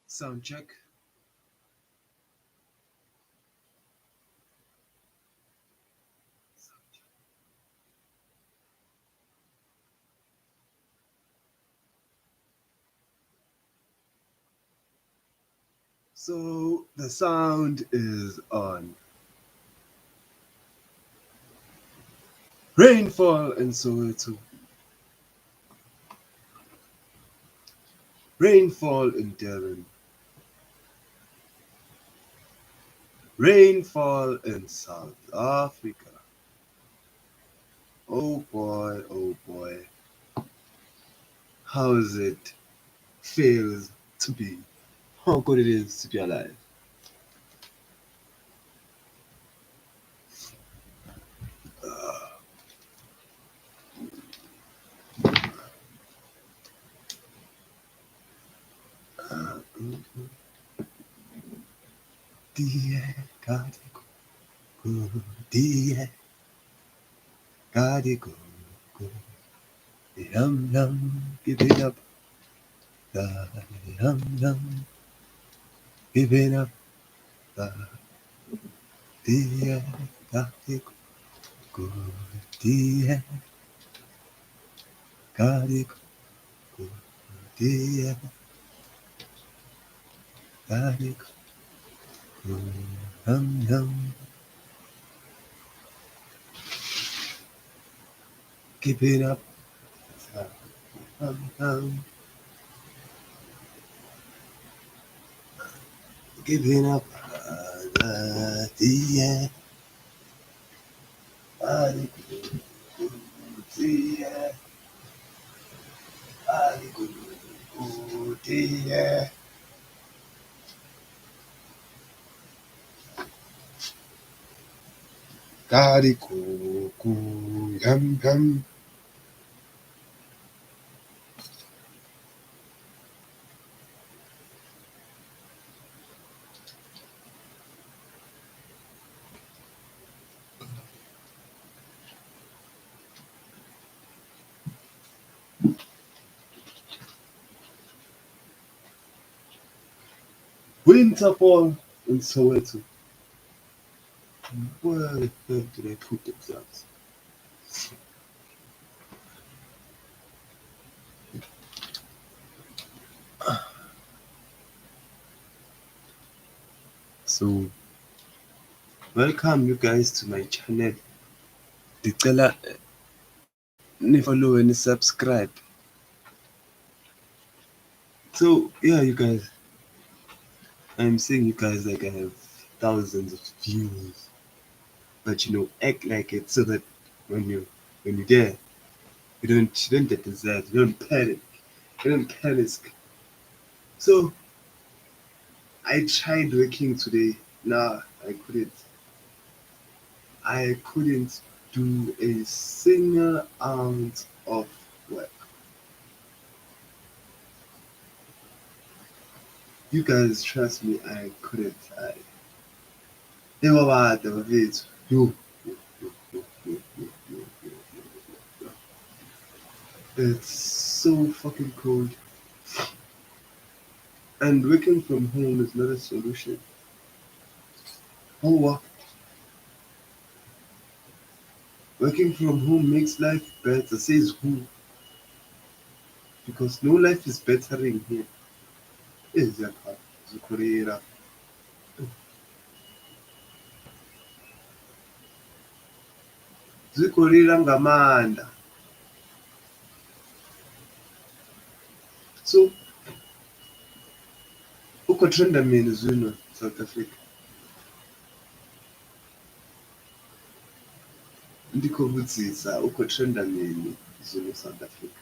Sound check. So the sound is on. Rainfall in Soweto. Rainfall in Devon. Rainfall in South Africa. Oh boy, oh boy. How is it feels to be? How good it is to be alive. Dear God, good, dear God, good. Yum yum, give it up, God, yum yum, give it up, God, dear God, good, dear God, good, dear God, good, yum yum, give it up, God, yum yum, give it up, God, dear God, good, dear God, good, dear. Gari ku yum yum. Winterfall in Soweto. Where the hell do they put themselves? So welcome you guys to my channel. Ndicela nifollow and subscribe. So yeah, you guys, I'm seeing you guys like I have thousands of views, but act like it so that when you there, you don't get desired, you don't panic. So I tried working today. Nah, I couldn't do a single ounce of work. You guys trust me, I couldn't. They were bad, they were late. Yo. It's so fucking cold. And working from home is not a solution. Oh, working from home makes life better, says who? Because no life is bettering here. Eziyakha, zikhulira, zikhulira ngamandla. So, ukhotrenda mina zwino South Africa. Ndiko vhudzisa ukhotrenda mini zwino South Africa.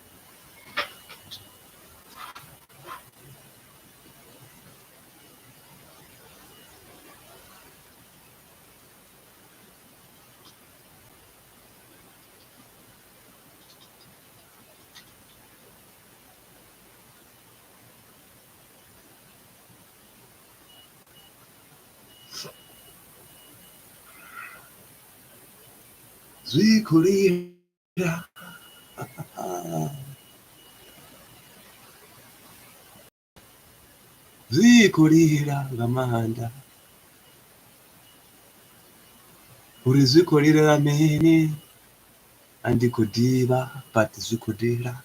Zikhulira, zwikhulila ngamanda uri zwikhulile ngamini andikudiva but zwikhulila.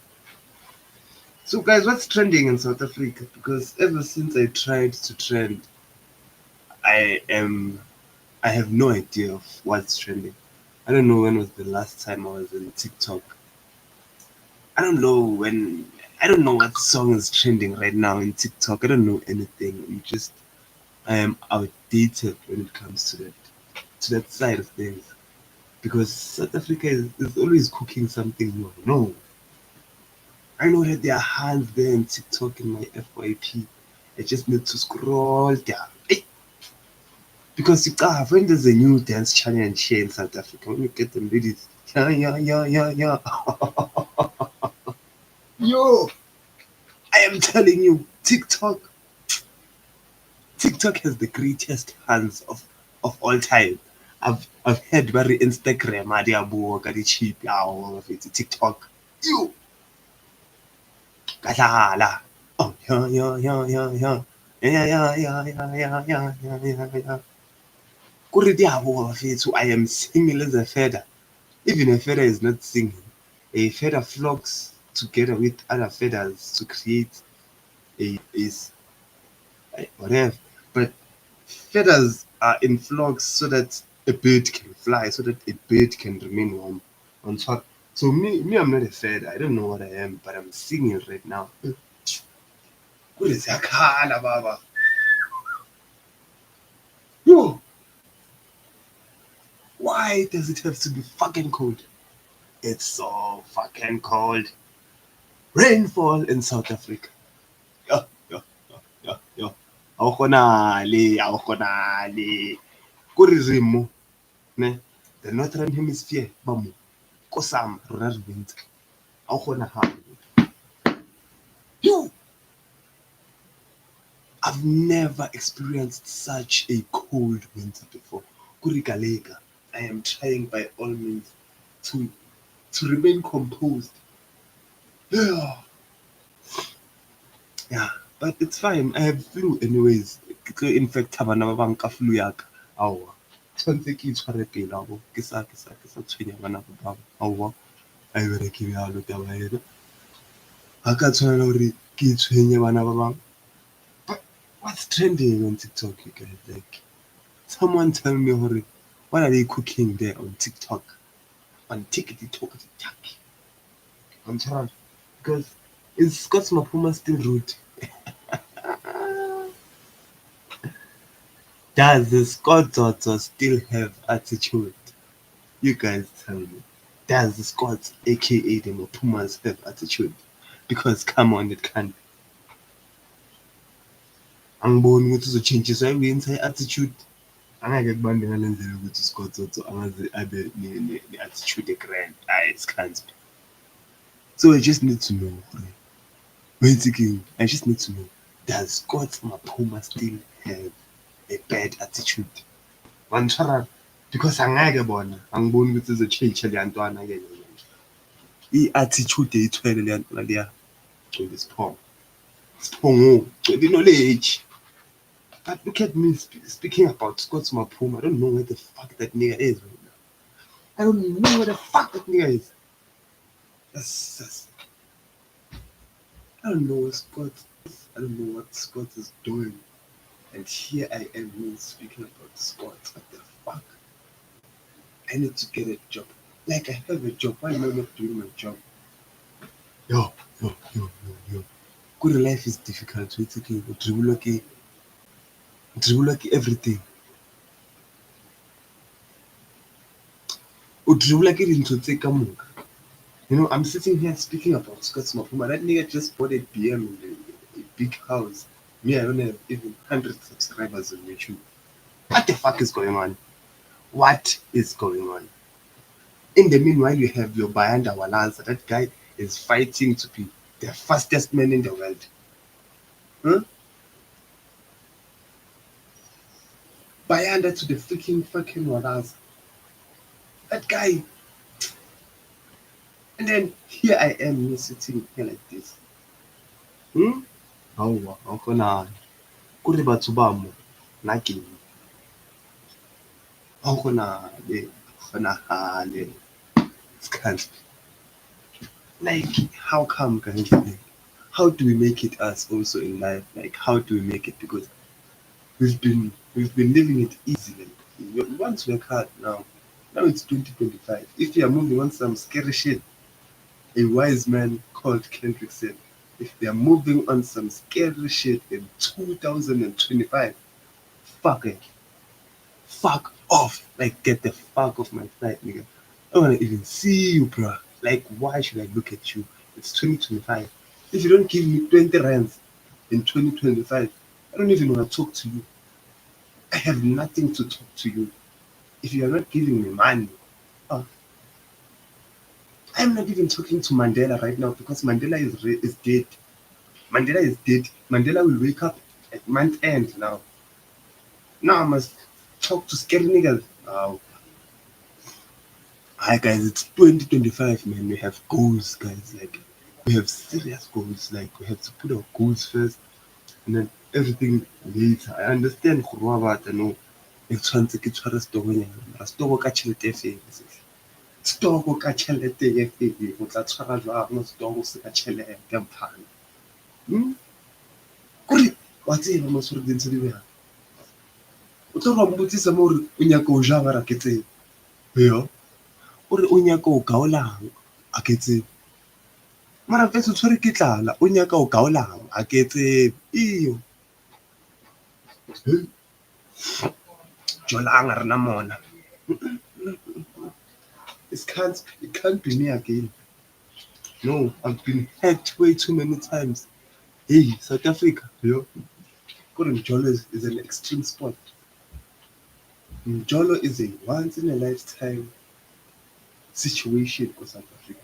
So guys, what's trending in South Africa? Because ever since I tried to trend, I have no idea of what's trending. I don't know when was the last time I was on TikTok. I don't know when. I don't know what song is trending right now in TikTok. I don't know anything. I am outdated when it comes to that side of things. Because South Africa is always cooking something new. No, I know that there are hands there in TikTok in my FYP. I just need to scroll down. Hey, because when there's a new dance challenge here in South Africa, when you get them ladies, yeah, yeah, yeah, yeah, yeah. Yo, I am telling you, TikTok has the greatest hands of all time. I've heard very Instagram adiabuo ka di cheap yawo TikTok. You kasala. Oh yeah yeah yeah yeah yeah. Yeah yeah yeah yeah yeah yeah yeah yeah yeah. Kuri diabuo fethu I am singing as a feather. Even a feather is not singing. A feather flocks together with other feathers to create whatever. But feathers are in flocks so that a bird can fly, so that a bird can remain on top. So I'm not a feather. I don't know what I am, but I'm singing right now. What is that color, Baba? Yo, why does it have to be fucking cold? It's so fucking cold. Rainfall in South Africa. Yo, yo, yo, yo, yo. Awukhonale. Kurizimo, ne? The Northern Hemisphere, bamu. Kosam, rona re winter. Awukhonahale. Yo, I've never experienced such a cold winter before. Kurikaleka. I am trying by all means to remain composed. Yeah, yeah, but it's fine. I have flu anyways. In fact, bana ba bang ka flu yaka. Aowa. Tshwantse ke itshware pele abo. Ke sa tshwenya bana ba bang. Aowa. A e bereke bjalo taba ena. Ha ka tshwanela hore ke itshwenye bana ba bang. But what's trending on TikTok, you guys? Like, someone tell me, Hori, what are they cooking there on TikTok? On TikTok. I'm sorry. Because is Scott Mapuma still rude? Does the Scott Toto still have attitude? You guys tell me. Does the Scott, aka the Mapumas, have attitude? Because come on, it can't. Angiboni ukuthi uzochanges wayenza i-attitude. Angeke kubande ngale ndlela ukuthi uScott Toto angaze abe ne-attitude e-grand. It can't be. So I just need to know, basically, I just need to know, does Scott Mapuma still have a bad attitude? Wantshwara because angeke bona angiboni ukuthi izotshintsha leya ntwana ke i-attitude eyithwele leya ntwana leya gcwele isiphongo gcwele knowledge. But look at me speaking about Scott Mapuma. I don't know where the fuck that nigga is right now. I don't know where the fuck that nigga is. That's I don't know what Scott I don't know what Scott is doing. And here I am me speaking about Scott. What the fuck? I need to get a job. Like I have a job. Why am I not doing my job? Yo. Good life is difficult. It's okay. Dribble everything. Dribble dintho tse ka moka. You know, I'm sitting here speaking about Scott Mapuma. That nigga just bought a BM, a big house. Me, I don't have even 100 subscribers on YouTube. What the fuck is going on? What is going on? In the meanwhile, you have your Bayanda Walanza. That guy is fighting to be the fastest man in the world. Huh? Bayanda to the fucking Walanza. That guy. And then here I am, me sitting here like this. How can I? kore batho ba mo nna ke ha o kgonahale can't like how come guys like how do we make it us also in life like how do we make it because we've been living it easy like once we're hard now it's 2025 if you are moving on some scary shit a wise man called Kendrick said if they are moving on some scary shit in 2025 fuck it fuck off. Like, get the fuck off my flight, nigga. I don't wanna even see you, bro. Like, why should I look at you? It's 2025. If you don't give me 20 rands in 2025, I don't even wanna talk to you. I have nothing to talk to you. If you are not giving me money, uh, I'm not even talking to Mandela right now because Mandela is dead. Mandela is dead. Mandela will wake up at month end now. Now I must talk to scary niggas. Hi guys, it's 2025, man. We have goals, guys. Like, we have serious goals. Like, we have to put our goals first and then everything later. I understand, but I know. Like, tshwanetse ke tshware setokonyana mara setoko ka tšhelete e feng setoko ka tšhelete e feng go tla tshwara jwang setoko se ka tšhelete mphane kore wa tseba masore di ntse di bjang o tlo ra mbotsisa mo gore o nyaka o ja bara ke tsebe yo o re o nyaka o gaolang a ke tsebe mara fetse o tshwere ke tlala o nyaka o gaolang a ke tsebe iyo jolang a rena mona it can't be me again. No, I've been hacked way too many times. Hey, South Africa, yo. Jolo is an extreme sport. Jolo is a once in a lifetime situation for South Africa.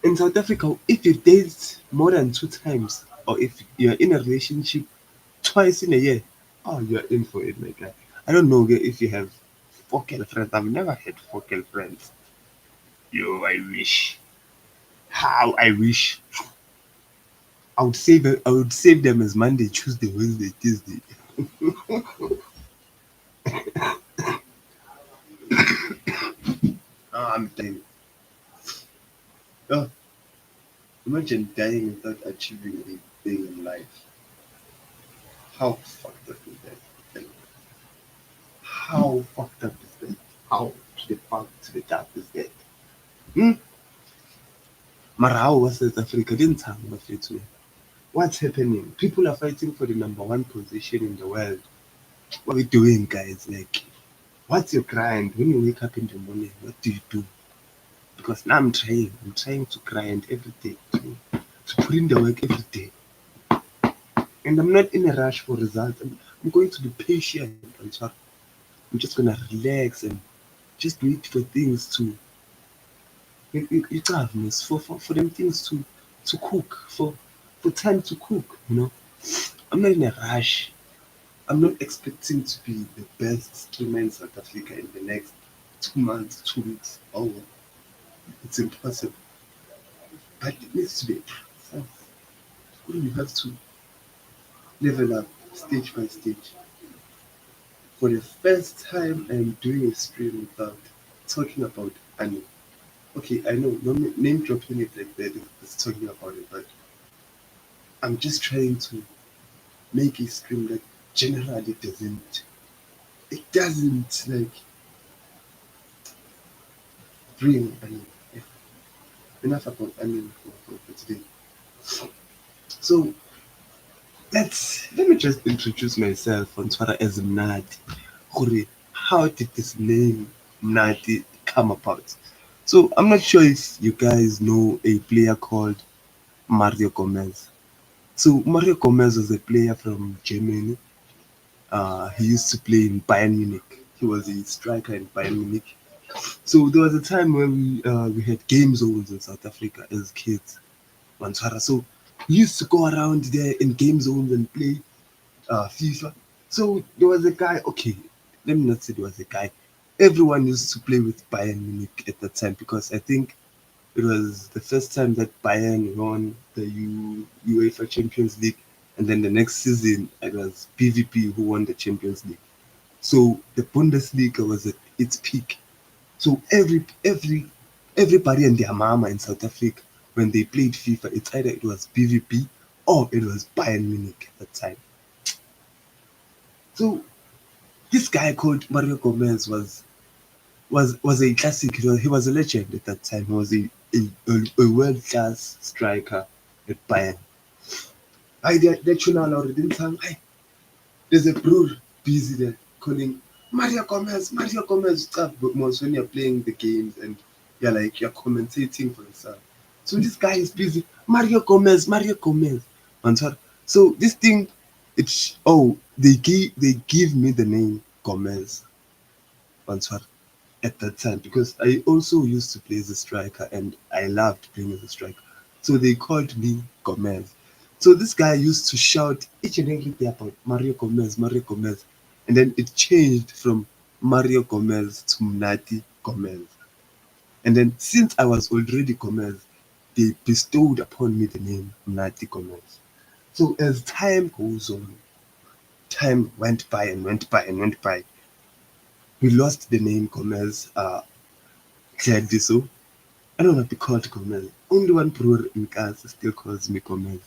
In South Africa, if you date more than 2 times, or if you're in a relationship twice in a year, oh, you're in for it, my guy. I don't know if you have 4 girlfriends. I've never had 4 girlfriends. Yo, I wish. How I wish. I would save them as Monday, Tuesday, Wednesday, Tuesday. Oh, I'm dying. Oh, imagine dying without achieving anything in life. How fucked up is that? Like, how fucked up is that? How to the dark is that? Hmm? Mara how was South Africa? Didn't tell me. What's happening? People are fighting for the number one position in the world. What are we doing, guys? Like, what's your grind? When you wake up in the morning, what do you do? Because now I'm trying. I'm trying to grind every day. To put in the work every day. And I'm not in a rush for results. I'm going to be patient. I'm just gonna relax and just wait for things to for them things to cook for time to cook. I'm not in a rush. I'm not expecting to be the best streamer in South Africa in the next 2 months, 2 weeks. Oh, it's impossible. But it needs to be a process. You have to level up stage by stage. For the first time, I'm doing a stream without talking about anime. Okay, I know name dropping it like that is talking about it, but I'm just trying to make a stream that generally it doesn't like bring anime. Yeah. Enough about anime for today. So let me just introduce myself on Twitter as Mnati. Gore, how did this name Mnati come about? So I'm not sure if you guys know a player called Mario Gomez. So Mario Gomez was a player from Germany. He used to play in Bayern Munich. He was a striker in Bayern Munich. So there was a time when we had game zones in South Africa as kids. Mantara. So we used to go around there in game zones and play FIFA. So there was a guy. Okay, let me not say there was a guy. Everyone used to play with Bayern Munich at that time because I think it was the first time that Bayern won the UEFA Champions League. And then the next season, it was PvP who won the Champions League. So the Bundesliga was at its peak. So everybody and their mama in South Africa, when they played FIFA, it's either it was PvP or it was Bayern Munich at the time. So this guy called Mario Gomez was a classic. He was a legend at that time. He was a world class striker at Bayern. I that you know already didn't tell me. There's a bro busy there calling Mario Gomez stuff, but most when you're playing the games and you're commentating for yourself. So this guy is busy. Mario Gomez. And so this thing, it's they give me the name Gomez. And at that time because I also used to play as a striker and I loved playing as a striker. So they called me Gomez. So this guy used to shout each and every day about Mario Gomez. And then it changed from Mario Gomez to Mnati Gomez. And then since I was already Gomez, they bestowed upon me the name Mnati Gomez. So as time goes on, time went by and went by and went by. We lost the name Gomez clearly so. I don't want to be called Gomez. Only one brewer in Gaza still calls me Gomez,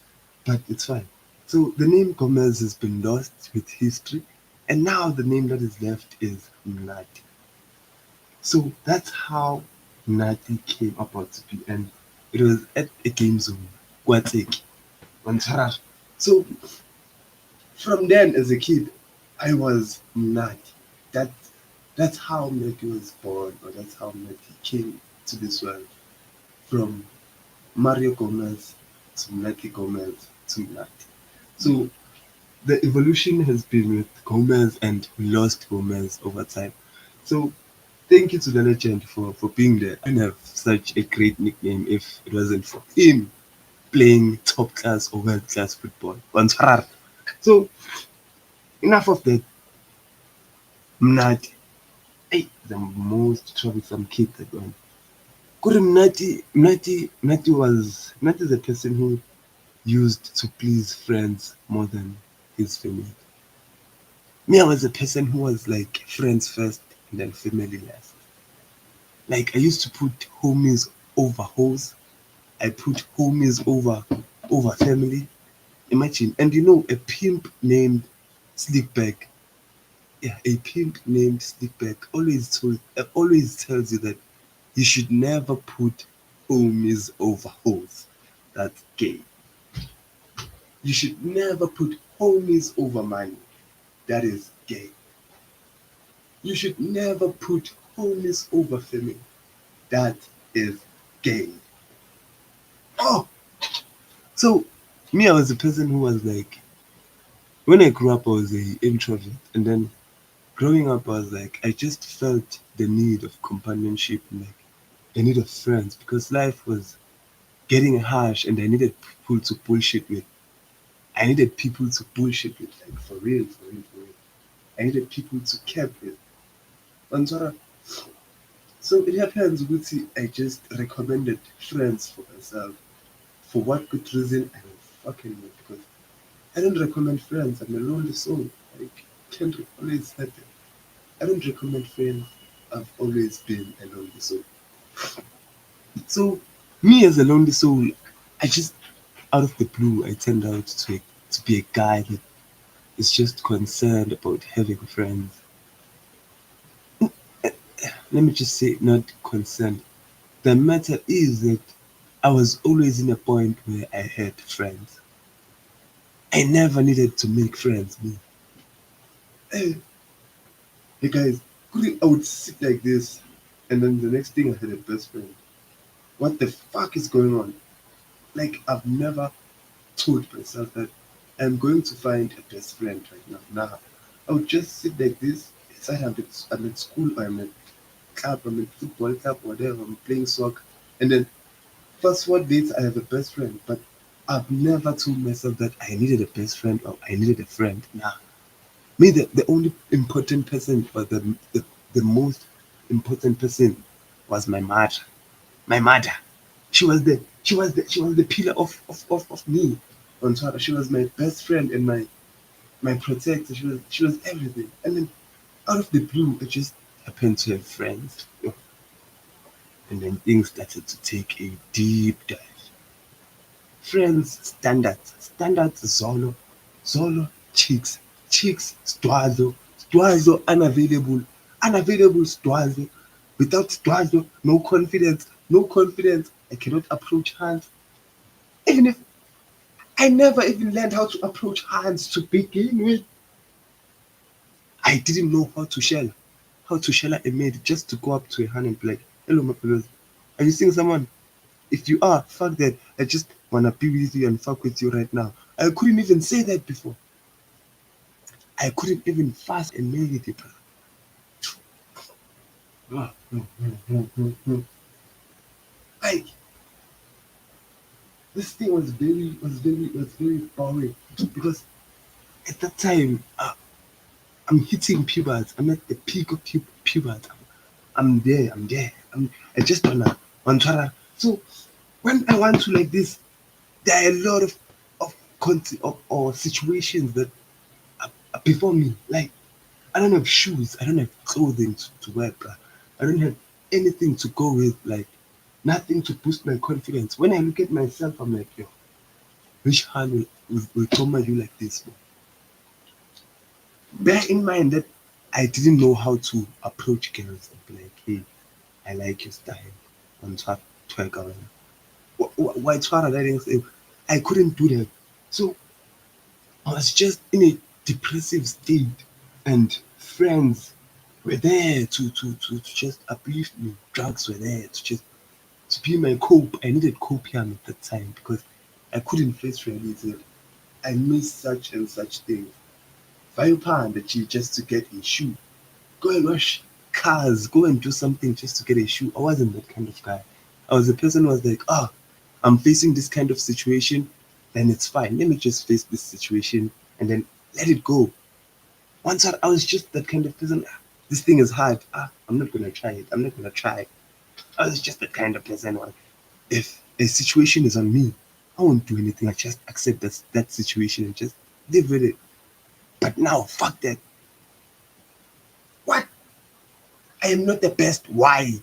but it's fine. So the name Gomez has been lost with history, and now the name that is left is Mnati. So that's how Mnati came about to be, and it was at a game zone, Kwatseki, on Tarash. So from then, as a kid, I was Mnati. That that's how Mnati was born, or that's how Mnati came to this world. From Mario Gomez to Mnati Gomez to Mnati. So the evolution has been with Gomez and we lost Gomez over time. So thank you to the legend for being there. I didn't have such a great nickname if it wasn't for him playing top class or world class football. Bantwarar. So enough of that. Mnati. Hey, the most troublesome kid that one. Kuri Mnati is a person who used to please friends more than his family. Me, I was a person who was like friends first and then family last. Like I used to put homies over hoes. I put homies over family. Imagine, and a pimp named Slickback. Yeah, a pimp named Slickback always tells you that you should never put homies over hoes. That's gay. You should never put homies over money. That is gay. You should never put homies over family. That is gay. Oh, so me, I was a person who was like, when I grew up, I was a introvert, and then growing up, I was like, I just felt the need of companionship, and like the need of friends, because life was getting harsh, and I needed people to bullshit with. I needed people to bullshit with, like for real, for real, for real. I needed people to care with. And so it happens, Gucci, I just recommended friends for myself. For what good reason, I don't fucking know. Because I don't recommend friends. I'm a lonely soul. I can't always say that. I don't recommend friends. I've always been a lonely soul. So me as a lonely soul, I just out of the blue, I turned out to be a guy that is just concerned about having friends. Let me just say, not concerned. The matter is that I was always in a point where I had friends. I never needed to make friends, me. Hey, hey guys, I would sit like this, and then the next thing I had a best friend. What the fuck is going on? Like, I've never told myself that I'm going to find a best friend right now. Nah, I would just sit like this. It's either I'm at school, or I'm at club, I'm at football club, whatever, I'm playing soccer, and then fast forward dates, I have a best friend, but I've never told myself that I needed a best friend or I needed a friend. Nah. Me, the only important person, or the most important person was my mother. My mother. She was the pillar of me. on Twitter. She was my best friend and my protector. She was everything. And then out of the blue, I just happened to have friends. And then things started to take a deep dive. Friends, standards, Zolo, chicks, Stwazo, unavailable, Stwazo. Without Stwazo, no confidence. I cannot approach hands. Even if I never even learned how to approach hands to begin with, I didn't know how to shell a maid just to go up to a hand and be like, hello, my fellows. Are you seeing someone? If you are, fuck that. I just wanna be with you and fuck with you right now. I couldn't even say that before. I couldn't even fast and make it, bro. Like this thing was very boring because at that time I'm hitting puberty. I'm at the peak of puberty. I just wanna try. So when I want to like this, there are a lot of situations that before me. Like I don't have shoes. I don't have clothing to wear, bruh. I don't have anything to go with, like nothing to boost my confidence. When I look at myself, I'm like, yo, which hand will trauma you like this? Man? Bear in mind that I didn't know how to approach girls and be like, hey, I like your style. On top, twerk around. Why try that? I couldn't do that. So I was just in a depressive state, and friends were there to just uplift me. Drugs were there to be my cope. I needed copium at that time because I couldn't face reality. I missed such and such things. £5 that you just to get a shoe. Go and wash cars. Go and do something just to get a shoe. I wasn't that kind of guy. I was a person who was like, I'm facing this kind of situation, then it's fine. Let me just face this situation and then let it go. Once I was just that kind of person. This thing is hard. I'm not gonna try it. I'm not gonna try. I was just that kind of person. If a situation is on me, I won't do anything. I just accept that situation and just live with it. But now, fuck that. What? I am not the best. Why?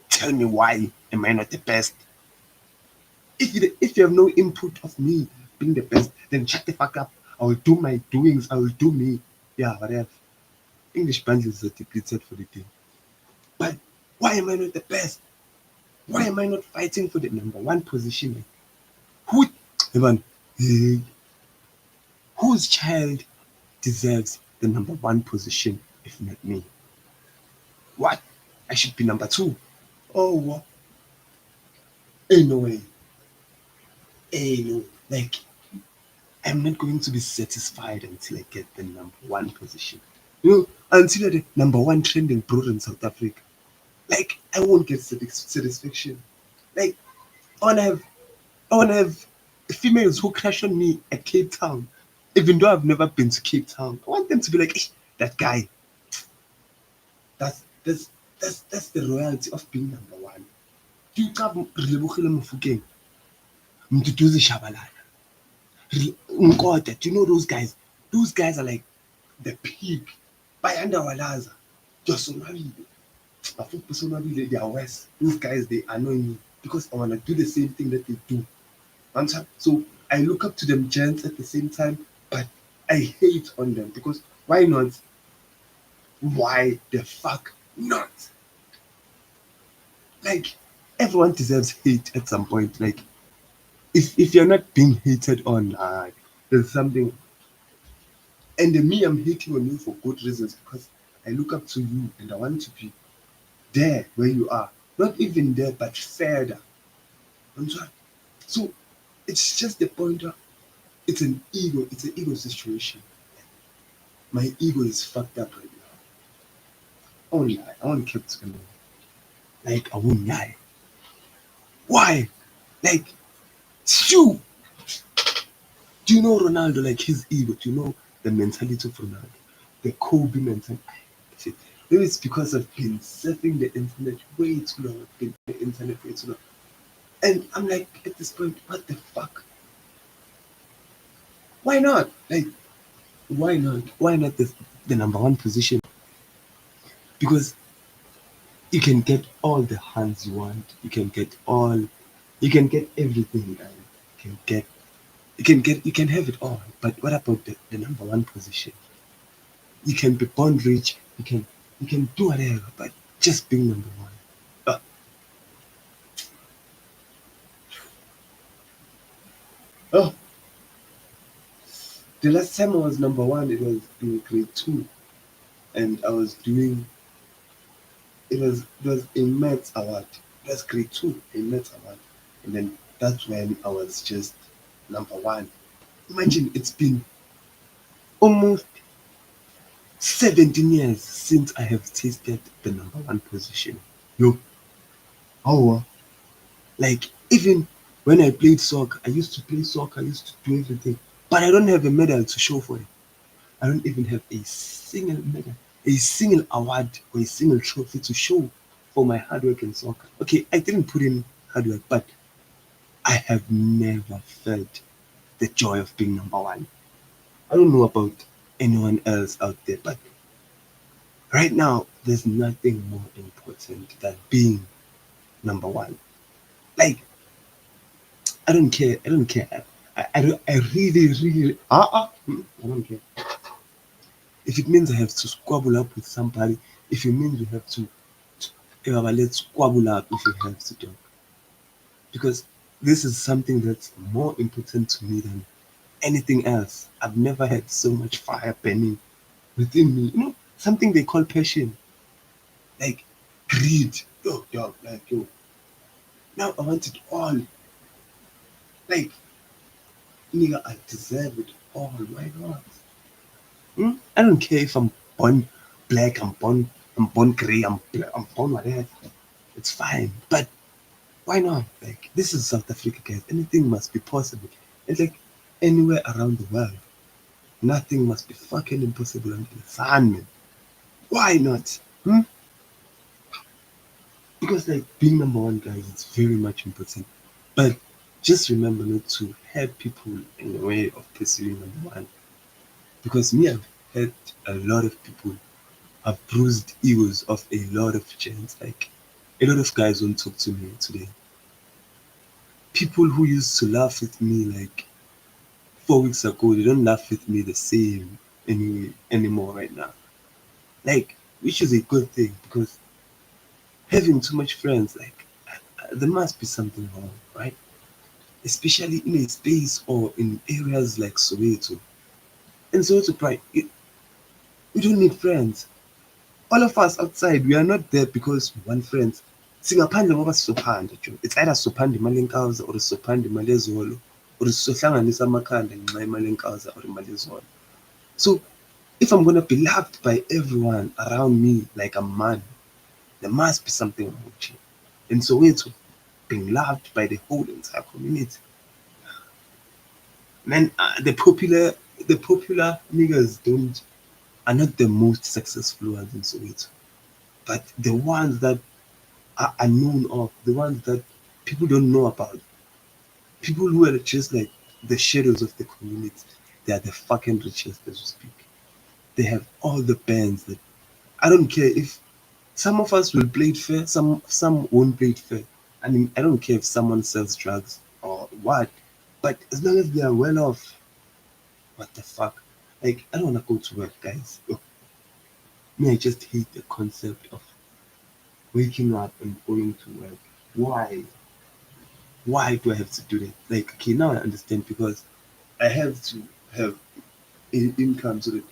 Tell me why am I not the best? If you have no input of me being the best, then shut the fuck up. I will do my doings. I will do me. Yeah, whatever. English bundles are depleted for the day. But why am I not the best? Why am I not fighting for the number one position? Who, Evan, eh, whose child deserves the number one position if not me? What? I should be number two. Oh, what? Ain't no way. Ain't no. Like, I'm not going to be satisfied until I get the number one position. Until I'm the number one trending bro in South Africa. Like, I won't get satisfaction. Like, I wanna have I wanna have females who crush on me at Cape Town, even though I've never been to Cape Town. I want them to be like, "Eh, that guy. That's that's that's the royalty of being number one. Do you have Relebogile Mofokeng, Mduduzi Shabalala, Mkota? Do you know those guys? Those guys are like the peak. Bayanda Walaza, Josonabile, Afupu Sonabile, they are worse. Those guys, they annoy me because I want to do the same thing that they do. So I look up to them gents at the same time, but I hate on them because why not? Why the fuck not? Like everyone deserves hate at some point. Like if you're not being hated on, there's something. And me, I'm hating on you for good reasons because I look up to you and I want to be there where you are. Not even there, but further. I'm sorry. So it's just the point of it's an ego situation. My ego is fucked up right now. I won't lie. I won't keep it alone. Like I won't lie. Why? Like you do you know Ronaldo, like his ego? Do you know the mentality of Ronaldo? The Kobe mentality. Maybe it's because I've been surfing the internet way too long. I've been on the internet way too long. And I'm like, at this point, what the fuck? Why not? Like, why not? Why not the number one position? Because you can get all the hands you want. You can get everything, and you can have it all. But what about the number one position? You can be born rich. You can do whatever, but just being number one. Uh, oh, the last time I was number one, it was in grade two, and I was doing. It was a maths award. It was grade two, a maths award, and then that's when I was just number one. Imagine it's been almost 17 years since I have tasted the number one position. Yo, how? Like, even when I played soccer, I used to play soccer, I used to do everything, but I don't have a medal to show for it. I don't even have a single medal, a single award, or a single trophy to show for my hard work in soccer. Okay, I didn't put in hard work, but I have never felt the joy of being number one. I don't know about anyone else out there, but right now, there's nothing more important than being number one. Like, I don't care. I don't care. I really, really, I don't care. If it means I have to squabble up with somebody, if it means we have let's squabble up if we have to do. Because this is something that's more important to me than anything else. I've never had so much fire burning within me. Something they call passion, like greed. Yo. Now I want it all. Like, nigga, I deserve it all. Why not? I don't care if I'm born black, I'm born gray, I'm born whatever. It's fine. But why not? Like, this is South Africa, guys. Anything must be possible. It's like anywhere around the world. Nothing must be fucking impossible under the sun, man. Why not? Because like being number one, guys, it's very much important. But just remember not to help people in the way of pursuing number one. Because me, I've had a lot of people have bruised egos of a lot of gents. Like, a lot of guys won't talk to me today. People who used to laugh with me like 4 weeks ago, they don't laugh with me the same anymore right now. Like, which is a good thing because having too much friends, like, there must be something wrong, right? Especially in a space or in areas like Soweto. And Soweto Pride, we don't need friends. All of us outside, we are not there because we want friends. Singaphandle ngoba sizophanda, Joe. It's either sizophanda imali enkawuza or sizophanda imali ezolo or sizohlanganisa amakhanda ngenxa yemali enkawuza or imali ezolo. So if I'm gonna be loved by everyone around me like a man, there must be something wrong with you. And Soweto, being loved by the whole entire community. Man, the popular niggas don't are not the most successful ones in Soweto, but the ones that are known of, the ones that people don't know about, people who are just like the shadows of the community, they are the fucking richest as we speak. They have all the bands that I don't care if some of us will play it fair, some won't play it fair. I mean, I don't care if someone sells drugs or what, but as long as they are well off, what the fuck? Like, I don't wanna go to work, guys. Me, I just hate the concept of waking up and going to work. Why? Why do I have to do that? Like, okay, now I understand because I have to have an income so that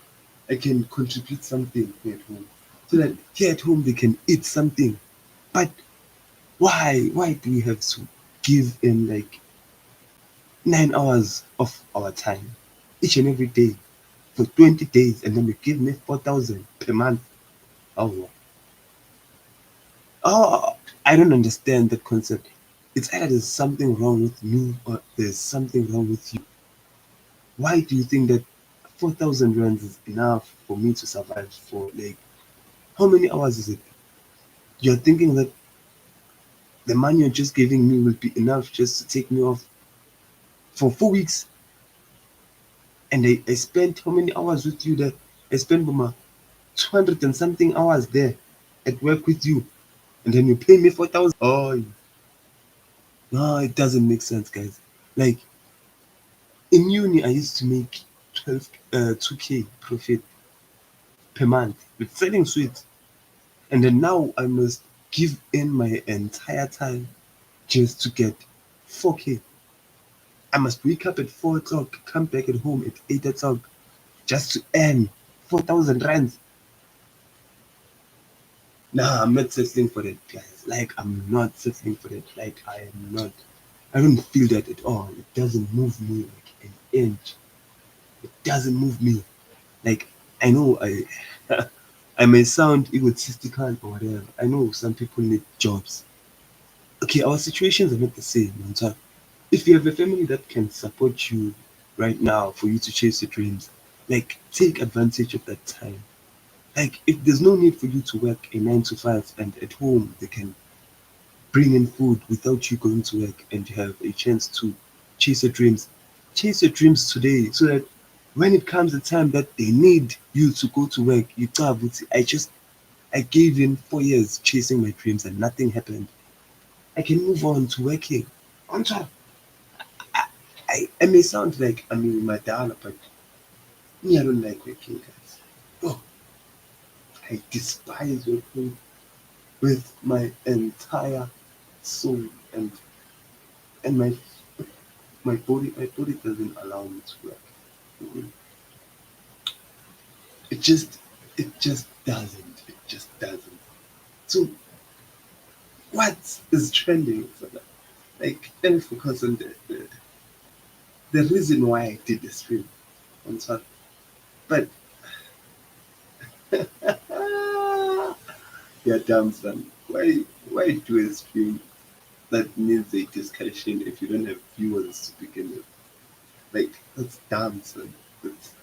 I can contribute something here at home. So that here at home they can eat something. But why? Why do we have to give in like 9 hours of our time each and every day for 20 days and then you give me 4,000 per month? Oh, oh, I don't understand that concept. It's either there's something wrong with me or there's something wrong with you. Why do you think that 4,000 rands is enough for me to survive for like how many hours is it? You're thinking that the money you're just giving me will be enough just to take me off for 4 weeks. And I spent how many hours with you there? I spent Mama 200 and something hours there at work with you. And then you pay me 4,000. Oh, no, it doesn't make sense, guys. Like in uni, I used to make 2K profit per month with selling sweets. And then now I must give in my entire time just to get 4K. I must wake up at 4 o'clock, come back at home at 8 o'clock just to earn 4,000 rands. Nah, I'm not settling for that, guys. Like, I'm not settling for that. Like, I am not. I don't feel that at all. It doesn't move me like an inch. It doesn't move me. Like, I know I may sound egotistical or whatever. I know some people need jobs. Okay, our situations are not the same, man. So if you have a family that can support you right now for you to chase your dreams, like take advantage of that time. Like if there's no need for you to work a 9 to 5 and at home they can bring in food without you going to work and you have a chance to chase your dreams. Chase your dreams today so that when it comes the time that they need you to go to work, you tell I gave in 4 years chasing my dreams and nothing happened. I can move on to working. On top. I may sound like my dad, but me, I don't like working, guys. Oh, I despise working with my entire soul and my body doesn't allow me to work. Mhm. It just it just doesn't. It just doesn't. So what is trending for that? Like let me focus on the reason why I did the stream on top. But yeah, damn son. Why do a stream that needs a discussion if you don't have viewers to begin with? Like that's dumb son. That's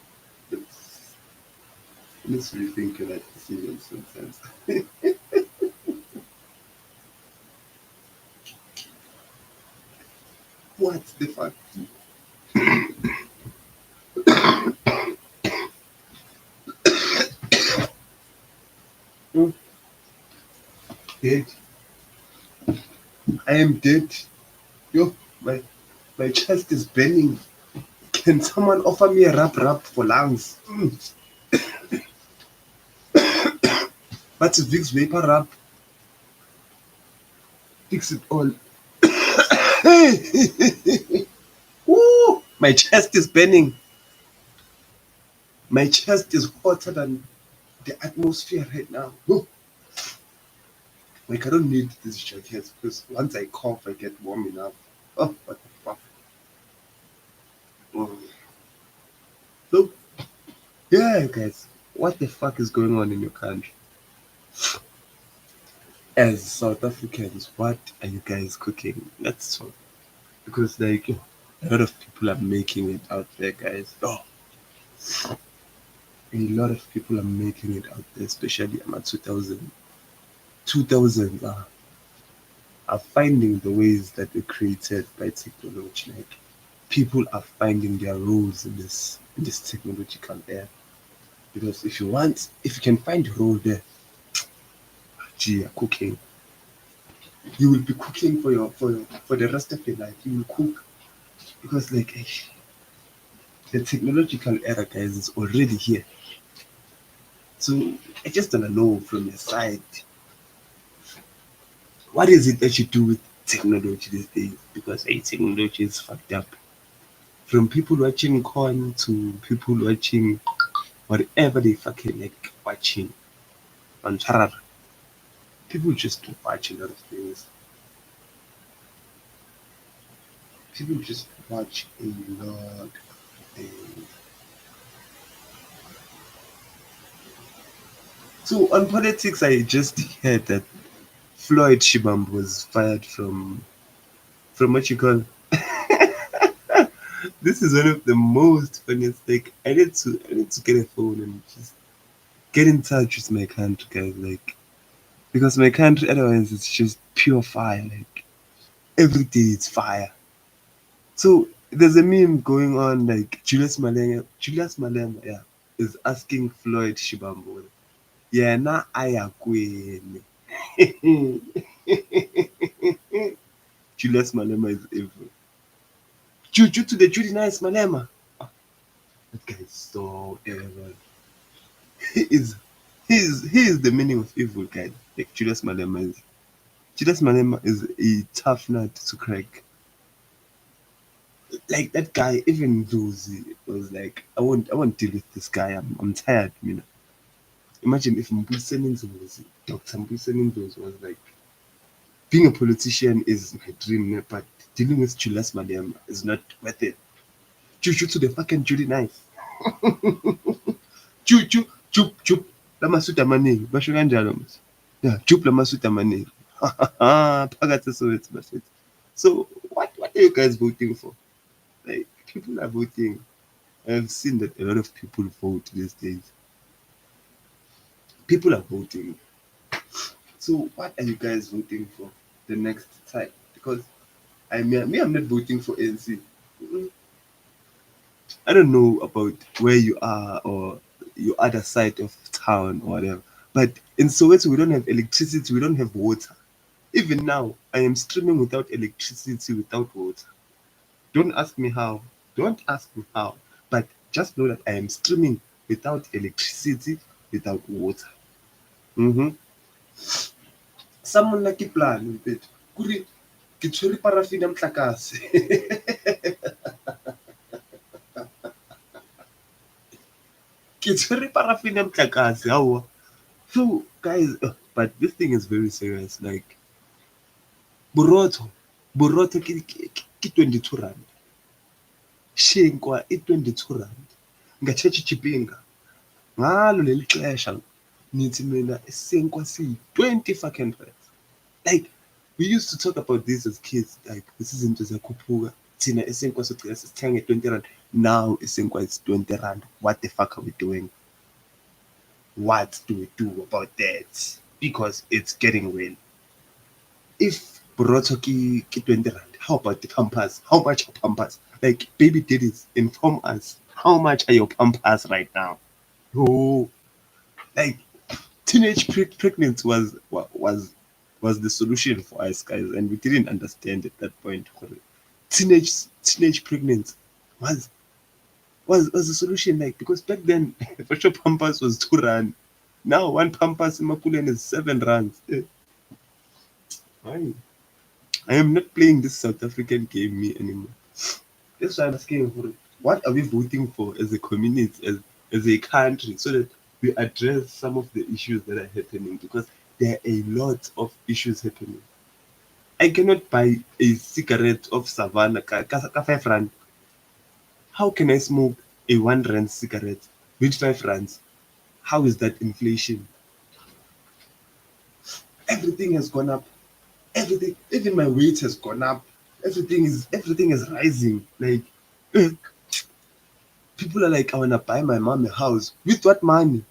let's rethink that decision sometimes. What the fuck? Oh, dead. I am dead. Yo, my chest is burning. Can someone offer me a rub for lungs? What's Vicks Vapor Rub? Fix it all. Woo! My chest is burning. My chest is hotter than the atmosphere right now. Oh, like I don't need this jacket because once I cough, I get warm enough. Oh, what the fuck? Oh. So, yeah, guys, what the fuck is going on in your country? As South Africans, what are you guys cooking? Let's talk. Because, like, a lot of people are making it out there, guys. Oh, a lot of people are making it out there, especially I'm at 2000. 2000 are finding the ways that were created by technology. Like, people are finding their roles in this technological era. Because if you can find a role there, gee, you're cooking. You will be cooking for the rest of your life. You will cook because like the technological era, guys, is already here. So I just wanna know from your side, what is it that you do with technology these days? Because technology is fucked up. From people watching corn to people watching whatever they fucking like watching on Charar. People just watch a lot of things. People just watch a lot of things. So on politics, I just heard that Floyd Shibam was fired from what you call. This is one of the most funniest. Like I need to get a phone and just get in touch with my country, guys. Like because my country otherwise it's just pure fire. Like every day it's fire. So there's a meme going on like Julius Malema, yeah, is asking Floyd Shibambo, yeah, na aya kweni. Julius Malema is evil. Juju to the Judy Nice Malema. Ah, that guy is so evil. He is he is the meaning of evil, guy. Like Julius Malema is. Julius Malema is a tough nut to crack. Like that guy, even though he was like, I won't deal with this guy. I'm tired, you know. Imagine if Dr. Mbusenindos was like, being a politician is my dream, yeah, but dealing with Julius Malema is not worth it. Chuchu to the fucking Judy Nice. Chuchu, chup, chup. Lamasuta maningi. Basho kanjalo manje. Yeah, chup lamasuta maningi. Phakathi Soweto bafethu. So what are you guys voting for? Like people are voting. I've seen that a lot of people vote these days. People are voting. So what are you guys voting for the next time? Because I'm not voting for ANC. Mm, I don't know about where you are or your other side of town or whatever. But in Soweto, we don't have electricity, we don't have water. Even now, I am streaming without electricity, without water. Don't ask me how. Don't ask me how. But just know that I am streaming without electricity, without water. Mm-hmm. Someone like a plan, but kuri ke tshwere paraffin ya motlakase. Ke tshwere paraffin ya motlakase. Aowa. So guys, but this thing is very serious. Like borotho, borotho ke 22 rand. Shinkwa i 22 rand. Ngachechi chipinga. Ngalo leli xesha nithi mina isinkwa siyi-20 fucking rand. Like we used to talk about this as kids, like this izinto ziyakhuphuka. Thina isinkwa sogcina sisithenga nge-20 rand. Now isinkwa is 20 rand. What the fuck are we doing? What do we do about that? Because it's getting real. If borotho ki 20 rand, how about the pampers? How much are pampers? Like baby daddies, inform us. How much are your pampers right now? Oh, like teenage pregnancy was the solution for us guys, and we didn't understand at that point. Teenage pregnancy was was the solution, like because back then for sure pampers was 2 rand. Now one pampers in Mapulen is 7 rand. Aye. I am not playing this South African game me anymore. That's why I'm asking for what are we voting for as a community, as a country, so that we address some of the issues that are happening, because there are a lot of issues happening. I cannot buy a cigarette of Savannah ka 5 rand. How can I smoke a 1 rand cigarette with 5 rands? How is that inflation? Everything has gone up. Everything, even my weight has gone up. Everything is rising. Like eh, people are like, I wanna buy my mom a house. With what money?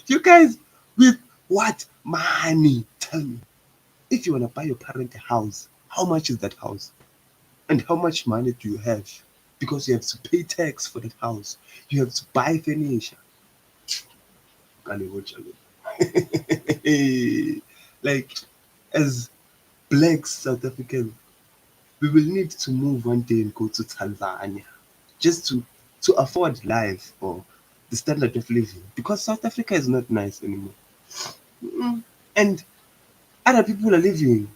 You guys, with what money? Tell me. If you wanna buy your parent a house, how much is that house? And how much money do you have? Because you have to pay tax for that house. You have to buy furniture. Kale watch alone. Like as blacks South Africans, we will need to move one day and go to Tanzania just to afford life or the standard of living, because South Africa is not nice anymore. Mm. And other people are living,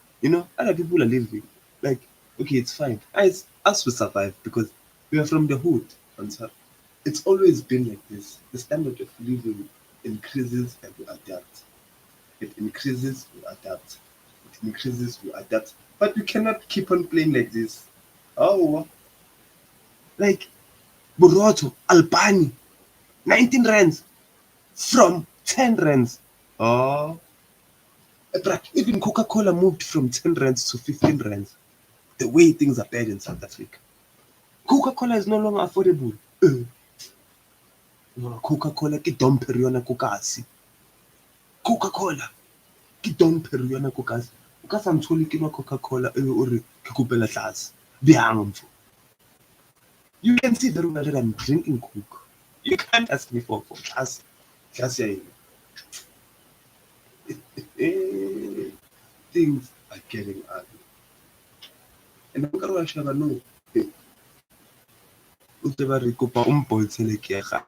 other people are living. Like, okay, it's fine. Us will survive because we are from the hood. And so it's always been like this. The standard of living increases and we adapt. It increases, we adapt. It increases, we adapt. But we cannot keep on playing like this. Oh, like Boroto, Albani, 19 rands from 10 rands. Oh, but even Coca-Cola moved from 10 rands to 15 rands. The way things are bad in South Africa. Coca-Cola is no longer affordable. No, Coca-Cola ke Dom Perignon kokasi. Coca-Cola ke Dom Perignon kokasi. o ka sa ntshole ke nwa Coca-Cola o re ke kopela tlase bjang mfo. You can see very well that I'm drinking Coke. You can't ask me for tlase ya eng. Things are getting ugly. And I'm gonna share no. O tseba re kopa o mpontshele ke ga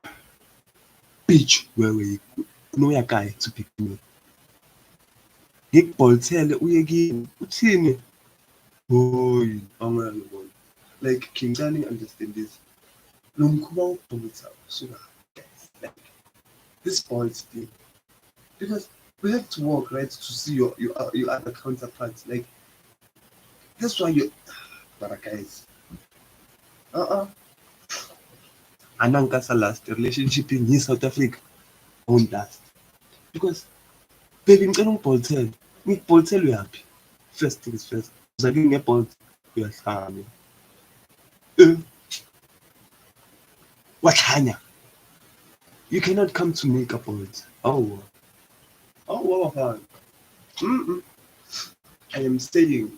bitch wewe no ya kae to pick me. Ngikubholithele uye kimi uthini hoyi angayibona like ngicane understand this lo mkhuba wokubholitha usuka like this boys thing because we have to work right to see your other counterparts like that's why you but guys ananka sa last relationship in South Africa won't last because baby ngicela ungibholithele ngikubholithele uyaphi first things first uzake ngebholt uyahlala wahlanya you cannot come to me kabholt oh wow I am saying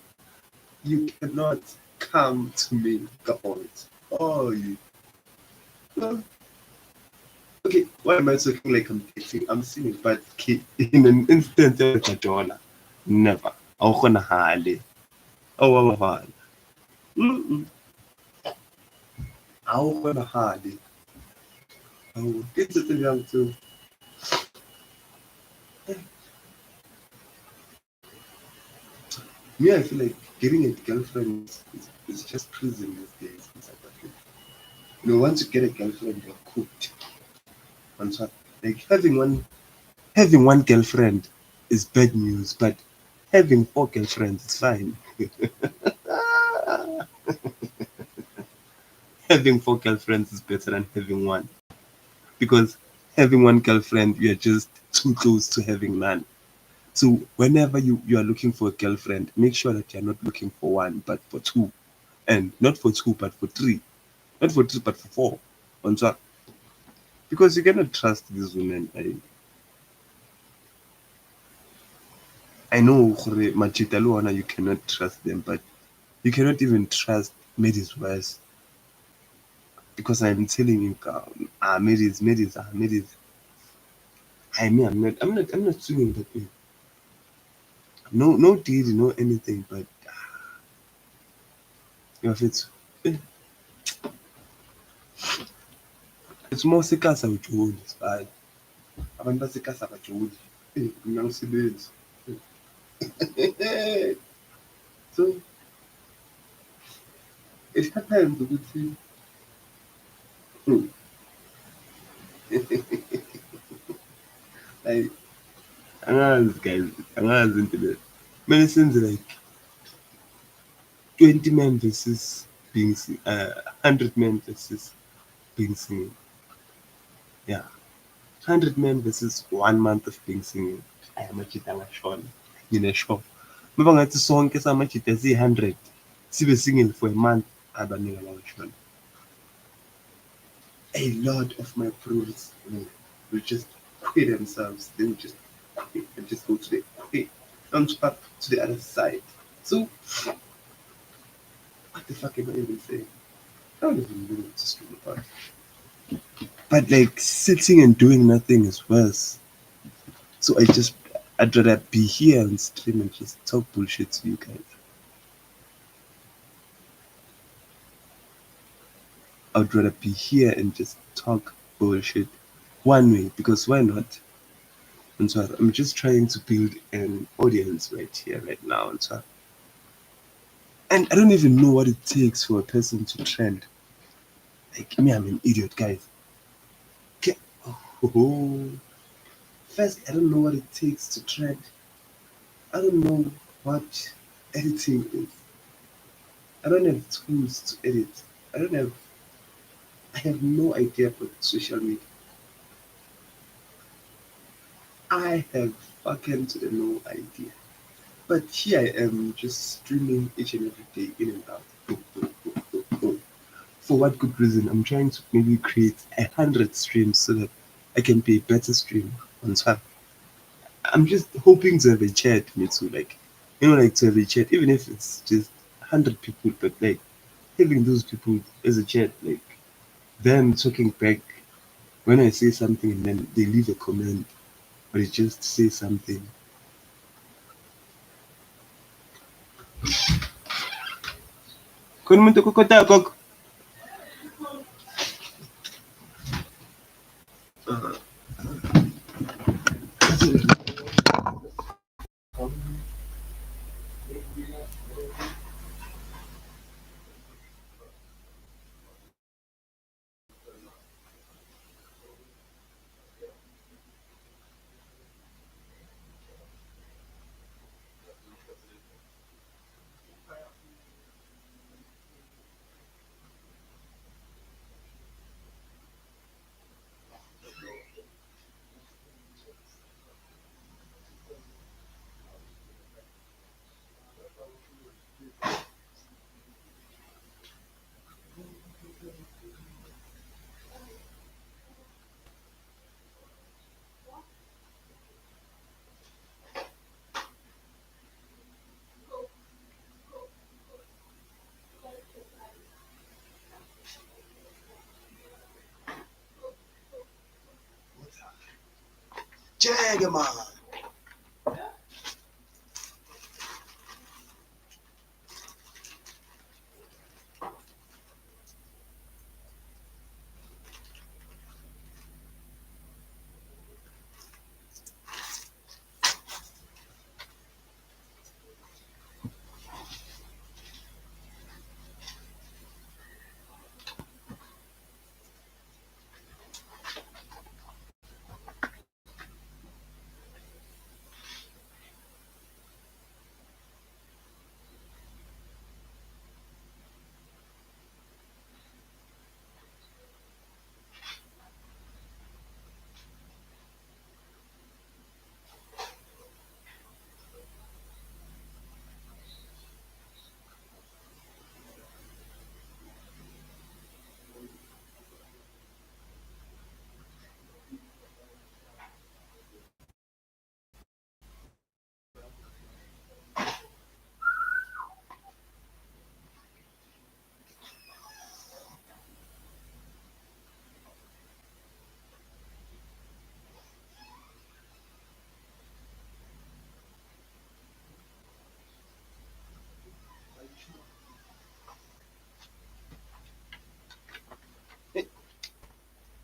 you cannot come to me kabholt oh you okay why am I talking like I'm dating I'm serious but in an instant dollar never awukhonahale awukhonahale awukhonahale it's a thing young too me I feel like getting a girlfriend is just prison these days in South Africa. You know, once you get a girlfriend, you're cooked. And so, like having one girlfriend is bad news, but having 4 girlfriends is fine. Having 4 girlfriends is better than having one. Because having one girlfriend, you're just too close to having none. So whenever you are looking for a girlfriend, make sure that you're not looking for one, but for 2. And not for 2, but for 3. Not for 3, but for 4. On top. Because you cannot trust these women. I know Machita Luana, you cannot trust them, but you cannot even trust Medis worse. Because I'm telling you, Medis. I mean, I'm not swinging that way. No deed, no anything, but if it's more sikasa ujuli, it's bad. Abantu basikasa bajuli. Mina ngisebenzi. So it happens ukuthi like angazi guys, angazi into le. Kumele senze like 20 men versus being 100 men versus being single. Yeah. 100 men versus 1 month of being single. Amachita angashona. Nginesho. Uma ngathi sonke samachita zi100 sibe single for a month abaningi abashona. A lot of my bros will just quit themselves. They will just quit and just go to the quit. And up to the other side. So what the fuck am I even saying? I don't even know what to speak about. But like sitting and doing nothing is worse. So I'd rather be here on stream and just talk bullshit to you guys. I'd rather be here and just talk bullshit one way because why not? And so I'm just trying to build an audience right here, right now. And I don't even know what it takes for a person to trend. Like me, I'm an idiot, guys. First, I don't know what it takes to trend. I don't know what editing is. I don't have tools to edit. I have no idea for social media. I have fucking to the no idea. But here I am just streaming each and every day in and out. For what good reason? I'm trying to maybe create 100 streams so that I can be a better streamer on Twitter. I'm just hoping to have a chat me too, like like to have a chat, even if it's just 100 people, but like having those people as a chat, like them talking back when I say something and then they leave a comment or they just say something. Khona umuntu okokota gogo. Jagger man.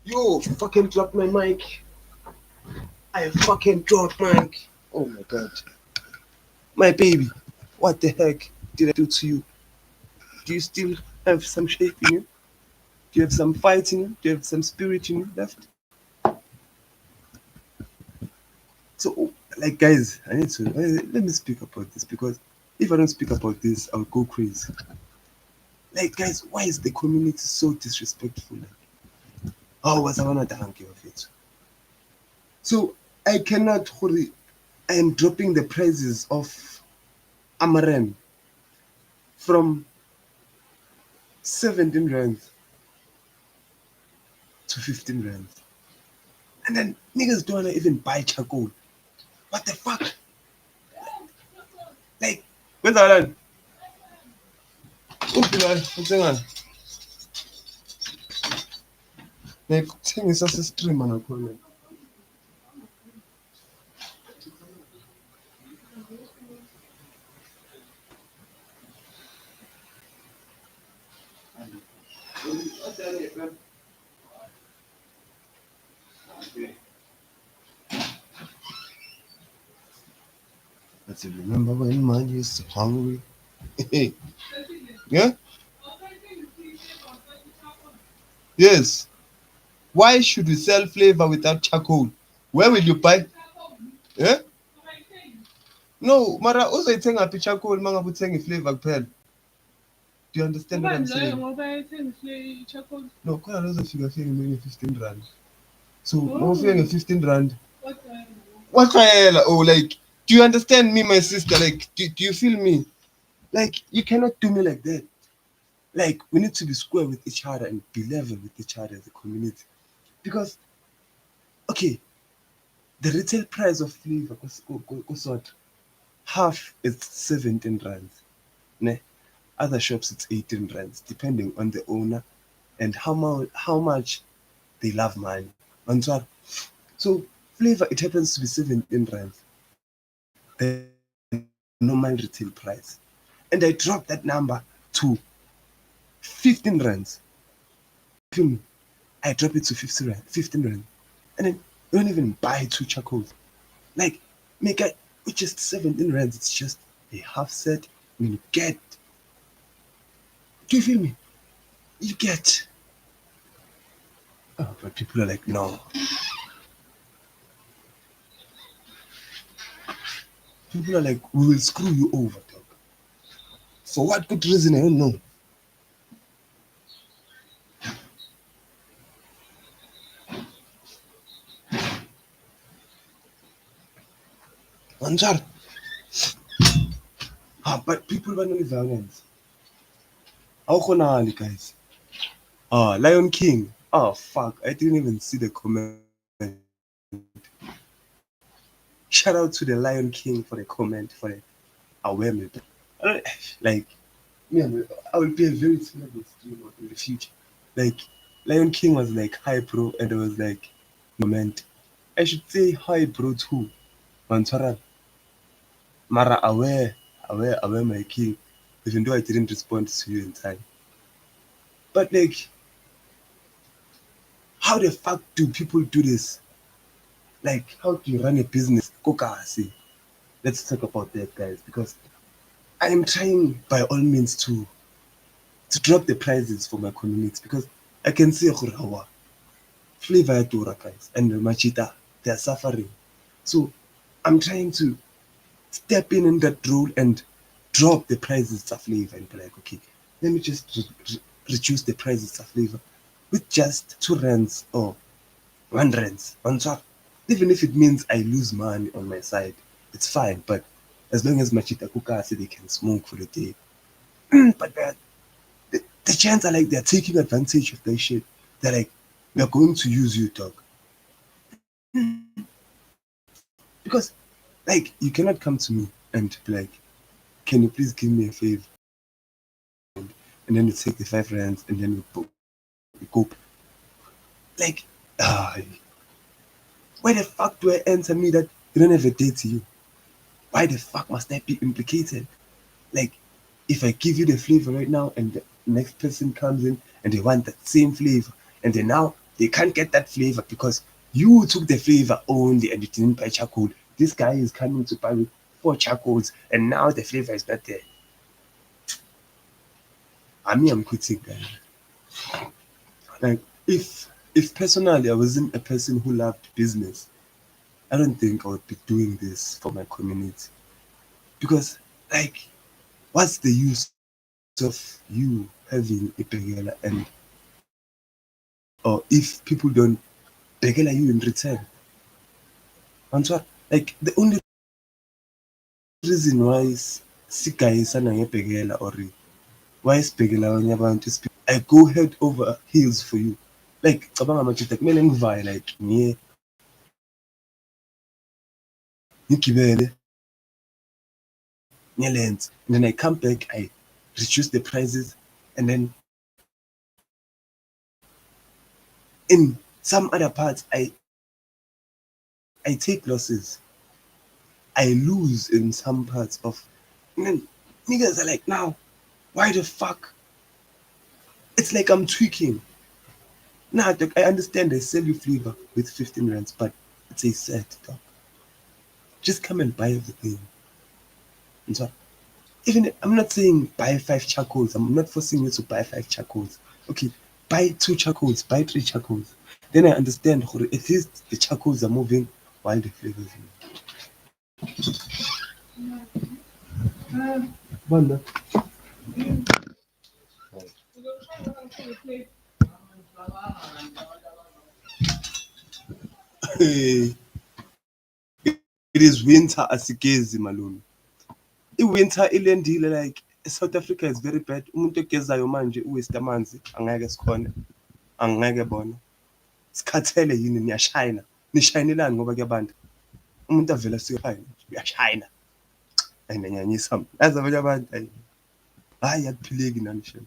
Yo, fucking dropped my mic. I fucking dropped mic. Oh my god. My baby, what the heck did I do to you? Do you still have some shape in you? Do you have some fight in you? Do you have some spirit in you left? So, like, guys, I need to let me speak about this because if I don't speak about this, I'll go crazy. Like, guys, why is the community so disrespectful? Like, oh, what's I wanna thank you of it? So, I cannot hurry. I am dropping the prices of Amaran from 17 rand to 15 rand. And then niggas don't wanna even buy charcoal. What the fuck? Like, where's that? Like, kuthengisa sisitreamer nakhona. But you remember when man used to hungry? Yeah? Yes. Why should we sell flavor without charcoal? Where will you buy? Yeah? No, Mara also uzoyithenga phi charcoal mangabe uthenga flavor kuphela. Do you understand what I'm saying? No, khona lozofika fika nge 15 rand. So, mawufika nge 15 rand. What oh, like, do you understand me, my sister? Like, do you feel me? Like, you cannot do me like that. Like, we need to be square with each other and be level with each other as a community. Because, okay, the retail price of flavor costs what? half is 17 rands. Ne? Other shops it's 18 rands, depending on the owner and how much they love money. Mantswara. So flavor it happens to be 17 rands, the normal retail price. And I dropped that number to 15 rands. I drop it to 50 rand, 15 rand. And then you don't even buy two charcoals. Like, make it with just 17 rands, it's just a half set. And you get, do you feel me? You get. Oh, but people are like, no. People are like, we will screw you over, dog. For what good reason? I don't know. Manjar. But people were not violence. How can guys? Lion King. Oh fuck! I didn't even see the comment. Shout out to the Lion King for the comment for the awareness. Like, yeah, I will be a very terrible streamer in the future. Like, Lion King was like hi bro, and it was like moment. I should say hi bro too. Mantwara. Mara aware my king. Even though I didn't respond to you in time. But like, how the fuck do people do this? Like, how do you run a business? Kokasi. Let's talk about that, guys, because I am trying by all means to drop the prices for my community because I can see Khurawa, flavor Dura guys, and Machita, they are suffering. So I'm trying to step in that role and drop the prices of flavor and be like, okay, let me just reduce the prices of flavor with just 2 rands or 1 rands on top. Even if it means I lose money on my side, it's fine. But as long as Machita Kukasi, they can smoke for the day. But the chants are like they're taking advantage of their shit. They're like, we're going to use you, dog. Because, like, you cannot come to me and be like, can you please give me a favor? And then you take the 5 rands and then we go. Like, ah, why the fuck do I answer me that you don't have a date to you? Why the fuck must I be implicated? Like, if I give you the flavor right now and the next person comes in and they want that same flavor, and then now they can't get that flavor because you took the flavor only and you didn't buy charcoal. This guy is coming to buy with 4 charcoals and now the flavor is not there. I'm quitting, guys. Like, if personally I wasn't a person who loved business, I don't think I would be doing this for my community. Because, like, what's the use of you having a begela and or if people don't begela you in return? And so, like, the only reason why sigayisana ngebhekela or why isibhekela abanye abantu I go head over heels for you. Like, cabanga amajita kumele ngivaye like ngiye ngigibele ngilenze and then I come back, I reduce the prices, and then in some other parts I take losses. I lose in some parts of, and then niggas are like, now, why the fuck? It's like I'm tweaking. Nah, dog, I understand they sell you flavor with 15 rands, but it's a set, dog. Just come and buy everything. And so, even I'm not saying buy 5 charcoals. I'm not forcing you to buy 5 charcoals. Okay, buy 2 charcoals, buy 3 charcoals. Then I understand at least the charcoals are moving while the flavors are moving. Hey, it is winter asigezi malone. I-winter ilendile like South Africa is very bad. Umuntu ogezayo manje uwaste amanzi angeke sikhona. Angeke bona. Sikhathele yini niyashayina. Nishayinelani ngoba kuyabanda. Umuntu avela siyashayina. Uyashayina. ayinanyanyisa mna. Yazi abanye abantu hayi akuphileki nanisho.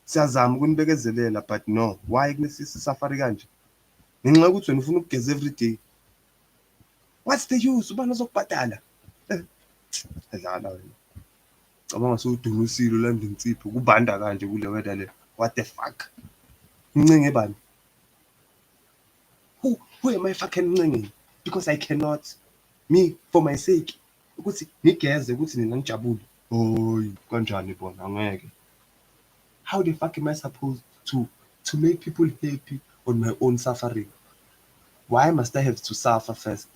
Siyazama ukunibekezelela but no. Why kunesisi safari kanje? Ngenxa yokuthi wena ufuna ukugeza every day. What's the use? Ubani ozokubhadala? Adlala wena. Cabanga sewudumisile ulanda insipho kubanda kanje kule weather le. What the fuck? Mncenge bani? Who am I fucking mncengeni? Because I cannot me for my sake ukuthi ngigeze ukuthi nina ngijabule. Hoyi kanjani bona angeke. How the fuck am I supposed to make people happy on my own suffering? Why must I have to suffer first?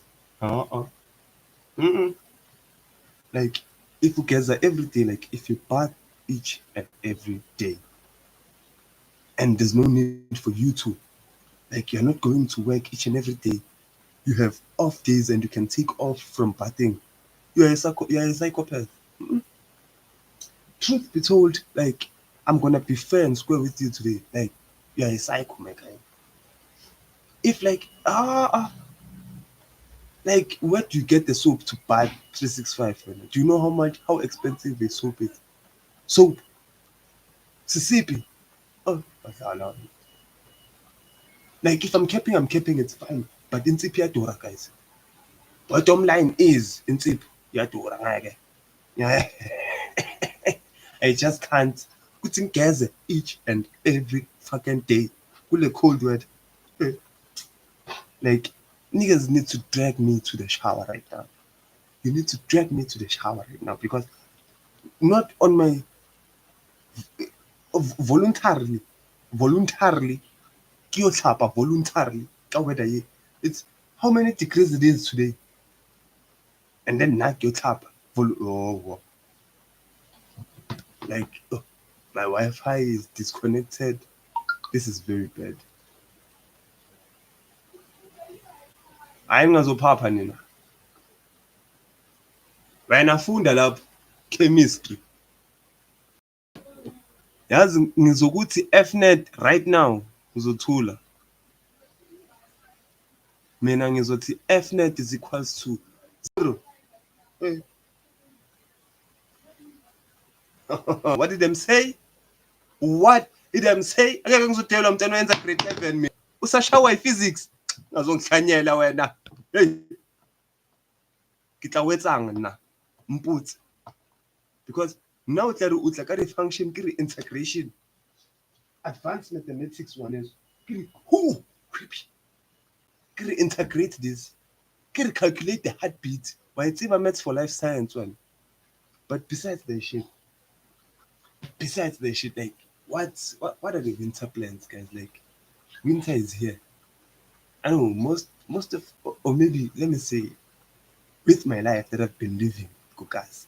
Like if you gather every day, like if you bath each and every day, and there's no need for you to, like you're not going to work each and every day. You have off days and you can take off from bathing. You're a psychopath. Truth be told, like I'm gonna be fair and square with you today. Like you're a psycho, my guy. If like like where do you get the soap to buy 365? Do you know how expensive the soap is? Soap, Sisipi. Oh, like if I'm capping, it's fine. But in Tsip Yadora, guys. Bottom line is in Tsip Yadora. Yeah. I just can't put in gas each and every fucking day. With a cold word. Like niggas need to drag me to the shower right now. You need to drag me to the shower right now because not on my voluntarily, kiyohlapa voluntarily. Whether it's how many degrees it is today, and then not kiyohlapa. Like my Wi-Fi is disconnected. This is very bad. Ayingazophapha nina. Wena funda lapho chemistry. Yazi ngizokuthi Fnet right now uzothula. Mina ngizothi Fnet is equals to 0. Hey. What did them say? What did them say? Angeke ngizothelwa umntwana wenza grade 11 mina. Usashawa physics. Ngazongihlanyela wena. Hey. Kitla wetsang nna. Mputse. Because now o tla ka function ke integration. Advanced mathematics one is who creepy. Can integrate this? Can calculate the heartbeat? Why it's even maths for life science one. But besides the shit, like what are the winter plans, guys? Like winter is here. I know most of, or maybe let me say, with my life that I've been living, guys,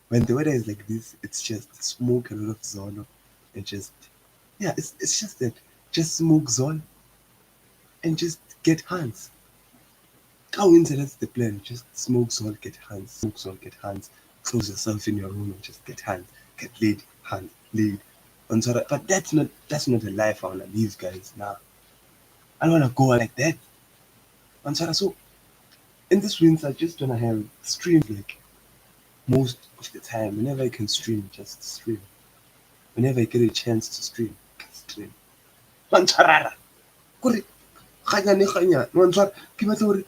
when the weather is like this, it's just smoke, a lot of zone, and just it's just that just smoke zone and just get hands. Go into that's the plan. Just smoke zone, get hands. Smoke zone, get hands. Close yourself in your room and just get hands. Get laid, hands, laid. And so but that's not a life I wanna live, guys. Now I don't wanna go like that. And so in this winter I just wanna have streams like most of the time. Whenever I can stream, just stream. Whenever I get a chance to stream, stream. Mancharara. Kuri. Kanya. Manchar. Kimatori.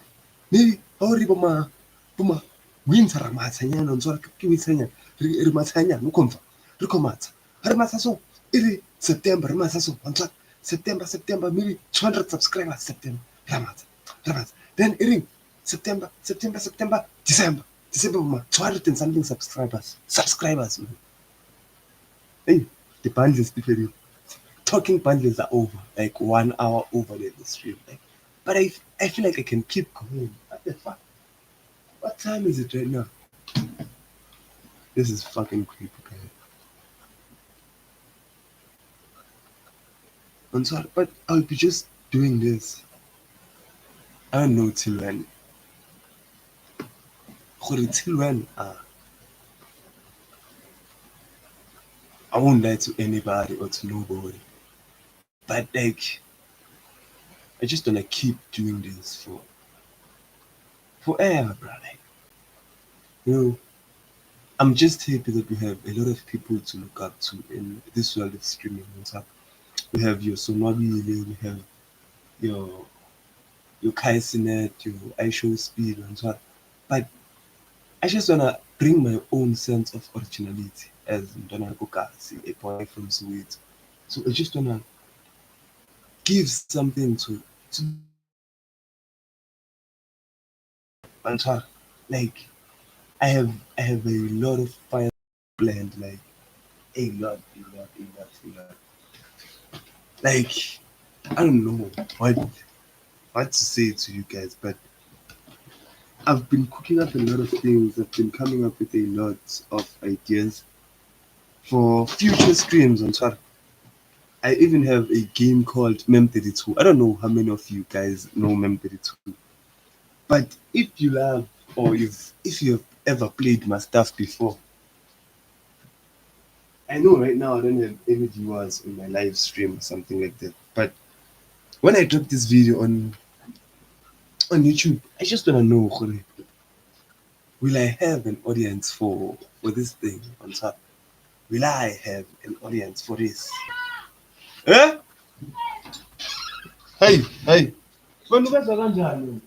Maybe hori boma winter ramatsanyana ntswara ke witsanya re matsanya no komfa re komatsa re matsa so iri September re matsa so ntswara September maybe 200 subscribers September ramatsa then iri September December boma 200 and something subscribers man. Hey, the bundles different. Talking bundles are over, like 1 hour over the stream. Like, but I feel like I can keep going. What the fuck? What time is it right now? This is fucking creepy, guys. I'm sorry, but I'll be just doing this. I don't know till when. Till when? I won't lie to anybody or to nobody. But like, I just wanna keep doing this forever, bro. Like, you know, I'm just happy that we have a lot of people to look up to in this world of streaming on top. We have your Sonwabile, we have your your Kaisinet, your iShow Speed and so on. But I just wanna bring my own sense of originality as Ndona Kokasi, a boy from Soweto. So I just wanna give something to Antara. Like I have a lot of fire planned, like a lot. Like I don't know what to say to you guys, but I've been cooking up a lot of things. I've been coming up with a lot of ideas for future streams on Twitter. I even have a game called Mem32. I don't know how many of you guys know Mem32, but if you love or if you've ever played my stuff before, I know right now I don't have any viewers on my live stream or something like that. But when I drop this video on YouTube, I just wanna know, Jorge, will I have an audience for this thing on top? Will I have an audience for this? Eh? Hey, hey. Bantu bezwa kanjani?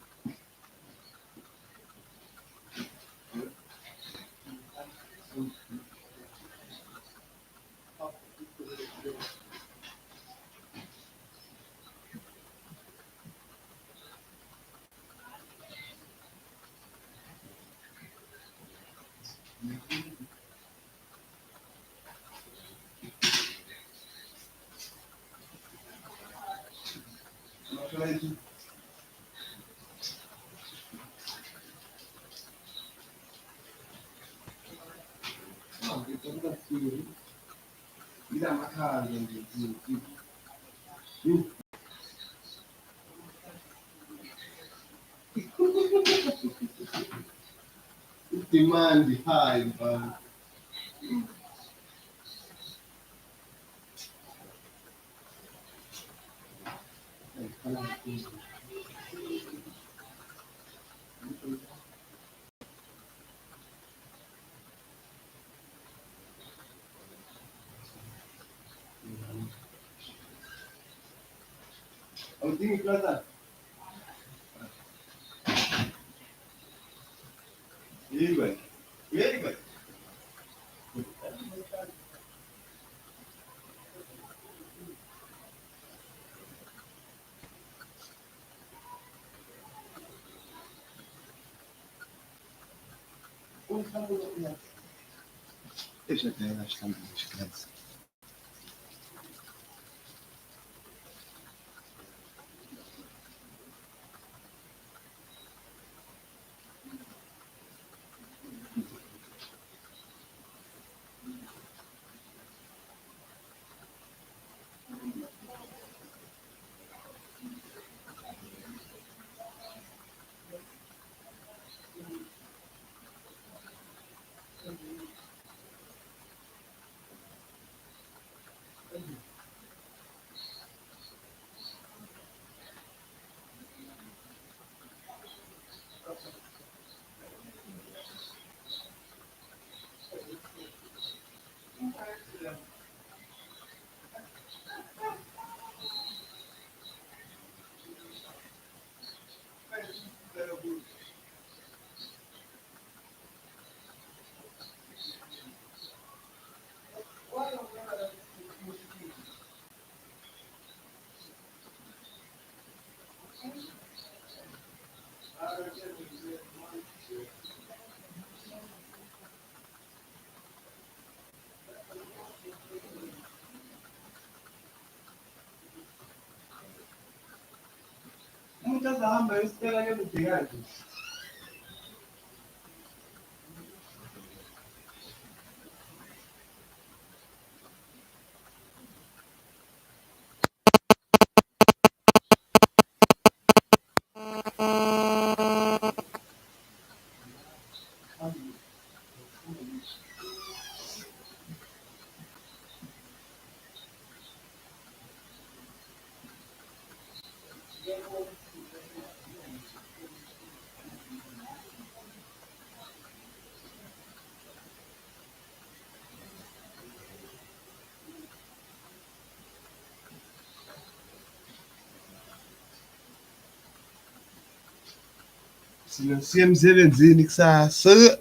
Demand high, man. I'm thinking, brother. Anyway, anyway. Deixa eu ver, acho que estamos nos Muitas armas, espera no teatro. Siya emsebenzini kusasa.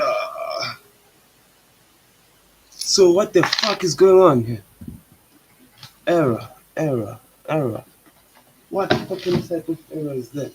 Ah. So what the fuck is going on here? Error, error, error. What fucking type of error is that?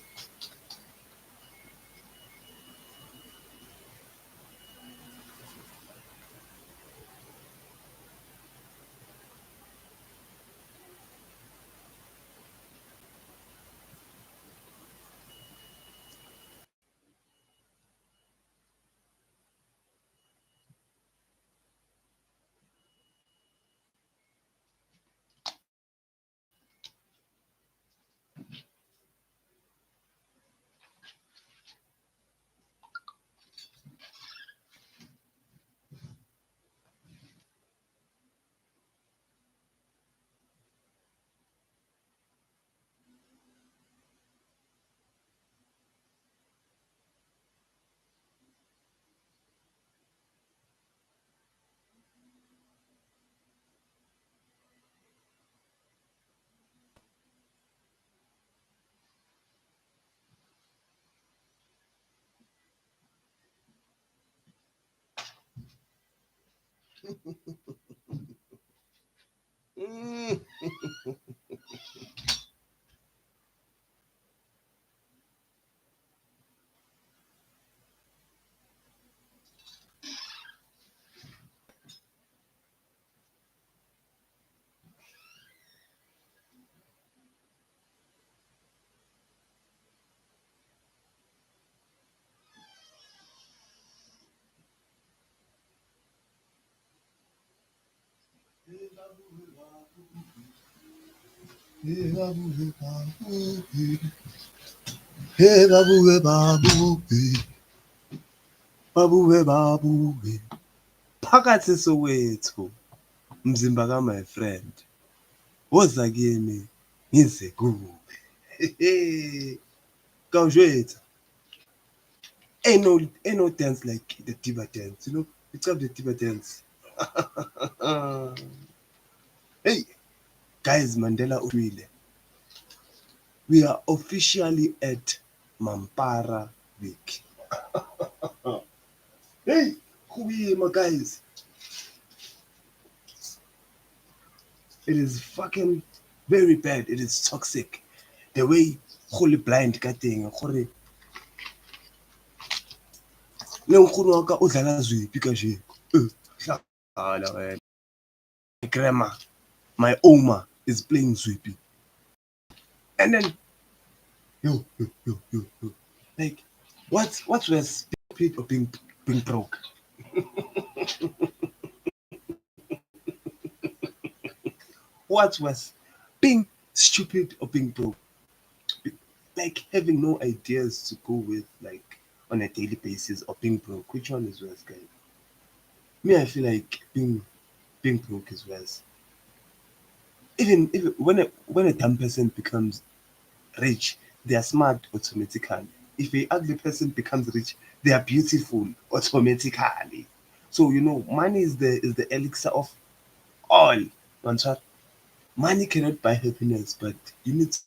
Mm. Hey babu, hey babu, babu, babu. Phakathi Soweto, mzimba ka my friend. Woza kimi ngize kuwe. Kawujwethu. Ain't no dance like the Tiba dance, you know? It's up the Tiba dance. Hey, guys, Mandela Utwile. We are officially at Mampara Week. Hey, my guys. It is fucking very bad. It is toxic. The way holy blind ka teng gore le nkgono wa ka o dlala zwipi kajeko. Hlala wena. My grandma, my oma is playing zwipi. And then yo. Like what's worse, people being broke? What's worse, being stupid or being broke? Like having no ideas to go with, like on a daily basis, or being broke. Which one is worse, guys? Me, I feel like being broke is worse. Even if when a dumb person becomes rich, they are smart automatically. If a ugly person becomes rich, they are beautiful automatically. So money is the elixir of all. Manchar. Money cannot buy happiness, but you need to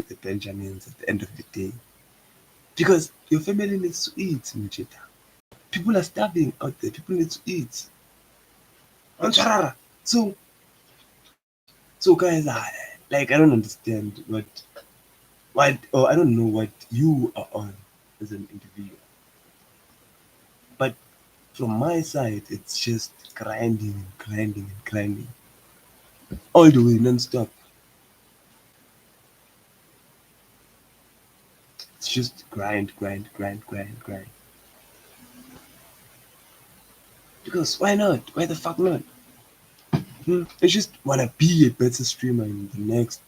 the Benjamins at the end of the day. Because your family needs to eat, Mujita. People are starving out there. People need to eat. Manchara. So guys, like I don't understand what or I don't know what you are on as an individual. But from my side, it's just grinding and grinding and grinding all the way non-stop. It's just grind. Because why not? Why the fuck not? I just wanna be a better streamer in the next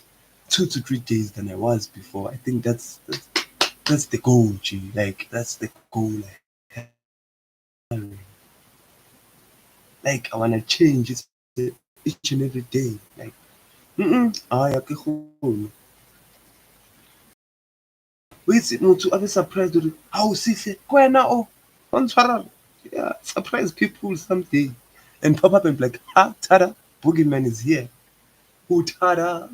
2 to 3 days than I was before. I think that's the goal, G. Like that's the goal. Like I wanna change it each and every day. Like ya ke kgone. Wait, motho a be surprised gore ha o sihle ke wena o ntshwara. Yeah, surprise people someday. and pop up and be like, ah, tada, boogeyman is here. Oh, tada.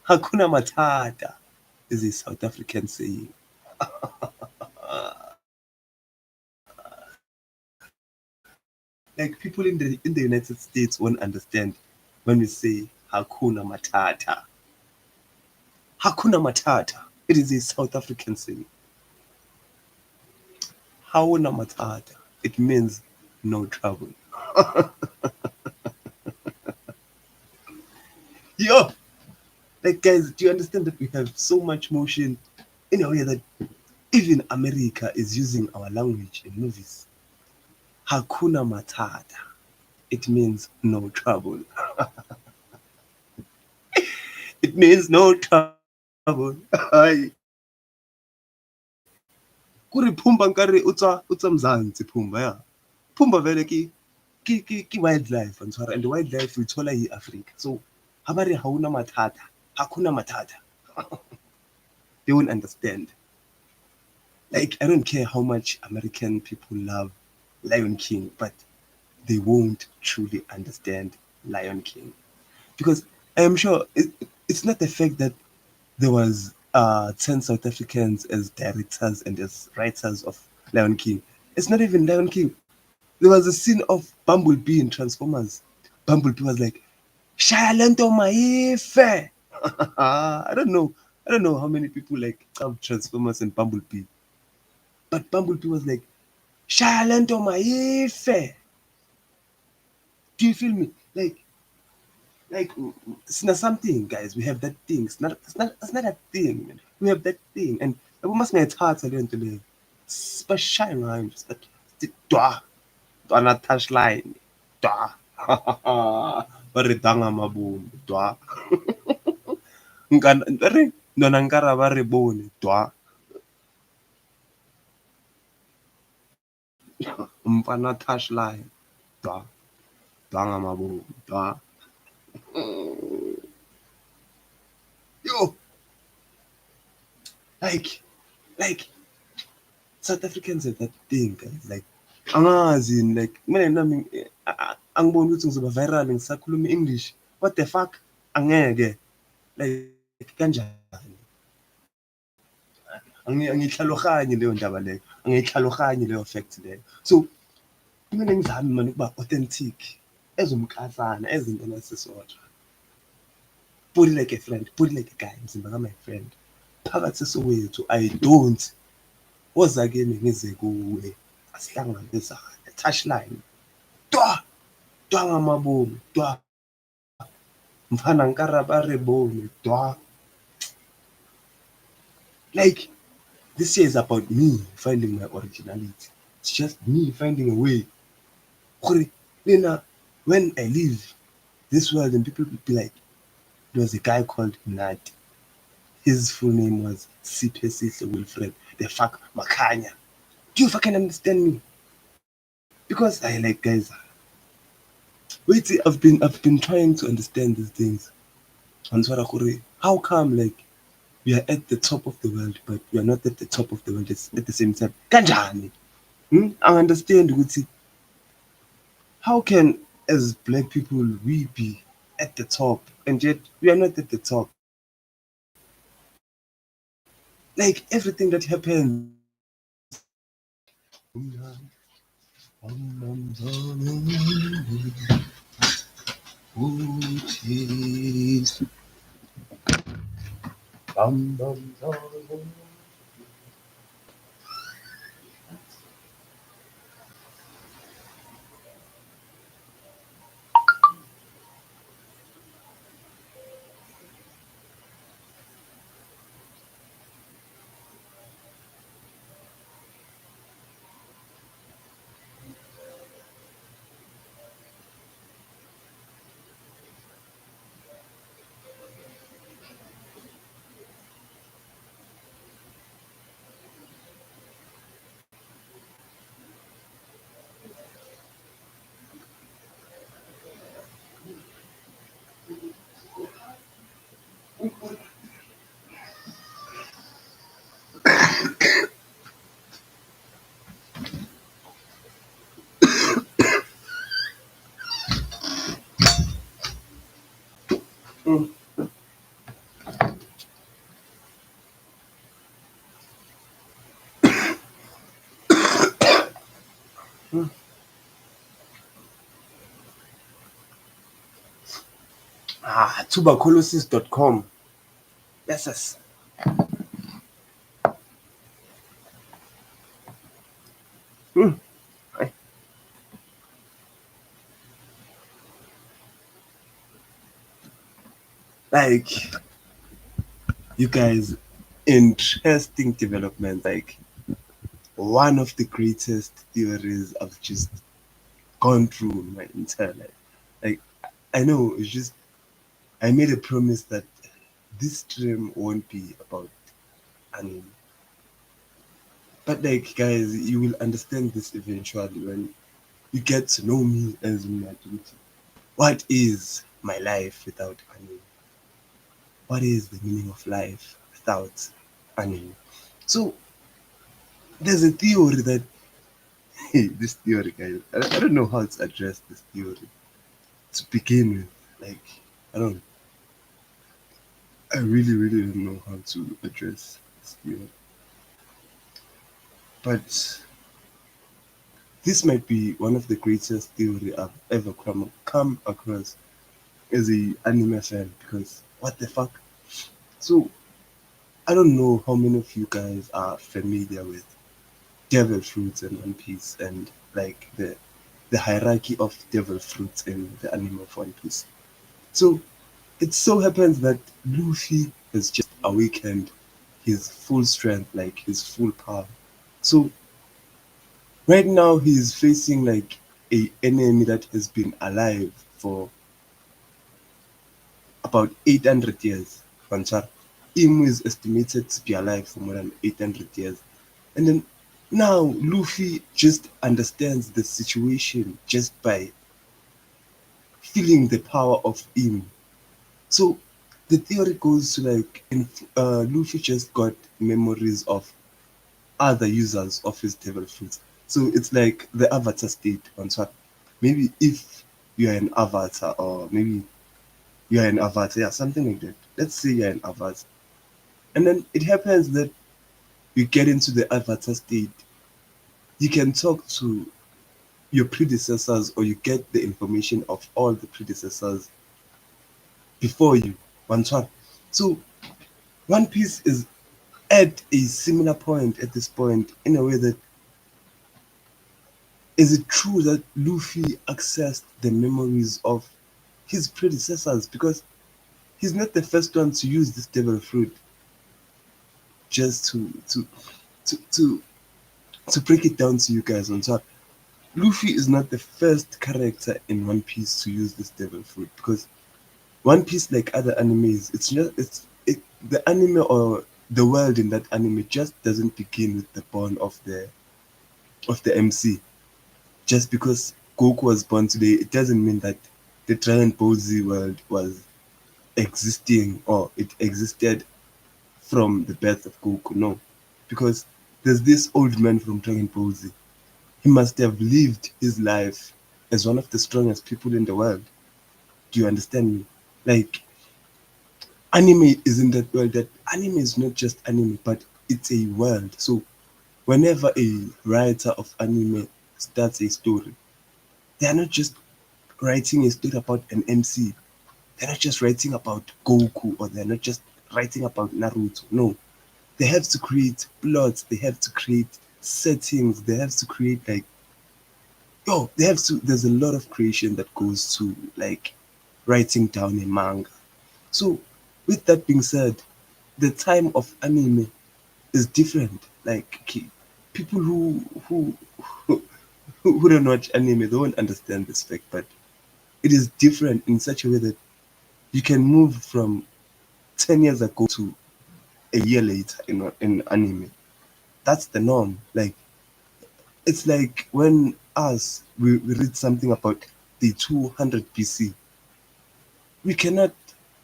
Hakuna Matata is a South African saying. Like people in the United States won't understand when we say Hakuna Matata. Hakuna Matata. It is a South African saying. Hakuna Matata. It means no trouble. Yo, like guys, do you understand that we have so much motion in a way that even America is using our language in movies? Hakuna Matata. It means no trouble. It means no trouble. Hayi. Kuri Pumba nkare utsa Mzansi Pumba ya. Pumba vele ki wildlife antshwara and wildlife we thola hi Africa. So ha ba re hauna mathata, hakuna mathata. They won't understand. Like I don't care how much American people love Lion King, but they won't truly understand Lion King. Because I am sure it's not the fact that there was 10 South Africans as directors and as writers of Lion King. It's not even Lion King. There was a scene of Bumblebee in Transformers. Bumblebee was like, Shaya lento maife. I don't know. I don't know how many people like have Transformers and Bumblebee. But Bumblebee was like, Shaya lento maife. Do you feel me? Like it's not something, guys. We have that thing. It's not a thing, man. We have that thing, and we must make it hard to learn to live. But shine around, just like dwa, on a touch line, dwa. Ba re danga mabone, dwa. Nkana re nona nkara ba re bone, dwa. Mfana touch line, dwa. Danga mabone, dwa. Yo, like, like South Africans have that thing, guys. Like, angazi like mina nami angiboni ukuthi ngizoba viral ngisakhuluma English. What the fuck? Angeke. Like kanjani? Angiyihlalohanye leyo ndaba leyo. Angiyihlalohanye leyo fact leyo. So kumele ngizame manje ukuba authentic ezomkhahlana ezintweni esisodwa. Body like a friend, body like a guy, mzimba ka my friend. Phakathi sesowethu I don't woza kimi ngize kuwe asihlangabezane touchline twa twa ngamabomu twa mfana nkaraba re bone twa. Like this year is about me finding my originality. It's just me finding a way gore lena when I leave this world and people will be like there was a guy called Nat. His full name was Siphe Wilfred the fuck Makanya. Do you fucking understand me? Because I like guys. Wait, see, I've been trying to understand these things. And so how come like we are at the top of the world, but we are not at the top of the world at the same time? Kanjani? I understand. Ukuthi, how can as black people we be at the top and yet we are not at the top? Like everything that happens. Mm. Tuberculosis.com. Yes, yes. Mm. I- Like, you guys, interesting development. Like, one of the greatest theories I've just gone through my entire life. Like, I know it's just, I made a promise that this stream won't be about anime. But, like, guys, you will understand this eventually when you get to know me as my duty. What is my life without anime? What is the meaning of life without anime? So there's a theory that this theory, guys, I don't know how to address this theory to begin with. Like, I don't, I really, really don't know how to address this theory. But this might be one of the greatest theory I've ever come across as a anime fan because what the fuck? So I don't know how many of you guys are familiar with devil fruits in One Piece and like the hierarchy of devil fruits in the anime of One Piece. So it so happens that Luffy has just awakened his full strength, like his full power. So right now he's facing like a enemy that has been alive for about 800 years. Panchar. Imu is estimated to be alive for more than 800 years. And then now Luffy just understands the situation just by feeling the power of Imu. So the theory goes to like Luffy just got memories of other users of his devil fruits. So it's like the avatar state on top. Maybe if you're an avatar or maybe you're an avatar, yeah, something like that. Let's say you're an avatar. And then it happens that you get into the avatar state. You can talk to your predecessors or you get the information of all the predecessors before you. One shot. So One Piece is at a similar point at this point in a way that is it true that Luffy accessed the memories of his predecessors because he's not the first one to use this devil fruit just to to to break it down to you guys on top. Luffy is not the first character in One Piece to use this devil fruit because One Piece, like other animes, the anime or the world in that anime just doesn't begin with the born of the MC. Just because Goku was born today, it doesn't mean that the Dragon Ball Z world was existing or it existed from the birth of Goku. No, because there's this old man from Dragon Ball Z. He must have lived his life as one of the strongest people in the world. Do you understand me? Like anime is in that world that anime is not just anime, but it's a world. So whenever a writer of anime starts a story, they are not just writing a story about an MC. They're not just writing about Goku or they're not just writing about Naruto. No. They have to create plots, they have to create settings, they have to create like they have to there's a lot of creation that goes to like writing down a manga. So with that being said, the time of anime is different. Like people who who don't watch anime, they won't understand this fact, but it is different in such a way that you can move from 10 years ago to a year later in anime. That's the norm. Like it's like when we read something about the 200 BC, we cannot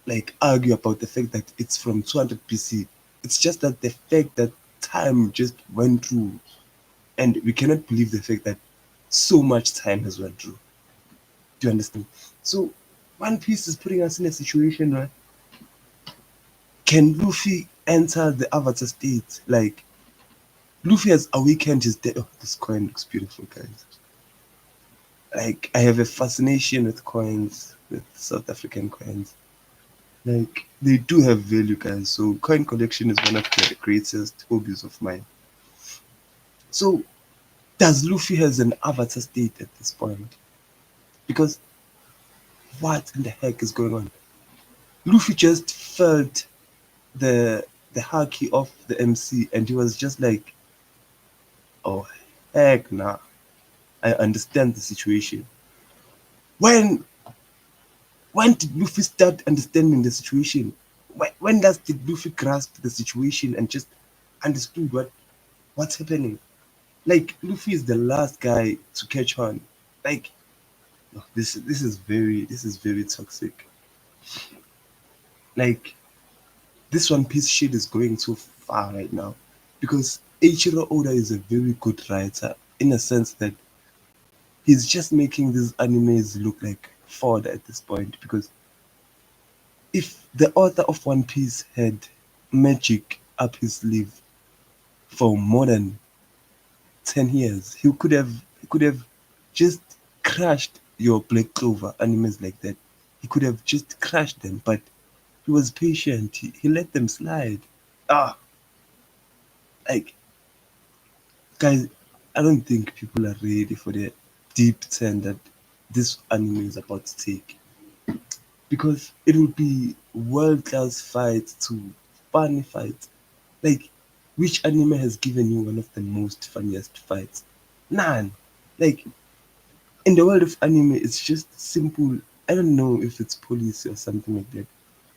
like argue about the fact that it's from 200 BC. It's just that the fact that time just went through, and we cannot believe the fact that so much time has went through. Do you understand? So One Piece is putting us in a situation where can Luffy enter the Avatar state? Like Luffy has awakened his dead. Oh, this coin looks beautiful, guys. Like I have a fascination with coins, with South African coins. Like they do have value, guys. So coin collection is one of the greatest hobbies of mine. So does Luffy has an Avatar state at this point? Because what in the heck is going on? Luffy just felt the haki of the MC and he was just like, oh heck nah. I understand the situation. When when did Luffy start understanding the situation? When does did Luffy grasp the situation and just understood what's happening? Like Luffy is the last guy to catch on. Like oh, this is very toxic. Like this One Piece shit is going too far right now because Eiichiro Oda is a very good writer in a sense that he's just making these animes look like fodder at this point because if the author of One Piece had magic up his sleeve for more than 10 years, he could have just crushed your Black Clover animes like that. He could have just crushed them, but he was patient. He let them slide. Ah, like guys, I don't think people are ready for the deep turn that this anime is about to take because it will be world class fights to funny fights. Like, which anime has given you one of the most funniest fights? None. Like, in the world of anime, it's just simple. I don't know if it's police or something like that,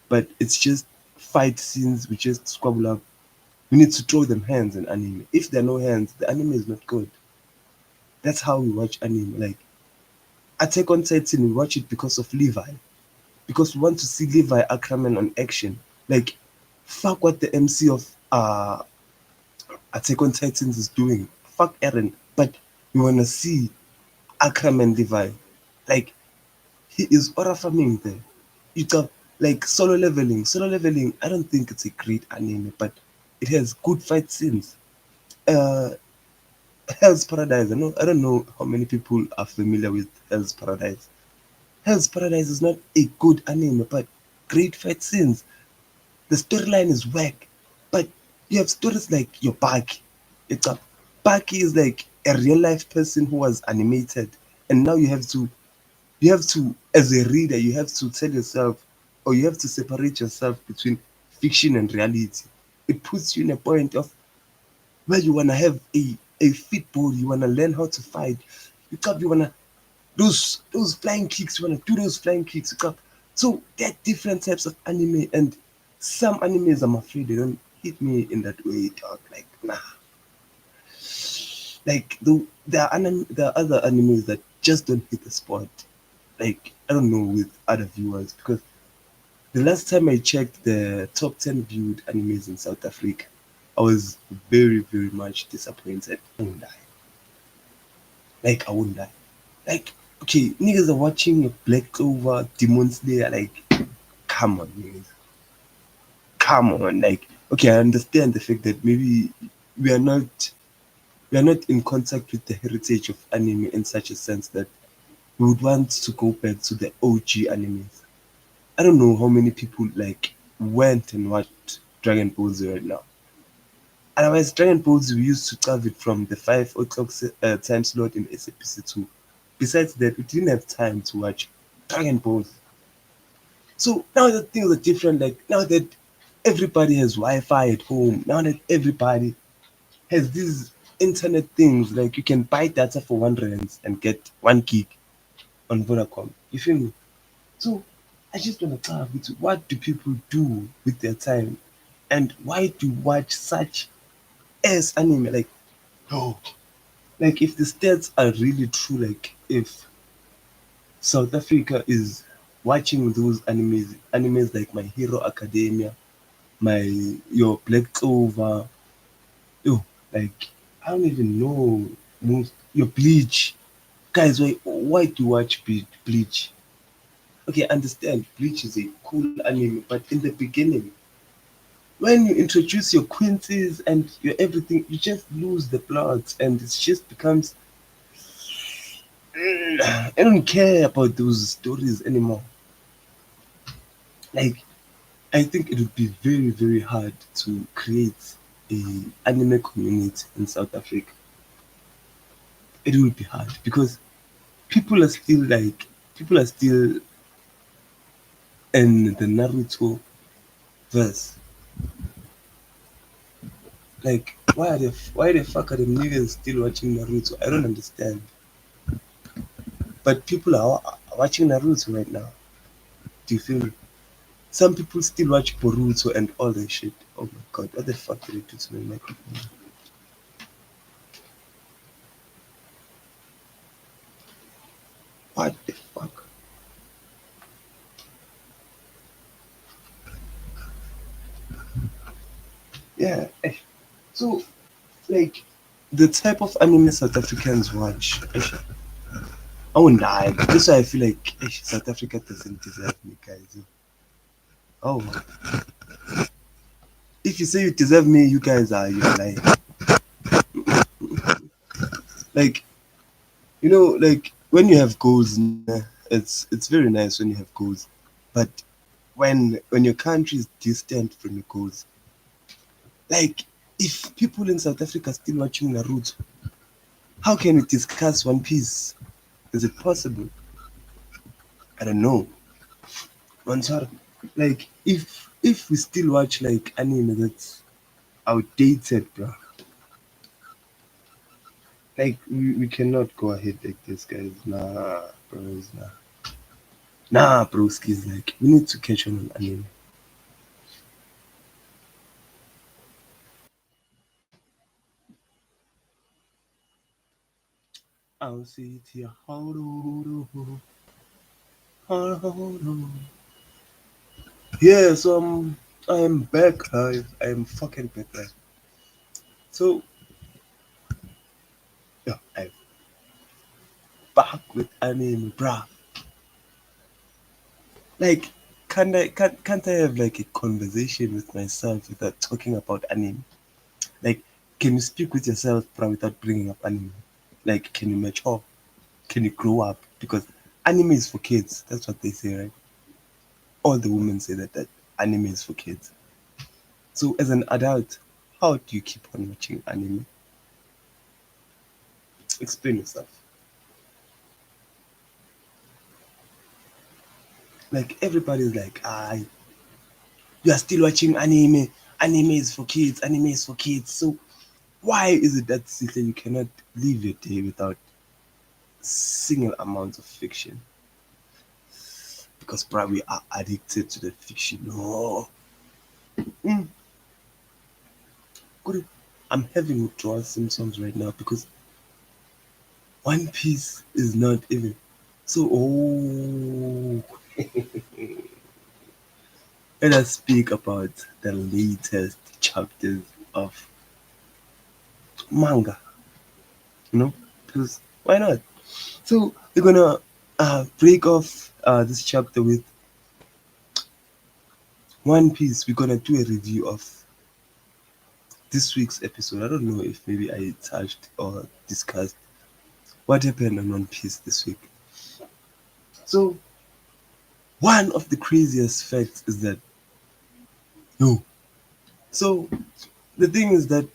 but it's just fight scenes. We just squabble up. We need to throw them hands in anime. If there are no hands, the anime is not good. That's how we watch anime. Like, Attack on Titan, we watch it because of Levi. Because we want to see Levi Ackerman on action. Like, fuck what the MC of Attack on Titans is doing. Fuck Eren. But we wanna see Ackerman Levi. Like, he is aura farming there. You got like solo leveling. Solo leveling, I don't think it's a great anime, but it has good fight scenes. Uh Hell's Paradise. I don't know how many people are familiar with Hell's Paradise. Hell's Paradise is not a good anime, but great fight scenes. The storyline is whack, but you have stories like your Baki. It's a Baki is like a real life person who was animated, and now you have to as a reader you have to tell yourself or you have to separate yourself between fiction and reality. It puts you in a point of where you wanna have a fit body, you wanna learn how to fight. You wanna those flying kicks, you wanna do those flying kicks. So there are different types of anime and some animes I'm afraid they don't hit me in that way, dog. Like nah. Like there are other animes that just don't hit the spot. Like I don't know with other viewers because the last time I checked the top 10 viewed animes in South Africa, I was very, very much disappointed. I won't lie. Like, I won't lie. Like, okay, niggas are watching Black Clover, Demon Slayer. Like, come on, niggas. Come on. Like, okay, I understand the fact that maybe we are not we are not in contact with the heritage of anime in such a sense that we would want to go back to the OG animes. I don't know how many people like went and watched Dragon Ball Z right now. Otherwise, Dragon Ball Z we used to carve it from the 5 o'clock time slot in SAPC 2. Besides that, we didn't have time to watch Dragon Balls. So now that things are different, like now that everybody has Wi-Fi at home, now that everybody has these internet things, like you can buy data for 1 rand and get 1 gig on Vodacom. You feel me? So I just want to clarify with you, what do people do with their time? And why do you watch such ass anime? Like, oh, like if the stats are really true, like if South Africa is watching those animes like My Hero Academia, my your Black Clover, oh, like I don't even know most your Bleach. Guys, why do you watch Bleach? Okay, I understand Bleach is a cool anime, but in the beginning, when you introduce your quincies and your everything, you just lose the plot, and it just becomes. I don't care about those stories anymore. Like, I think it would be very, very hard to create a anime community in South Africa. It will be hard because people are still like people are still in the Naruto verse. Like, why the fuck are the niggas still watching Naruto? I don't understand. But people are watching Naruto right now. Do you feel me? Some people still watch Boruto and all that shit. Oh my god, what the fuck did they do to my microphone? What the fuck? Yeah. So, like, the type of anime South Africans watch. Oh, nah. That's why I feel like South Africa doesn't deserve me, guys. Oh, if you say you deserve me, you guys are you're lying. Like, like when you have goals, nah, it's very nice when you have goals, but when your country is distant from your goals, like if people in South Africa are still watching Naruto, how can we discuss One Piece? Is it possible? I don't know. I'm sorry. Like if we still watch like anime that's outdated, bro. Like we cannot go ahead like this, guys. Nah, bros, nah. Nah, broski's like we need to catch on anime. I'll see it here. Yeah, so I am back live. I am fucking back live. So yeah, I'm back with anime, bruh. Like, can't I have like a conversation with myself without talking about anime? Like, can you speak with yourself, bruh, without bringing up anime? Like, can you mature? Can you grow up? Because anime is for kids. That's what they say, right? All the women say that anime is for kids. So as an adult, how do you keep on watching anime? Explain yourself. Like everybody's like, you are still watching anime. Anime is for kids. Anime is for kids. So why is it that Sita, you cannot live your day without single amounts of fiction? Because probably are addicted to the fiction. No, mm, good. I'm having withdrawal symptoms right now because One Piece is not even. So let us speak about the latest chapters of manga. You know, because why not? So we're gonna break off this chapter with One Piece. We're gonna do a review of this week's episode. I don't know if maybe I touched or discussed what happened on One Piece this week. So one of the craziest facts is that no. So the thing is that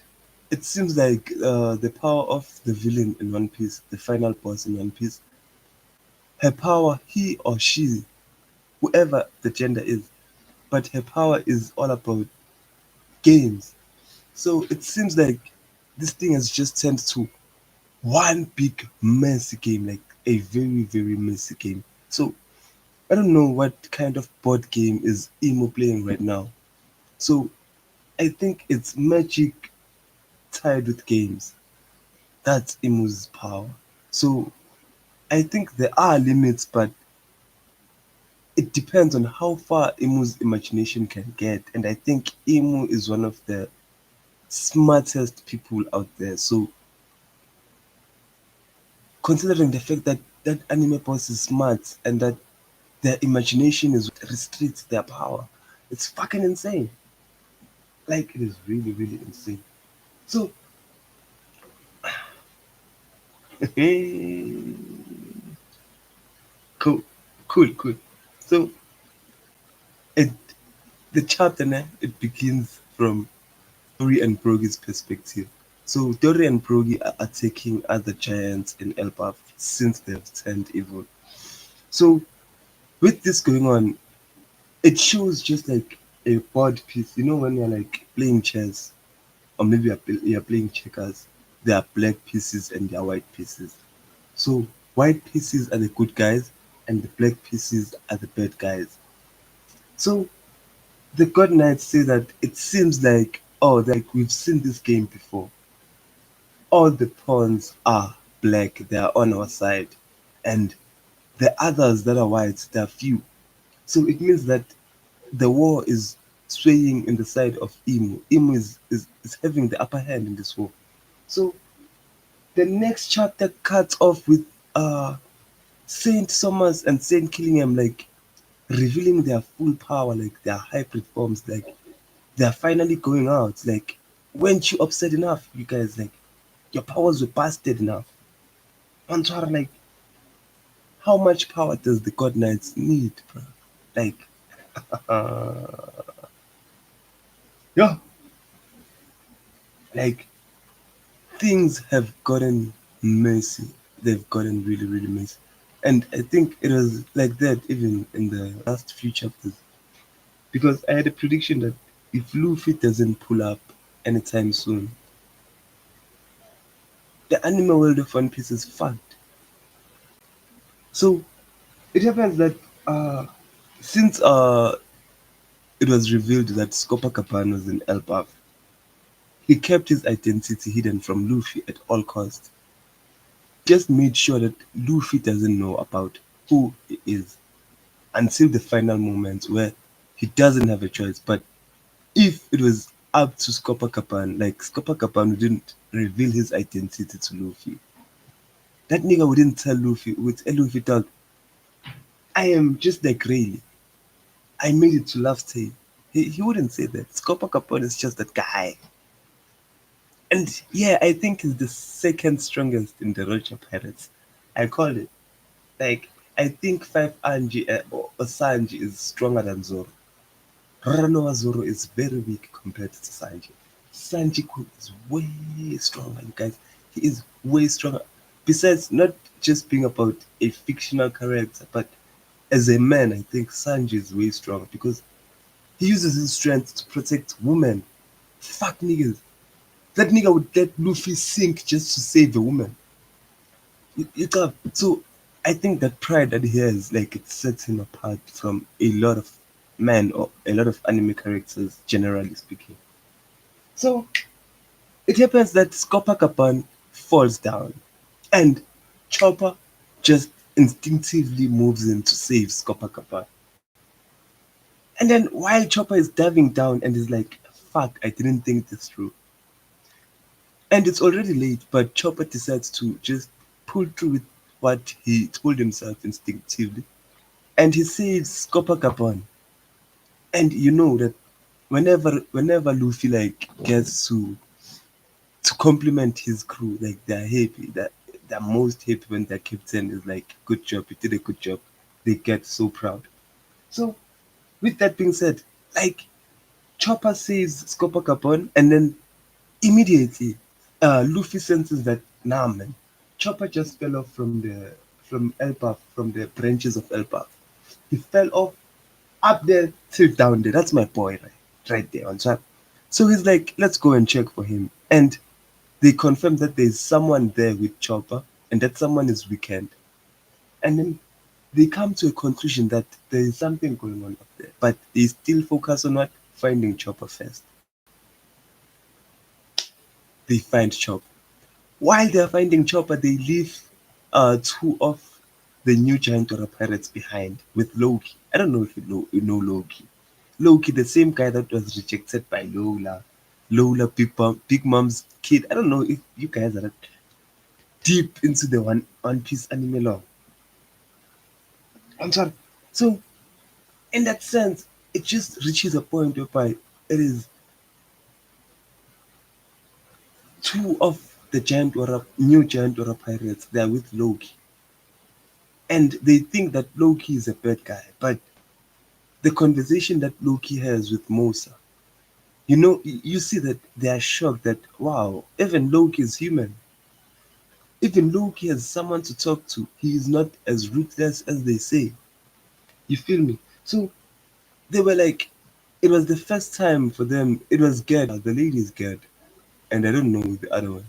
it seems like the power of the villain in One Piece, the final boss in One Piece, her power, he or she, whoever the gender is, but her power is all about games. So it seems like this thing has just turned to one big messy game, like a very, very messy game. So I don't know what kind of board game is Emo playing right now. So I think it's magic tied with games. That's Emo's power. So I think there are limits, but it depends on how far Emo's imagination can get. And I think Emo is one of the smartest people out there. So considering the fact that that anime boss is smart and that their imagination is what restricts their power. It's fucking insane. Like, it is really, really insane. So, cool, cool, cool. So, it the chapter now, it begins from Tori and Brogy's perspective. So Tori and Brogy are attacking other giants in Elbaf since they've turned evil. So with this going on, it shows just like a board piece. You know when you're like playing chess, or maybe you're playing checkers, there are black pieces and there are white pieces. So white pieces are the good guys and the black pieces are the bad guys. So the God Knights say that it seems like, oh, like we've seen this game before. All the pawns are black, they are on our side, and the others that are white, they are few. So it means that the war is swaying in the side of Emu. Emu is having the upper hand in this war. So the next chapter cuts off with Saint Thomas and Saint Killingham like revealing their full power, like their hybrid forms, like they're finally going out. Like, weren't you upset enough, you guys? Like, your powers were busted enough. Antwar, like, how much power does the God Knights need, bro? Like, yeah, like things have gotten messy. They've gotten really, really messy. And I think it was like that even in the last few chapters. Because I had a prediction that if Luffy doesn't pull up anytime soon, the anime world of One Piece is fucked. So it happens that since it was revealed that Scopa was in Elbaf, he kept his identity hidden from Luffy at all costs. Just made sure that Luffy doesn't know about who he is until the final moment where he doesn't have a choice. But if it was up to like Scopa wouldn't reveal his identity to Luffy. That nigga wouldn't tell Luffy, would tell Luffy, dog, I am just like Rayleigh. I made it to Laugh Tale. He wouldn't say that. Scopa is just that guy. And yeah, I think he's the second strongest in the Roger Pirates. I call it. Like, I think 5 Anji or Sanji is stronger than Zoro. Ranoa Zoro is very weak compared to Sanji. Sanji is way stronger, you guys. He is way stronger. Besides, not just being about a fictional character, but as a man, I think Sanji is way stronger because he uses his strength to protect women. Fuck niggas. That nigga would let Luffy sink just to save the woman. You got so I think that pride that he has, like it sets him apart from a lot of men or a lot of anime characters, generally speaking. So it happens that Scopa falls down, and Chopper just instinctively moves in to save Scopa. And then while Chopper is diving down and is like, "Fuck, I didn't think this through." And it's already late, but Chopper decides to just pull through with what he told himself instinctively. And he saves Copacabana. And you know that whenever Luffy like gets to compliment his crew, like they're happy. That they're most happy when their captain is like, good job, you did a good job. They get so proud. So with that being said, like Chopper saves Copacabana and then immediately, Luffy senses that nah man, Chopper just fell off from Elbaf, from the branches of Elbaf. He fell off up there till down there. That's my boy right there on top. So he's like, let's go and check for him. And they confirm that there's someone there with Chopper, and that someone is Weekend. And then they come to a conclusion that there is something going on up there, but they still focus on what finding Chopper first. They find Chopper. While they're finding Chopper, they leave two of the new giant Dora pirates behind with Loki. I don't know if you know Loki. Loki, the same guy that was rejected by Lola. Lola, Big Mom's kid. I don't know if you guys are deep into the One Piece anime lore. I'm sorry. So in that sense, it just reaches a point whereby it is two of the new giant Aura pirates. They are with Loki, and they think that Loki is a bad guy. But the conversation that Loki has with Mosa, you see that they are shocked that wow, even Loki is human. Even Loki has someone to talk to. He is not as ruthless as they say. You feel me? So they were like, it was the first time for them. It was Gerd, the lady is Gerd, and I don't know the other one.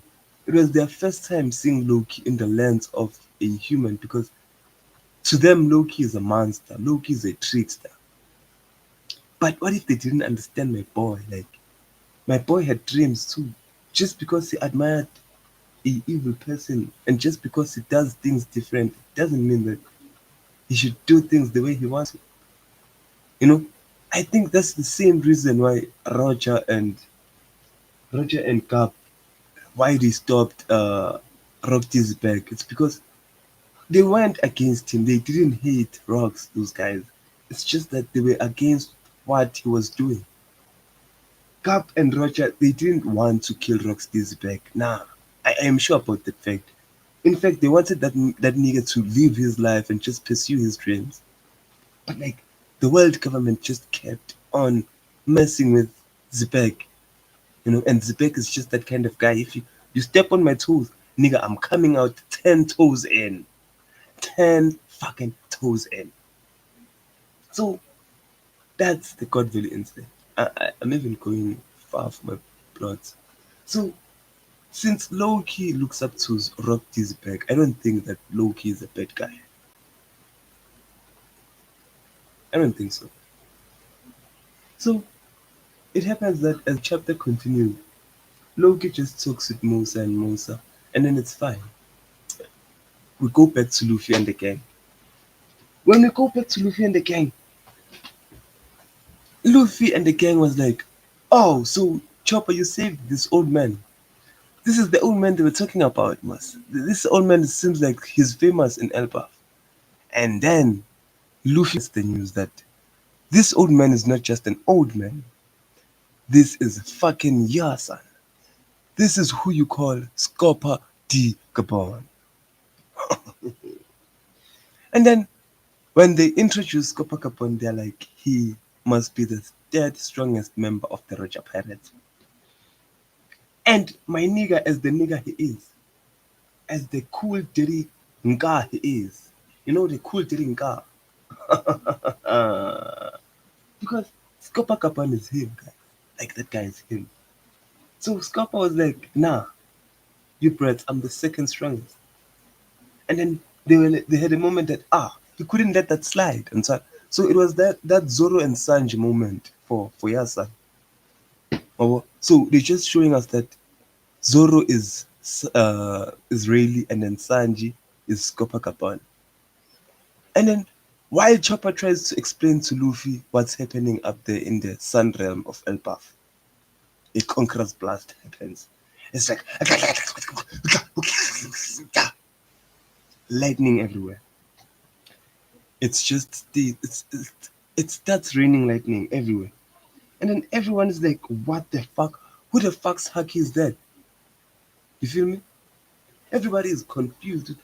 It was their first time seeing Loki in the lens of a human because to them Loki is a monster. Loki is a trickster. But what if they didn't understand my boy? Like my boy had dreams too. Just because he admired a evil person and just because he does things different doesn't mean that he should do things the way he wants to. You know, I think that's the same reason why Roger and Cap why they stopped Rock's back. It's because they weren't against him. They didn't hate Rocks, those guys. It's just that they were against what he was doing. Cap and Roger, they didn't want to kill Rock's back. Nah, I am sure about that fact. In fact, they wanted that nigga to live his life and just pursue his dreams. But like the world government just kept on messing with Zipek, and Zipek is just that kind of guy. If you step on my toes, nigga, I'm coming out 10 toes in. 10 fucking toes in. So that's the God Valley incident. I'm even going far for my plots. So since Loki looks up to Rock Dizbek, I don't think that Loki is a bad guy. I don't think so. So it happens that as the chapter continues, Loki just talks with Musa and Musa, and then it's fine. We go back to Luffy and the gang. When we go back to Luffy and the gang, Luffy and the gang was like, "Oh, so Chopper, you saved this old man. This is the old man they were talking about, Mas. This old man seems like he's famous in Elbaf." And then Luffy gets the news that this old man is not just an old man. This is fucking Yasan. This is who you call Scopa D. Gabon. And then when they introduce Scopa Gabon, they're like, he must be the third strongest member of the Roger Pirates. And my nigga, as the nigga he is, as the cool dirty nga he is, the cool dirty nga. Because Scopa Gabon is him, guys. Like that guy is him. So Scopa was like, nah, you brats, I'm the second strongest. And then they had a moment that he couldn't let that slide, and so it was that Zoro and Sanji moment for Yasa. So they're just showing us that Zoro is Israeli and then Sanji is Copacabana. And then while Chopper tries to explain to Luffy what's happening up there in the Sun Realm of Elbaf, a Conqueror's blast happens. It's like lightning everywhere. It's just it starts raining lightning everywhere. And then everyone is like, what the fuck? Who the fuck's Haki is that? You feel me? Everybody is confused.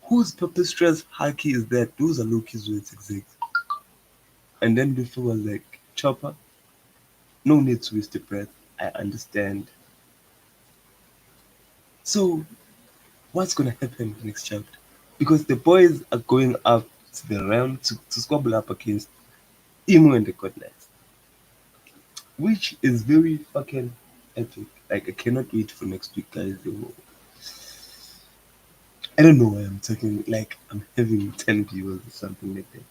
Whose preposterous Haki is that? Those are Loki's words exactly. And then Luffy was like, Chopper, no need to waste your breath. I understand. So what's gonna happen next chapter? Because the boys are going up to the realm to squabble up against Emu and the God Knights, which is very fucking epic. Like I cannot wait for next week, guys. I don't know why I'm talking like I'm having 10 viewers or something like that,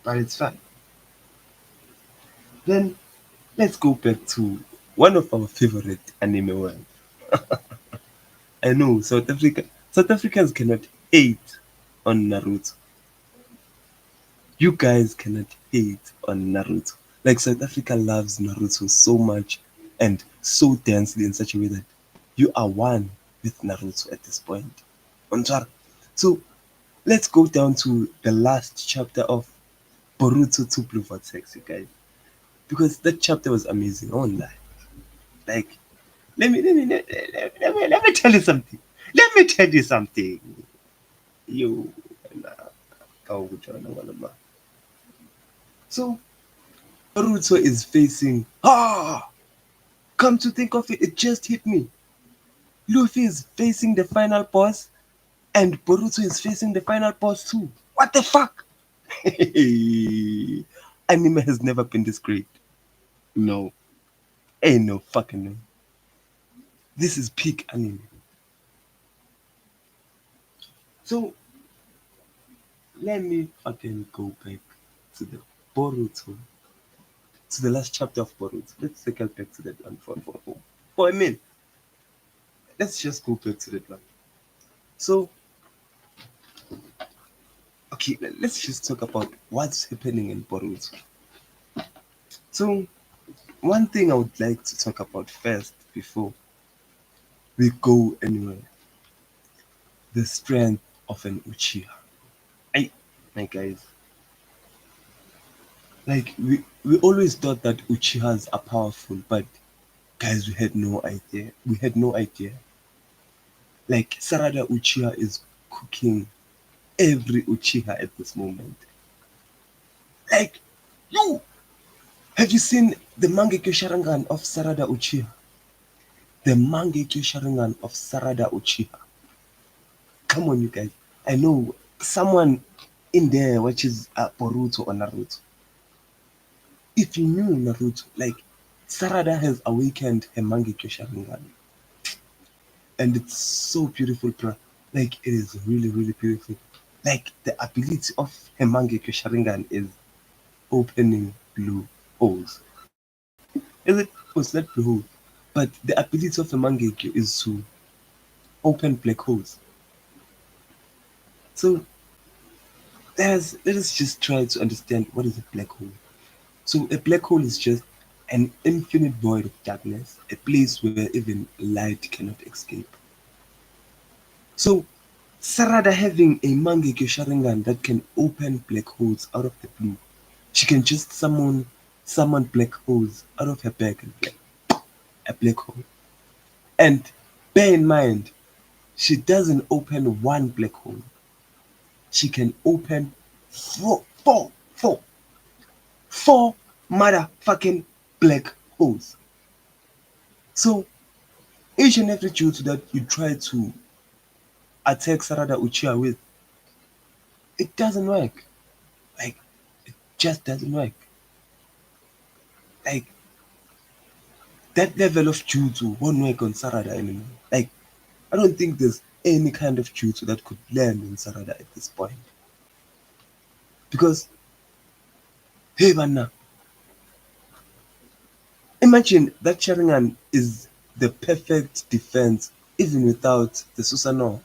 but it's fine. Then let's go back to one of our favorite anime world. I know South Africans cannot hate on Naruto. You guys cannot hate on Naruto. Like South Africa loves Naruto so much and so densely in such a way that you are one with Naruto at this point. Ontswara. So let's go down to the last chapter of Boruto 2 Blue Vortex, you guys. Because that chapter was amazing, I won't lie. Like, let me tell you something. Let me tell you something. You, so Boruto is facing. Come to think of it, it just hit me. Luffy is facing the final boss, and Boruto is facing the final boss too. What the fuck? Anime has never been this great. No, ain't no fucking no. This is peak anime. So let me fucking go back to the Boruto, to the last chapter of Boruto. Let's take it back to that one for a minute. Let's just go back to that one. So, okay, let's just talk about what's happening in Boruto. So, one thing I would like to talk about first before we go anywhere, the strength of an Uchiha. I, my guys, like we always thought that Uchihas are powerful, but guys, we had no idea. We had no idea. Like Sarada Uchiha is cooking every Uchiha at this moment. Like, you have you seen the Mangekyo Sharingan of Sarada Uchiha? The Mangekyo Sharingan of Sarada Uchiha. Come on, you guys. I know someone in there watches Boruto or Naruto. If you knew Naruto, like Sarada has awakened her Mangekyo Sharingan, and it's so beautiful, bro. Like it is really, really beautiful. Like the ability of her Mangekyo Sharingan is opening blue holes. Is it? Oh, it's not blue hole, but the ability of a Mangekyo is to open black holes. So let us just try to understand what is a black hole. So a black hole is just an infinite void of darkness, a place where even light cannot escape. So Sarada having a Mangekyo Sharingan that can open black holes out of the blue. She can just summon black holes out of her bag and like a black hole. And bear in mind, she doesn't open one black hole. She can open four motherfucking black holes. So each and every jutsu that you try to attack Sarada Uchiha with, it doesn't work. Like, it just doesn't work. Like, that level of jutsu won't work on Sarada anymore. Like, I don't think there's any kind of jutsu that could land in Sarada at this point. Because, hey, Vanna, imagine that Sharingan is the perfect defense even without the Susanoo.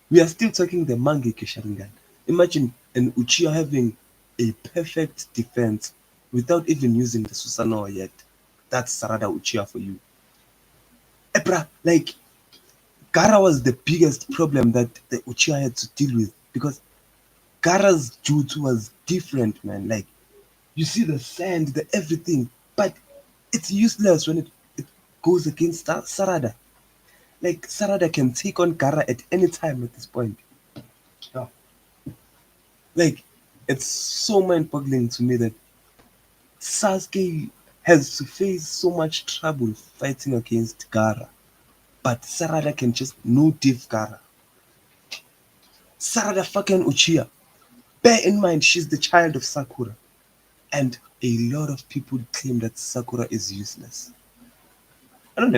We are still talking the Mangekyo Sharingan. Imagine an Uchiha having a perfect defense without even using the Susanoo yet. That's Sarada Uchiha for you. Ebra, like, Gaara was the biggest problem that the Uchiha had to deal with because Gaara's jutsu was different, man. Like, you see the sand, the everything, but it's useless when it goes against Sarada. Like, Sarada can take on Gaara at any time at this point. Yeah. Like, it's so mind-boggling to me that Sasuke has to face so much trouble fighting against Gaara, but Sarada can just no div Gaara. Sarada fucking Uchiha. Bear in mind, she's the child of Sakura, and a lot of people claim that Sakura is useless. I don't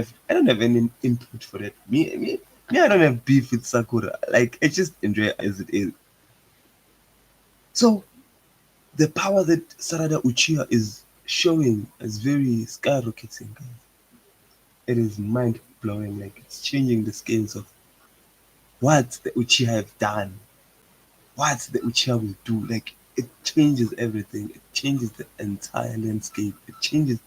have any input for that. Me, I don't have beef with Sakura. Like I just enjoy it as it is. So the power that Sarada Uchiha is showing is very skyrocketing, guys. It is mind blowing. Like it's changing the scales of what the Uchiha have done, what the Uchiha will do. Like it changes everything. It changes the entire landscape. It changes.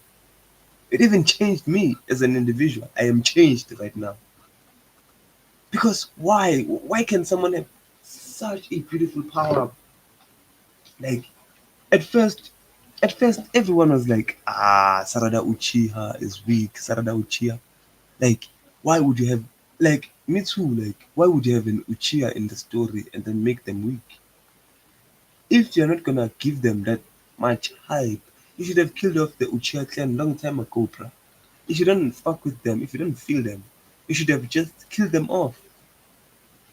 It even changed me as an individual. I am changed right now. Because why? Why can someone have such a beautiful power up. Like at first, everyone was like, ah, Sarada Uchiha is weak. Sarada Uchiha. Like, why would you have, like, me too, like, why would you have an Uchiha in the story and then make them weak? If you're not gonna give them that much hype, you should have killed off the Uchiha clan long time ago, bruh. If you don't fuck with them, if you don't feel them, you should have just killed them off.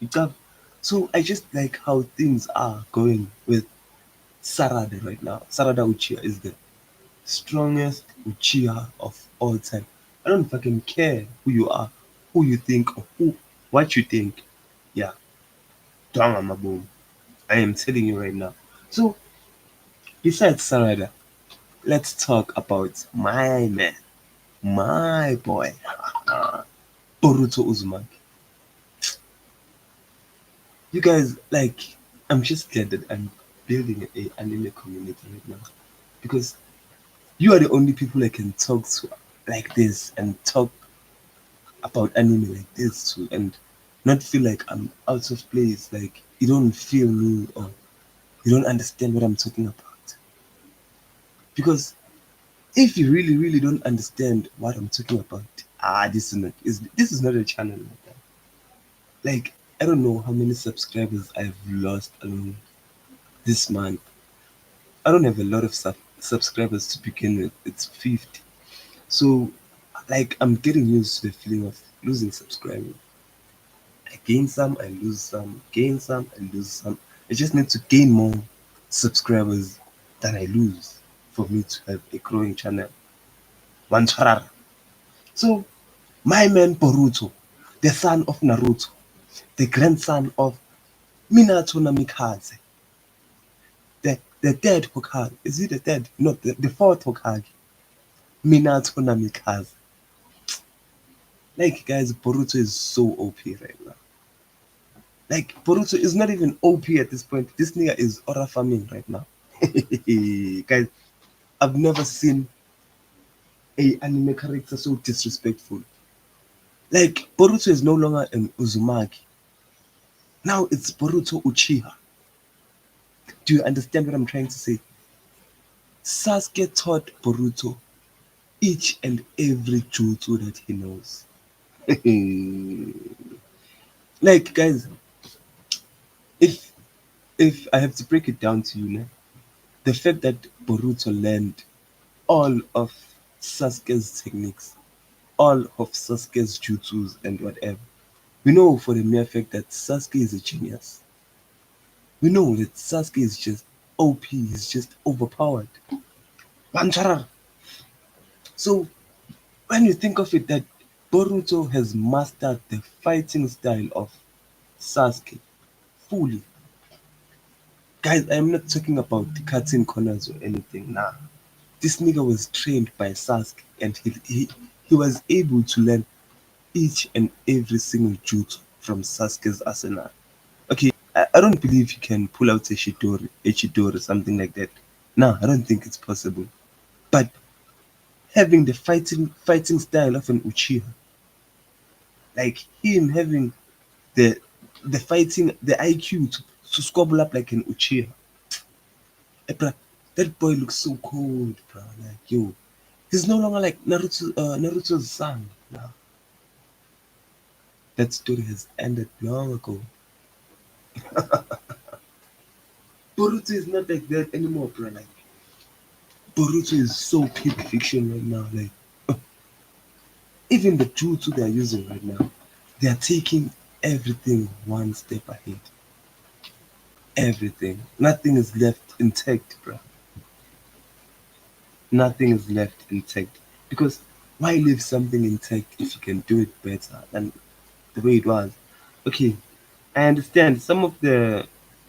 You got- So I just like how things are going with Sarada right now. Sarada Uchiha is the strongest Uchiha of all time. I don't fucking care who you are, who you think, or what you think. Yeah, Dwanga Maboom. I am telling you right now. So, besides Sarada, let's talk about my man, my boy, Boruto Uzumaki. You guys, like, I'm just glad that I'm building a anime community right now because you are the only people I can talk to like this and talk about anime like this too and not feel like I'm out of place, like you don't feel me or you don't understand what I'm talking about. Because if you really, really don't understand what I'm talking about, this is not a channel like that. Like I don't know how many subscribers I've lost alone this month. I don't have a lot of subscribers to begin with. It's 50. So like I'm getting used to the feeling of losing subscribers. I gain some, I lose some, gain some, I lose some. I just need to gain more subscribers than I lose for me to have a growing channel. One charara. So, my man Boruto, the son of Naruto, the grandson of Minato Namikaze, the third Hokage. Is he the third? No, the fourth Hokage. Minato Namikaze. Like, guys, Boruto is so OP right now. Like, Boruto is not even OP at this point. This nigga is aura farming right now. Guys, I've never seen a anime character so disrespectful. Like Boruto is no longer an Uzumaki. Now it's Boruto Uchiha. Do you understand what I'm trying to say? Sasuke taught Boruto each and every jutsu that he knows. Like guys, if I have to break it down to you now, the fact that Boruto learned all of Sasuke's techniques, all of Sasuke's jutsus and whatever. We know for the mere fact that Sasuke is a genius. We know that Sasuke is just OP, he's just overpowered. Bancharar. So when you think of it that Boruto has mastered the fighting style of Sasuke fully. Guys, I'm not talking about cutting corners or anything. Nah. This nigga was trained by Sasuke and he was able to learn each and every single jutsu from Sasuke's arsenal. Okay, I don't believe he can pull out a Chidori, something like that. No, I don't think it's possible. But having the fighting style of an Uchiha, like him having the the IQ to squabble up like an Uchiha, bruh, that boy looks so cold, bro. Like yo, he's no longer like Naruto's son. No, that story has ended long ago. Boruto is not like that anymore, bro. Like Boruto is so peak fiction right now. Like even the jutsu they are using right now, they are taking everything one step ahead. Everything. Nothing is left intact, bro. Nothing is left intact. Because why leave something intact if you can do it better than the way it was? Okay, I understand some of the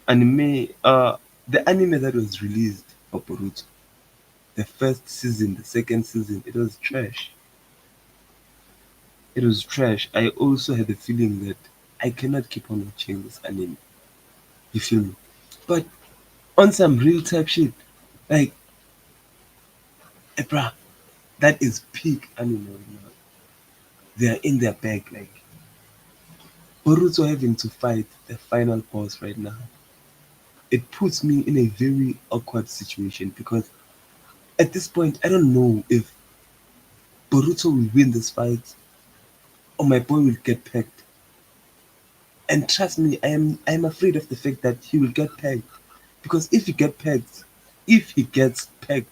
anime that was released for Boruto, the first season, the second season, it was trash. It was trash. I also had the feeling that I cannot keep on watching this anime. You feel me? But on some real type shit, like, bruh, that is peak anime right now. They are in their bag, like, Boruto having to fight the final boss right now, it puts me in a very awkward situation because at this point I don't know if Boruto will win this fight or my boy will get pegged. And trust me, I am afraid of the fact that he will get pegged. Because if he gets pegged,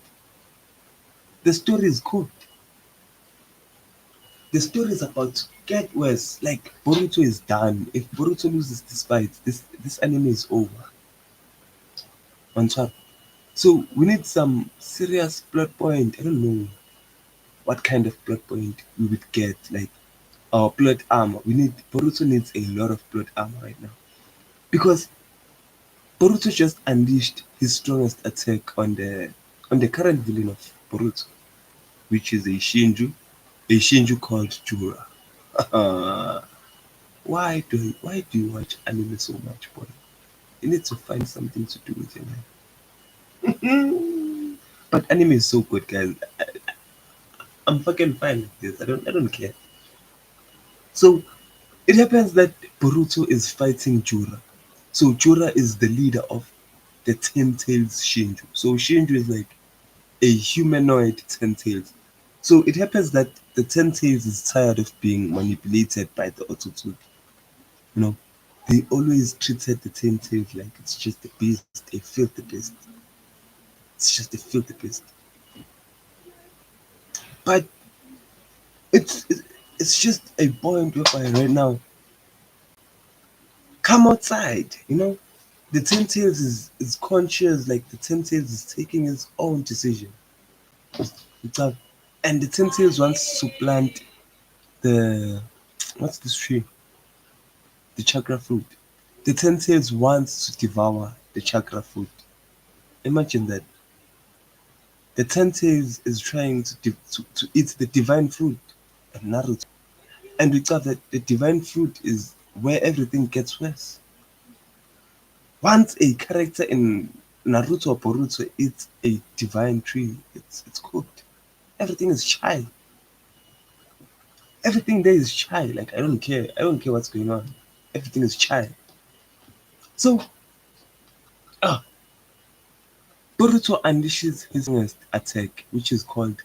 the story is cooked. The story is about to get worse. Like Boruto is done. If Boruto loses this fight, this anime is over. On top. So we need some serious plot point. I don't know what kind of plot point we would get. Like our plot armor. Boruto needs a lot of plot armor right now. Because Boruto just unleashed his strongest attack on the current villain of Boruto, which is a Shinju called Jura. Why do you watch anime so much, boy? You need to find something to do with your life. But anime is so good, guys. I'm fucking fine with this. I don't care. So it happens that Boruto is fighting Jura. So Jura is the leader of the Ten Tails Shinju. So Shinju is like a humanoid Ten Tails. So it happens that the Ten Tails is tired of being manipulated by the Otsutsuki. You know, they always treated the Ten Tails like it's just a beast, a filthy beast. It's just a filthy beast. But it's it's it's just a point whereby right now, come outside, you know. The Ten Tails is conscious, like the Ten Tails is taking his own decision. It's a, and the Ten Tails wants to plant the what's this tree? The chakra fruit. The Ten Tails wants to devour the chakra fruit. Imagine that. The Ten Tails is trying to eat the divine fruit of Naruto. And we thought that the divine fruit is where everything gets worse. Once a character in Naruto or Boruto eats a divine tree, it's cooked. Everything is shy. Everything there is shy. Like I don't care. I don't care what's going on. Everything is shy. So ah, Boruto unleashes his strongest attack, which is called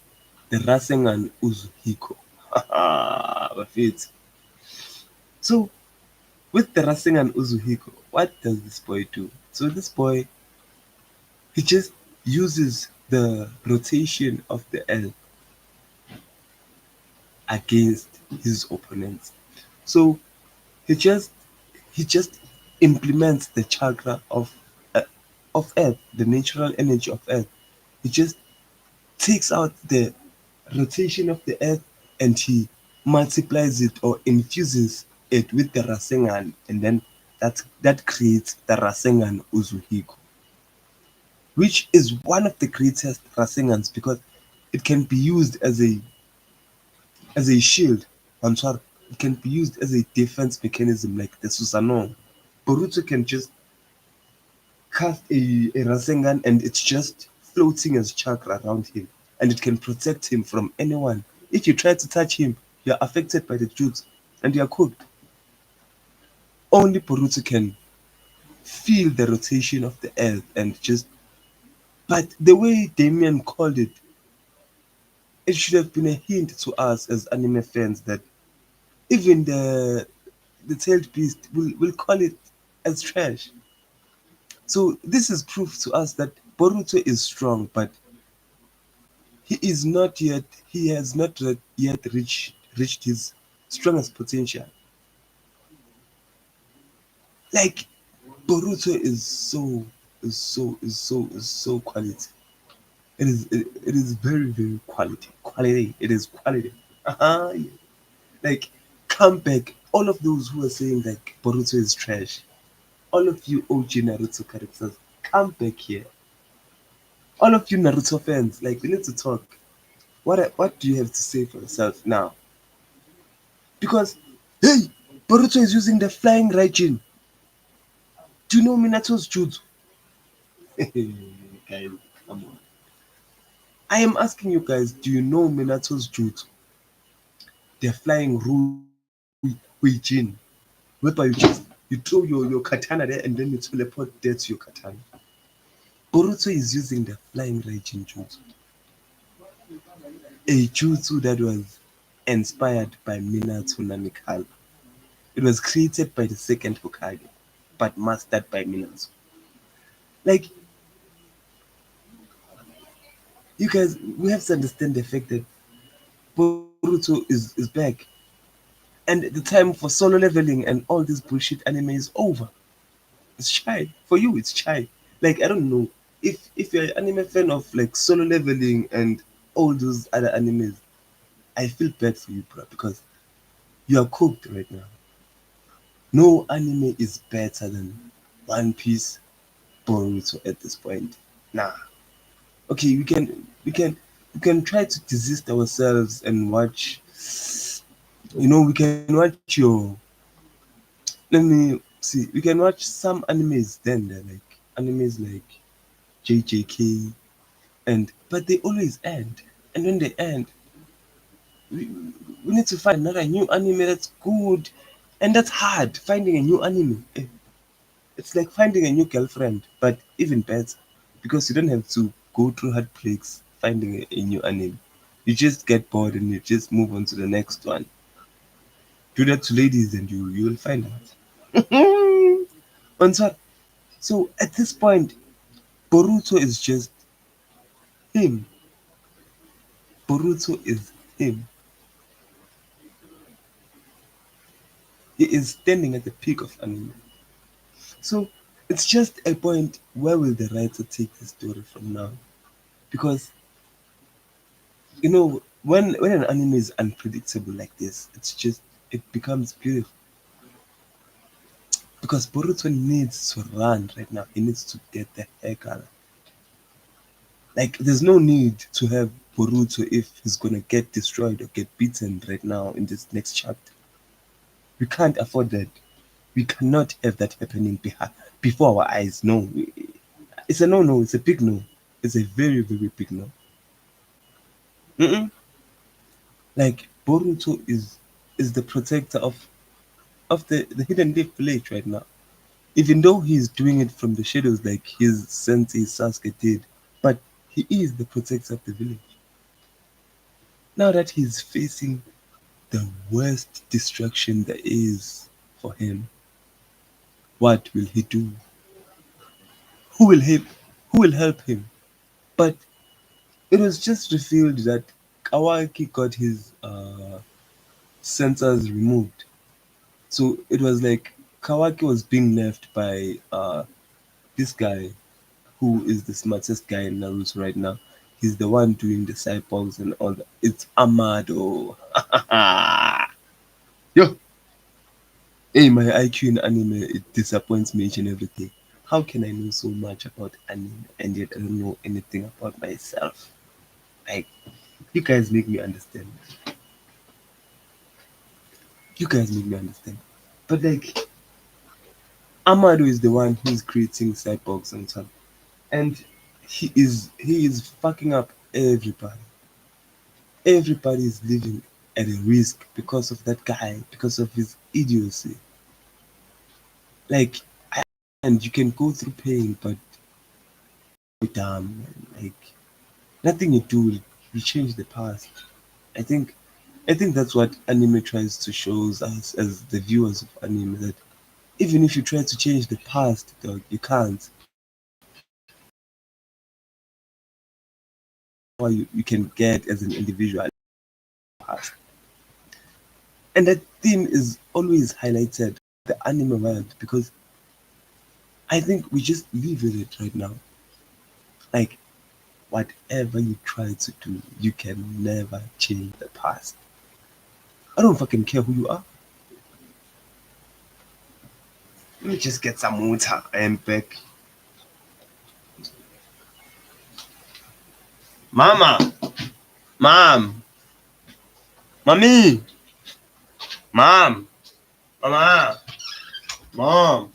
the Rasengan Uzuhiko. Bafethu. So with the Rasengan Uzuhiko, what does this boy do? So this boy, he just uses the rotation of the L against his opponents. So he just he just implements the chakra of Earth, the natural energy of Earth. He just takes out the rotation of the Earth and he multiplies it or infuses it with the Rasengan, and then that creates the Rasengan Uzuhiko, which is one of the greatest Rasengans because it can be used as a shield. I'm sorry, it can be used as a defense mechanism like the Susanoo. Boruto can just cast a Rasengan and it's just floating as chakra around him and it can protect him from anyone. If you try to touch him, you're affected by the jutsu and you're cooked. Only Boruto can feel the rotation of the earth and just. But the way Damien called it, it should have been a hint to us as anime fans that even the tailed beast will call it as trash. So this is proof to us that Boruto is strong, but he has not yet reached his strongest potential. Like Boruto is so quality. It is very quality. It is quality. Yeah. Like come back, all of those who are saying like Boruto is trash, all of you OG Naruto characters, come back here. All of you Naruto fans, like we need to talk. What do you have to say for yourself now? Because hey, Boruto is using the flying Raijin. Do you know Minato's jutsu? Guys, come on. I am asking you guys, do you know Minato's jutsu? The flying Ruijin. whereby you throw your katana there and then you teleport there to your katana. Boruto is using the flying Raijin jutsu, a jutsu that was inspired by Minato Namikawa. It was created by the second Hokage, but mastered by Minato. Like, you guys, we have to understand the fact that Boruto is back. And the time for solo leveling and all this bullshit anime is over. It's shy. For you, it's shy. Like, I don't know. If you're an anime fan of like solo leveling and all those other animes, I feel bad for you, bro, because you are cooked right now. No anime is better than One Piece, Boruto at this point. Nah. Okay, we can try to desist ourselves and watch. We can watch your. Let me see. We can watch some animes then. They're like animes like JJK, but they always end. And when they end, we, we need to find another new anime that's good, and that's hard. Finding a new anime, it's like finding a new girlfriend, but even better because you don't have to go through heartbreaks finding a new anime. You just get bored and you just move on to the next one. Do that to ladies, and you will find out. On top, so at this point, Boruto is just him. Boruto is him. He is standing at the peak of anime. So it's just a point, where will the writer take the story from now? Because when an anime is unpredictable like this, it becomes beautiful. Because Boruto needs to run right now. He needs to get the heck out. Like, there's no need to have Boruto if he's gonna get destroyed or get beaten right now in this next chapter. We can't afford that. We cannot have that happening before our eyes. No, it's a no. It's a big no. It's a very very big no. Mm-mm. Like, Boruto is the protector of the hidden leaf village right now. Even though he's doing it from the shadows like his sensei Sasuke did, but he is the protector of the village. Now that he's facing the worst destruction there is for him, what will he do? Who will help? Who will help him? But it was just revealed that Kawaki got his sensors removed. So it was like Kawaki was being left by this guy who is the smartest guy in Naruto right now. He's the one doing the cyborgs and all that. It's Amado. Yo, hey, my IQ in anime, it disappoints me each and every day. How can I know so much about anime and yet I don't know anything about myself? Like, you guys make me understand. You guys make me understand. But like, Amado is the one who's creating cyborgs and stuff, and he is fucking up everybody. Everybody is living at a risk because of that guy, because of his idiocy. Like, and you can go through pain, but dumb. Like, nothing you do will change the past. I think I think that's what anime tries to show us as the viewers of anime, that even if you try to change the past, dog, you can't. Or you can get as an individual past. And that theme is always highlighted, the anime world, because I think we just live with it right now. Like, whatever you try to do, you can never change the past. I don't fucking care who you are. Let me just get some water. I am back. Mama! Mom! Mommy! Mom! Mama! Mom!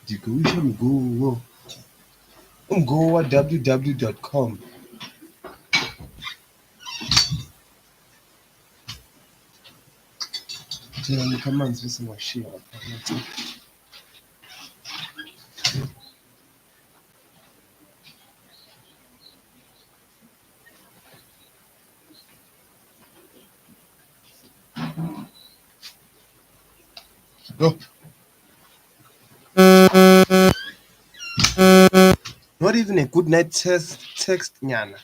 Jikuisha mguo. Umguo wa www.com. Tena kama nzisa washia. No. Not even a good night text nyana.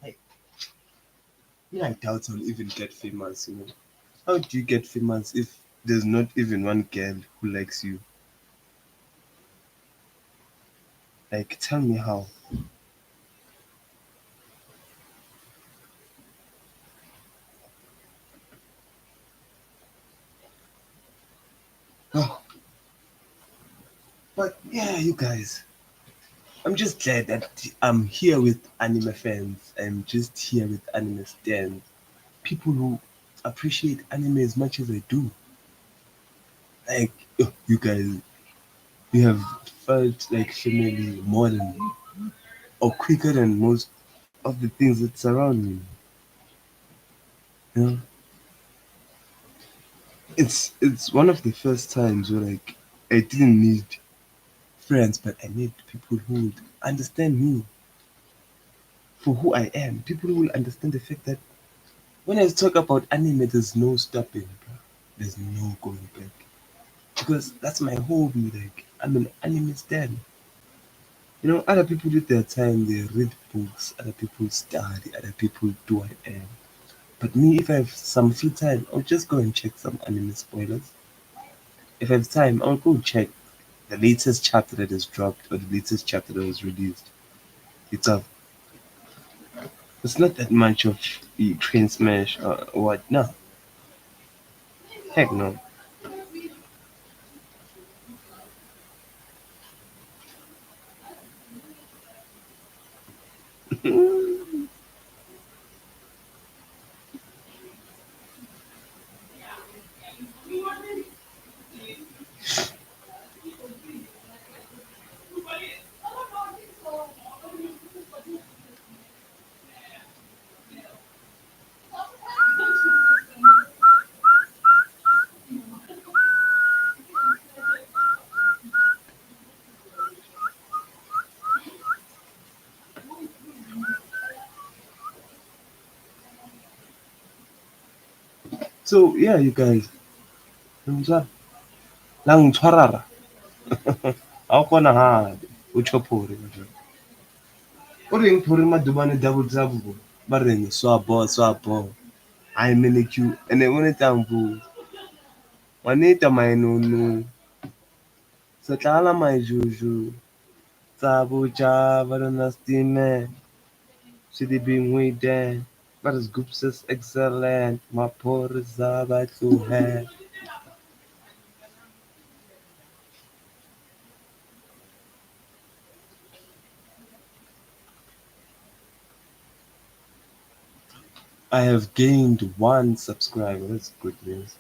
Hey, I doubt I'll even get famous, you know. How do you get famous if there's not even one girl who likes you? Like, tell me how. Oh, but yeah, you guys, I'm just glad that I'm here with anime fans. I'm just here with anime stands. People who appreciate anime as much as I do. Like, oh, you guys, you have felt like family more than or quicker than most of the things that surround me. You know, it's one of the first times where like I didn't need friends, but I need people who would understand me for who I am. People who will understand the fact that when I talk about anime, there's no stopping, bro. There's no going back because that's my hobby. Like I'm an anime stan. You know, other people with their time, they read books. Other people study. Other people do what I am. But me, if I have some free time, I'll just go and check some anime spoilers. If I have time, I'll go check the latest chapter that is dropped or the latest chapter that was released. It's a, it's not that much of the train smash or what. No, heck no. So yeah, you guys, lang tshwarara. Ha o kgonagale o tšhophore o reng phore madumane double double ba reng swabo I manage you and then when it time for wanita maenono sa tlala maijuju tsa boja ba dona stime se di bingwe den but as groups is excellent mapore za ba tlohe. I have gained one subscriber. That's good news.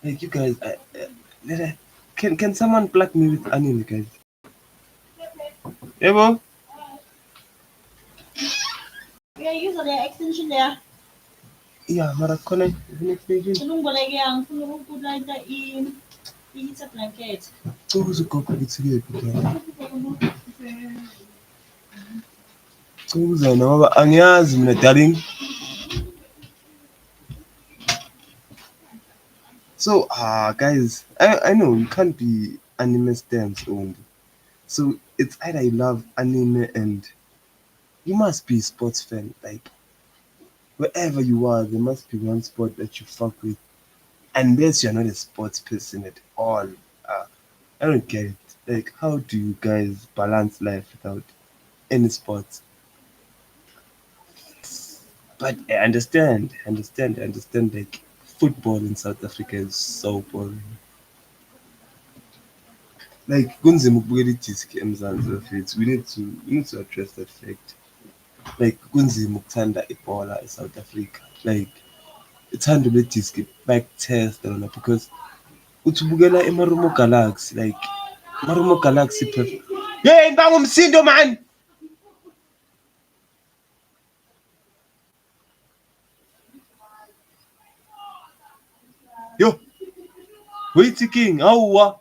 Like you guys, can someone plug me with anime, guys? Yeah, Yeah, use the extension there. Yeah, mara khona ukuzugoqa ukuthi-ke ukuzana ngoba angiyazi mina darling. So guys, I know you can't be anime stans only. So it's either you love anime and you must be a sports fan. Like wherever you are, there must be one sport that you fuck with. Unless you're not a sports person at all. I don't get it. Like how do you guys balance life without any sports? But I understand. Like football in South Africa is so boring. Like kunzima ukubukela idisk eMzansi Afrika. We need to address that fact. Like kunzima ukuthanda ibhola eSouth Africa. Like ithando ledisk bayakuthesta lona because uthi ubukela eMarumo Galaxy like Marumo Galaxy perfect. Hey, ngibanga umsindo man. Yo, wait king, awwa.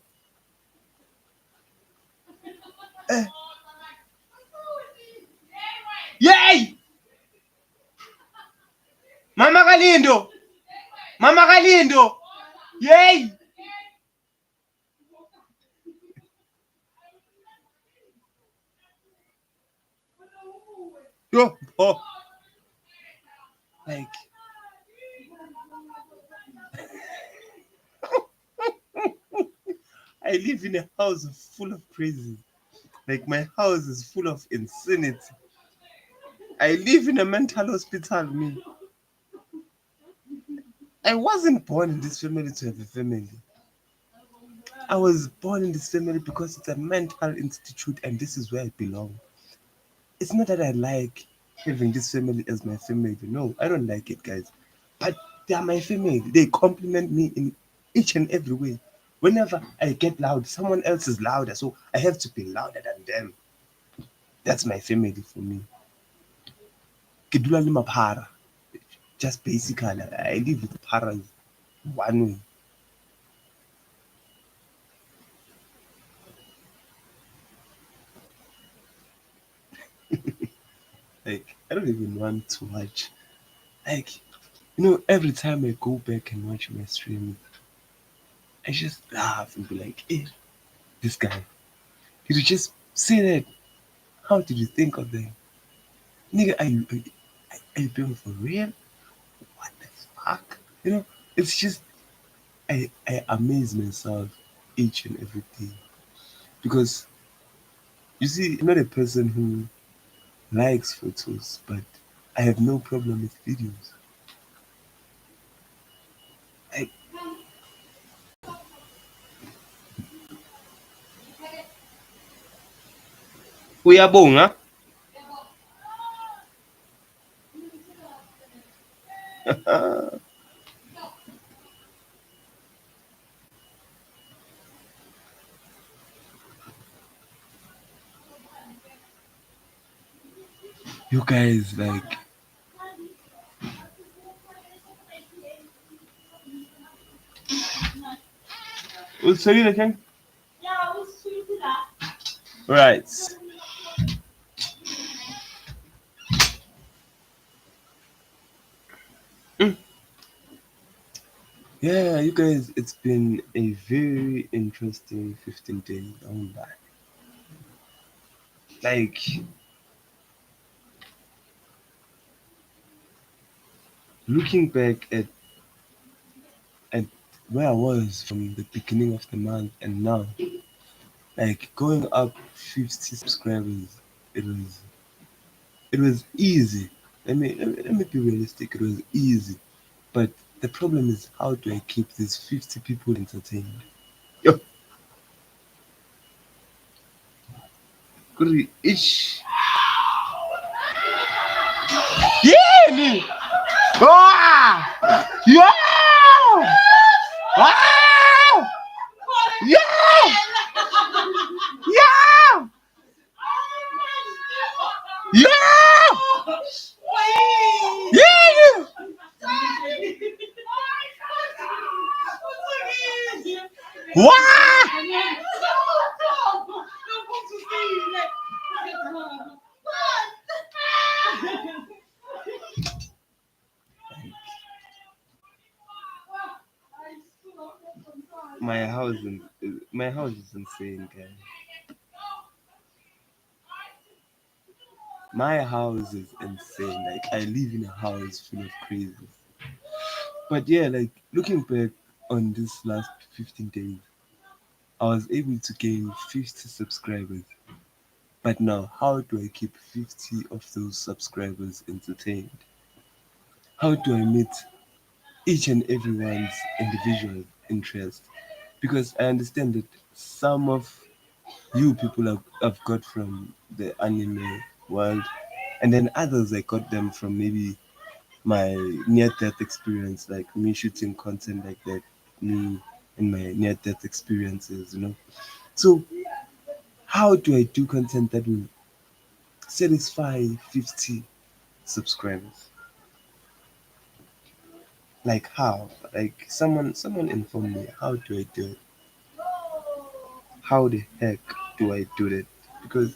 Eh. Yay! Mama Galindo! Mama Galindo! Yay! Yo, oh. Like I live in a house full of crazy. Like my house is full of insanity. I live in a mental hospital, me. I wasn't born in this family to have a family. I was born in this family because it's a mental institute and this is where I belong. It's not that I like having this family as my family. No, I don't like it, guys. But they are my family. They compliment me in each and every way. Whenever I get loud, someone else is louder, so I have to be louder than them. That's my family for me. Kedula le maphara. Just basically, I live with paras one way. Like, I don't even want to watch. Like, every time I go back and watch my stream, I just laugh and be like, hey, this guy. Did you just say that? How did you think of that? Nigga, are you being for real? What the fuck? It's just, I amaze myself each and every day. Because, you see, I'm not a person who likes photos, but I have no problem with videos. I, uyabonga. You guys, like, sorry, again? Right. Mm. Yeah, you guys, it's been a very interesting 15 days on that. Like, looking back at where I was from the beginning of the month and now, like going up 50 subscribers, it was it was easy. Let me be realistic. It was easy, but the problem is how do I keep these 50 people entertained? Yo, kuri ish. Yeah, me. Ah! Yeah! Ah! Yeah! Yeah! Yeah! Yeah! What? My house is insane, guys. My house is insane. Like I live in a house full of crazy. But yeah, like looking back on this last 15 days, I was able to gain 50 subscribers. But now, how do I keep 50 of those subscribers entertained? How do I meet each and everyone's individual interest? Because I understand that some of you people have got from the anime world, and then others I got them from maybe my near death experience, like me shooting content like that, me and my near death experiences. So, how do I do content that will satisfy 50 subscribers? Like how? Like someone inform me. How do I do it? How the heck do I do that? Because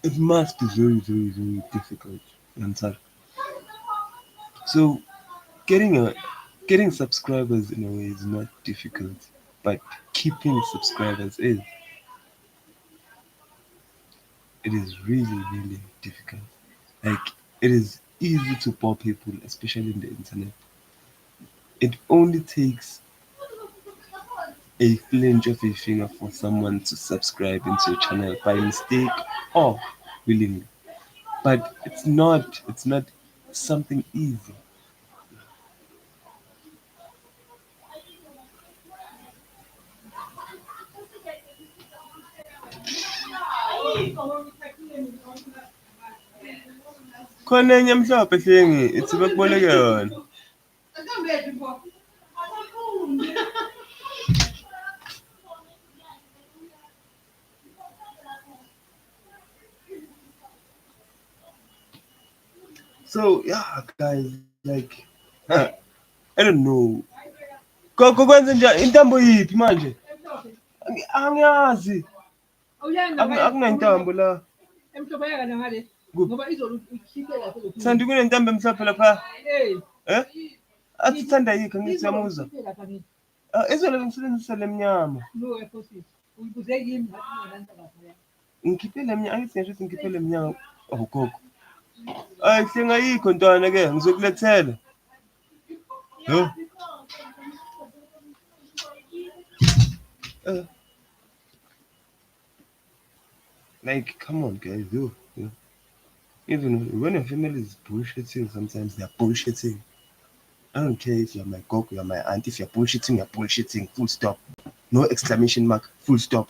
it must be very, very, very difficult. You understand? So getting subscribers in a way is not difficult, but keeping subscribers is. It is really, really difficult. Like it is easy to bore people, especially in the internet. It only takes a flinch of a finger for someone to subscribe into your channel by mistake or willingly. But it's not something easy. Khona enye mhlophe hlengi ithi bekuboleke yona. So yeah, guys, like I don't know. Kwenze njani intambo yiphi manje? Angiyazi. Akunantambo la. Kuphi? Sandi kunentambo emhlophe lapha. Eh? Athi thanda yikho ngithi siyamuzwa. Izolo bengisebenzisa lemnyama. Ngikhiphe lemnyama, angithi ngisho ukuthi ngikhiphe lemnyama. Oh gogo. Ay hlenga yikho ntwana ke ngizokulethela. Yo. Uh, like come on guys, yo. Even when your family is bullshitting, sometimes they're bullshitting. I don't care if you're my cock, you're my aunt. If you're bullshitting, you're bullshitting. Full stop. No exclamation mark. Full stop.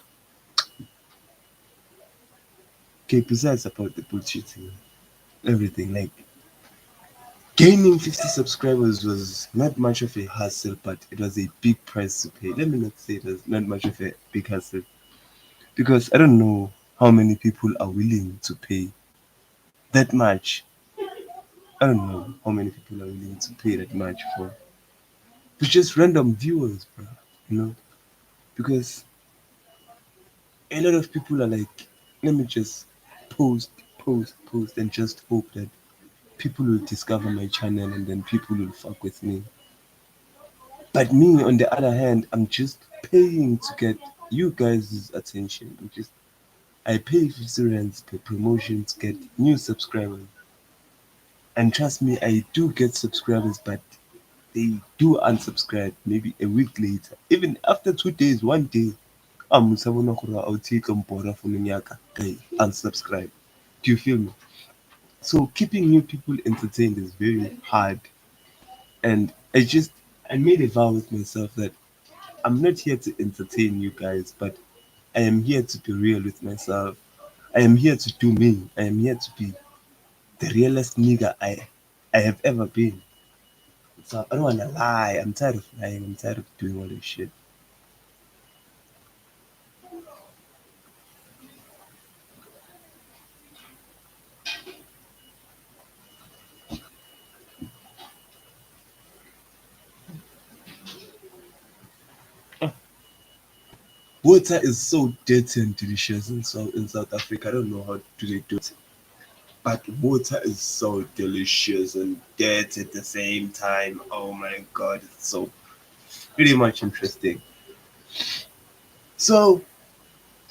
Okay, besides about the bullshitting, everything like gaining 50 subscribers was not much of a hassle, but it was a big price to pay. Let me not say it was not much of a big hassle because I don't know how many people are willing to pay that much. I don't know how many people are willing to pay that much for just random viewers, bro. You know, because a lot of people are like, let me just post, post, and just hope that people will discover my channel and then people will fuck with me. But me, on the other hand, I'm just paying to get you guys' attention. I pay 50 rands per promotion to get new subscribers. And trust me, I do get subscribers, but they do unsubscribe maybe a week later. Even after 2 days, one day, I'll take unsubscribe. Do you feel me? So keeping new people entertained is very hard. And I made a vow with myself that I'm not here to entertain you guys, but I am here to be real with myself. I am here to do me. I am here to be the realest nigga I have ever been. So I don't wanna lie. I'm tired of lying. I'm tired of doing all this shit. Water is so dirty and delicious in South Africa. I don't know how do they do it, but water is so delicious and dirty at the same time. Oh my god, it's so pretty much interesting. So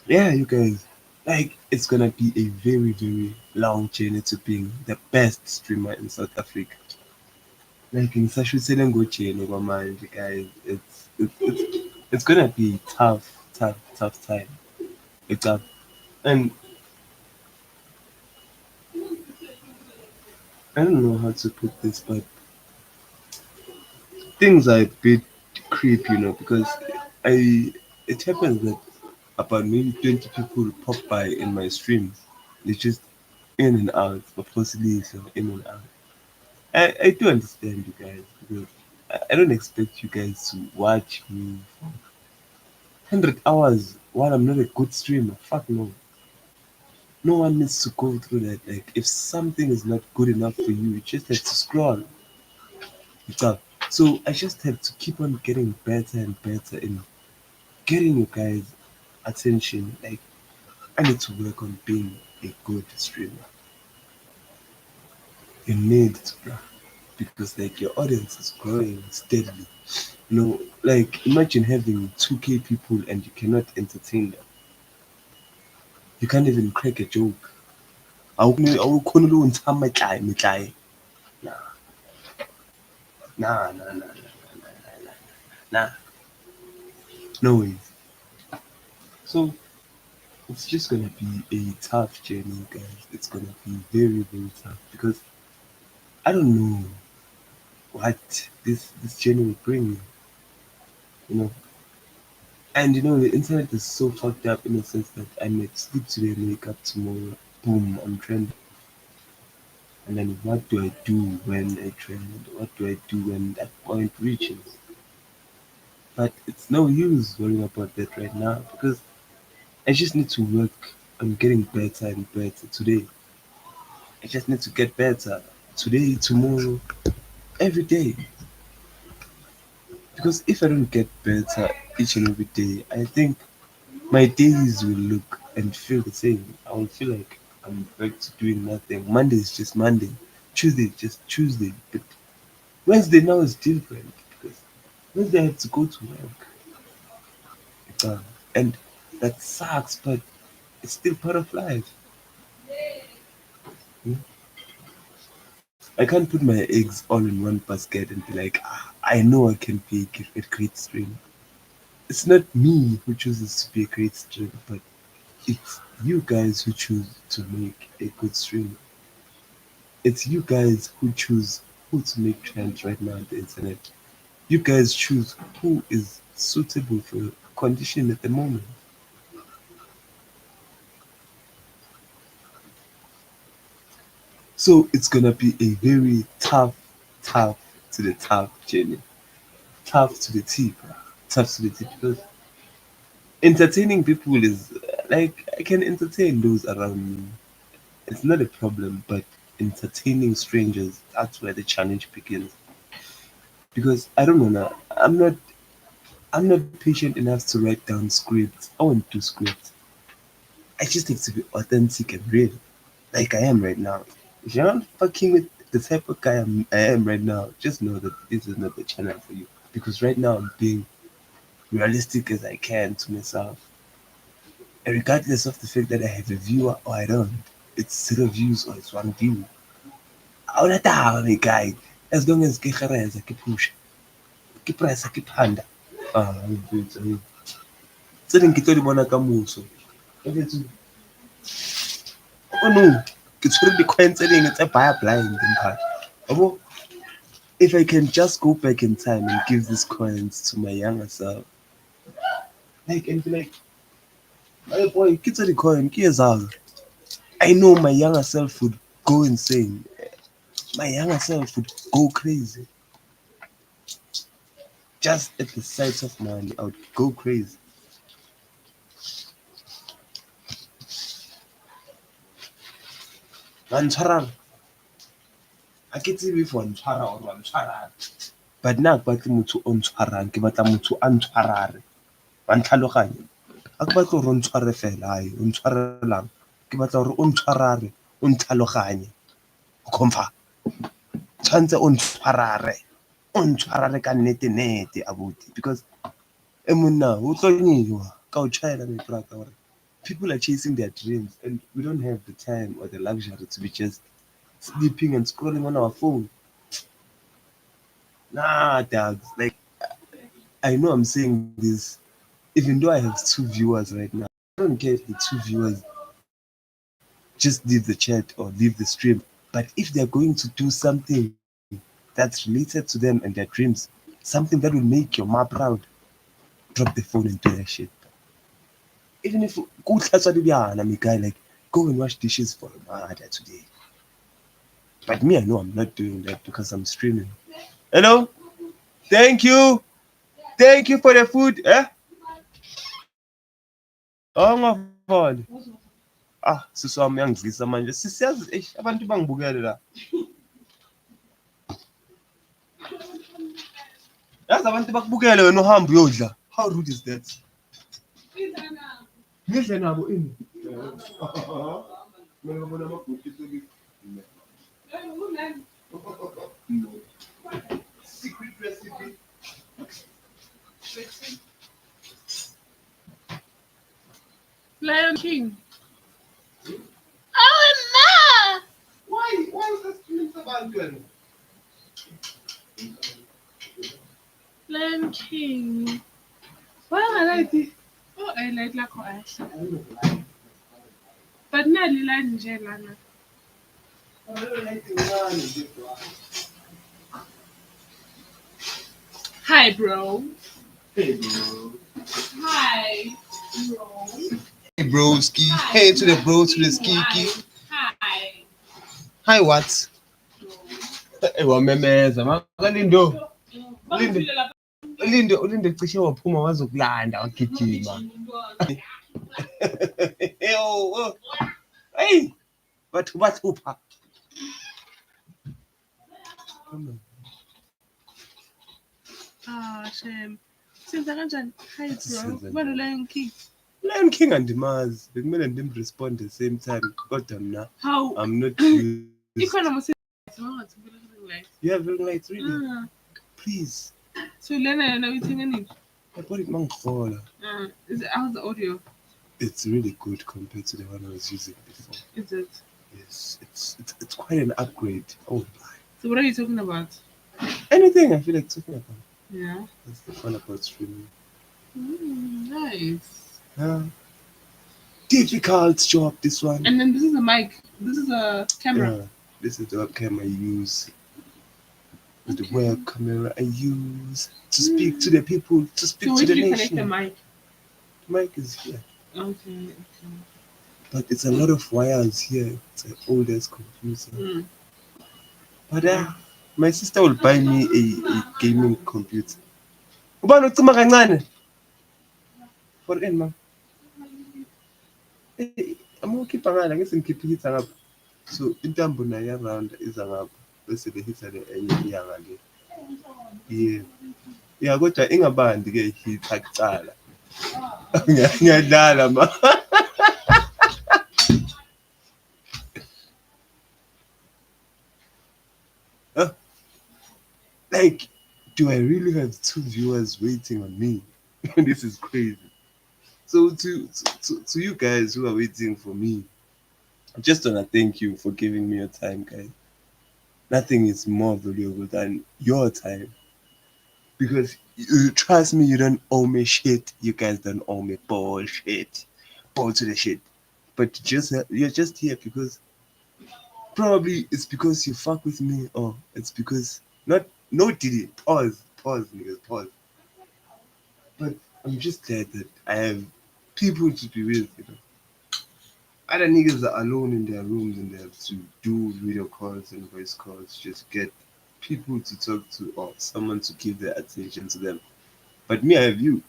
yeah, you guys, like it's gonna be a very very long journey to being the best streamer in South Africa. Like in ngisashutshele ngojeni kwamanje guys, it's gonna be tough time. It's tough. And I don't know how to put this, but things are a bit creepy, because I it happens that about maybe 20 people pop by in my streams. They just in and out, but possibly so in and out. I do understand you guys because I don't expect you guys to watch me for 100 hours while I'm not a good streamer. Fuck no. No one needs to go through that. Like, if something is not good enough for you, you just have to scroll. Because so I just have to keep on getting better and better in getting you guys attention. Like, I need to work on being a good streamer. You need to, bro, because like your audience is growing steadily. Like imagine having 2K people and you cannot entertain them. You can't even crack a joke. Awukhona lo ntsha metlae metlae. Nah, nah. No ways. So it's just gonna be a tough journey, guys. It's gonna be very, very tough because I don't know what this journey will bring me. You know, and the internet is so fucked up in the sense that I might sleep today and wake up tomorrow. Boom, I'm trending. And then what do I do when I trend? What do I do when that point reaches? But it's no use worrying about that right now because I just need to work on getting better and better today. I just need to get better today, tomorrow, every day. Because if I don't get better each and every day, I think my days will look and feel the same. I will feel like I'm back to doing nothing. Monday is just Monday. Tuesday is just Tuesday. But Wednesday now is different because Wednesday I have to go to work. Uh, and that sucks, but it's still part of life. Hmm? I can't put my eggs all in one basket and be like, I know I can be a great streamer. It's not me who chooses to be a great streamer, but it's you guys who choose to make a good streamer. It's you guys who choose who to make trends right now on the internet. You guys choose who is suitable for your condition at the moment. So it's gonna be a very tough to the tough journey. Tough to the T, bro. Tough to the T because entertaining people is like I can entertain those around me. It's not a problem, but entertaining strangers, that's where the challenge begins. Because I don't know now. I'm not patient enough to write down scripts. I won't do scripts. I just have to be authentic and real. Like I am right now. If you're not fucking with the type of guy I am right now, just know that this is not the channel for you. Because right now I'm being realistic as I can to myself. And regardless of the fact that I have a viewer or I don't, it's 0 views or it's 1 view. I wanna tell me guy, as long as ke gereza, ke push, ke pressa, ke phanda. Ah, tse ding ke tlo di bona ka moso. Oh no, ke tshwere di-coin tse ding tse baya blind mphana. Yabo, if I can just go back in time and give these coins to my younger self, like and be like, my boy, ke tsa di-coin, ke etsang? I know my younger self would go insane. My younger self would go crazy. Just at the sight of money, I would go crazy. Wa ntshwarang? Ha ke tsebe if wa ntshwara or wa ntshwarang. But nna ha ke batle motho o ntshwarang, ke batla motho a ntshwarare. Wa ntlhaloganya? a ke batla gore o ntshware fela hae o ntshwarelang ke batla gore o ntshwarare o ntlhaloganye o comfa tshwantse o ntshwarare ka nnete abuti because monna o tlo nyewa ka o tšhaela mebraka gore people are chasing their dreams and we don't have the time or the luxury to be just sleeping and scrolling on our phone. Nah, dogs. Like, I know I'm saying this, even though I have 2 viewers right now. I don't care if the 2 viewers just leave the chat or leave the stream. But if they're going to do something that's related to them and their dreams, something that will make your ma proud, drop the phone and do that shit. Even if me guy, like, go and wash dishes for your mother today. But me, I know I'm not doing that because I'm streaming. Hello? Thank you. Thank you for the food. Eh? Oh, ngavali. Ah, sisi wami uyangizisa manje. Sisiyazi abantu bangibukele la. Yazi abantu bakubukele wena uhamba uyodla. How rude is that? Ngidle nabo ini. Mina ngibona amabhokisi secret recipe. Lion King. Oh no! Why is that stream so bad? Lion King. Why I like it? Oh, I like Ash. But not Lion Jelana. Hi, bro. Hey, bro. Hi, bro. Hey, broski. Hi. Hey to the bro, to the skiki. Hi. Hi, what? Hey, wamemeza. Makalindo. Ulinde cishe waphuma wazokulanda wagijima. Hey, bathu bathupha. Ah, shame. Senza kanjani? Hi, bro. Ubani Lion King? Lion King andimazi. Bekumele ndimrespond the same time. Kodwa mna. How? I'm not used. Ikhona mase. You have very lights, really? Please. So lena yona uyithenga nini? I bought it mangihola. How's the audio? It's really good compared to the one I was using before. Is it? Yes, it's quite an upgrade. Oh my. So what are you talking about? Anything I feel like talking about. Yeah. That's the fun about streaming. Nice. Difficult job, this one. And then this is a mic. This is a camera. Yeah, this is the webcam I use. The web camera I use to speak to the people, to speak to the nation. So where did you connect the mic? The mic is here. Okay. But it's a lot of wires here. It's an oldest computer. But my sister will buy me a gaming computer. Ubani ucima kancane? For in ma. Amukhipha ngala ngise ngikhipha ihitha ngapha. So intambo nayo around iza ngapha. Bese le hitha le enye iyanga le. Yeah. Yeah, kodwa ingabandi ke ihitha kucala. Ngiyadlala ma. Like, do I really have 2 viewers waiting on me? This is crazy. So to you guys who are waiting for me, I just wanna thank you for giving me your time, guys. Nothing is more valuable than your time. Because trust me, you don't owe me shit. You guys don't owe me bullshit. Bull to the shit. But you're just here because probably it's because you fuck with me, or it's because Diddy. Pause, niggas, pause. But I'm just glad that I have people to be with, you know. Other niggas are alone in their rooms and they have to do video calls and voice calls, just get people to talk to or someone to give their attention to them. But me, I have you.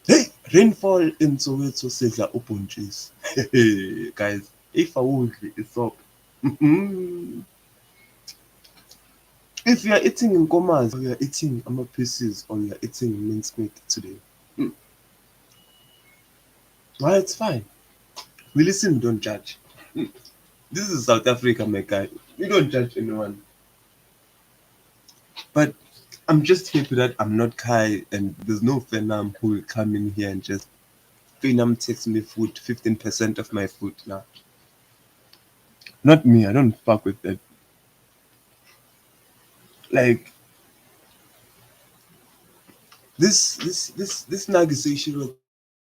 Hey, rainfall in Soweto says that open trees. Hey, guys, if I won't, it's up. If you are eating in comas, or you are eating pieces, or you are eating mincemeat today, mm, well, it's fine. We listen, we don't judge. Mm, this is South Africa, my guy. We don't judge anyone. But I'm just happy that I'm not Kai and there's no Phenom who will come in here and just Phenom takes me food, 15% of my food now. Not me, I don't fuck with that. Like this Nagisation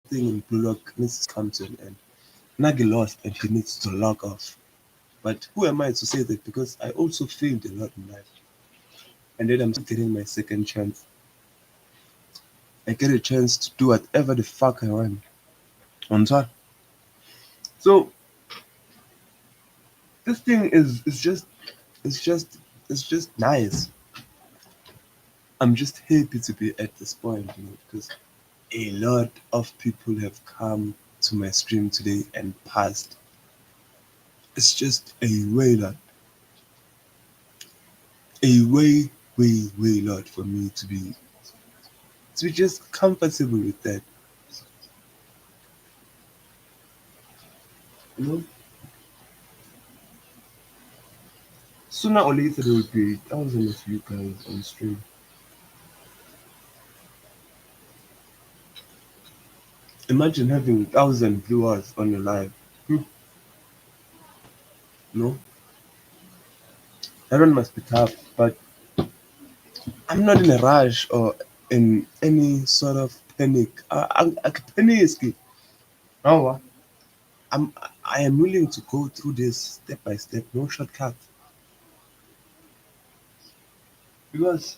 thing in Bullock needs to come to an end. Nagi lost and he needs to log off. But who am I to say that? Because I also failed a lot in life. And then I'm still getting my second chance. I get a chance to do whatever the fuck I want. On top. So this thing is just it's just it's just nice. I'm just happy to be at this point, because a lot of people have come to my stream today and passed. It's just a way lot for me to be just comfortable with that. You know, sooner or later there will be 1,000 of you guys on stream. Imagine having 1,000 viewers on your live. No, everyone must be tough, but I'm not in a rush or in any sort of panic. I panic. No, I'm I am willing to go through this step by step, no shortcut. Because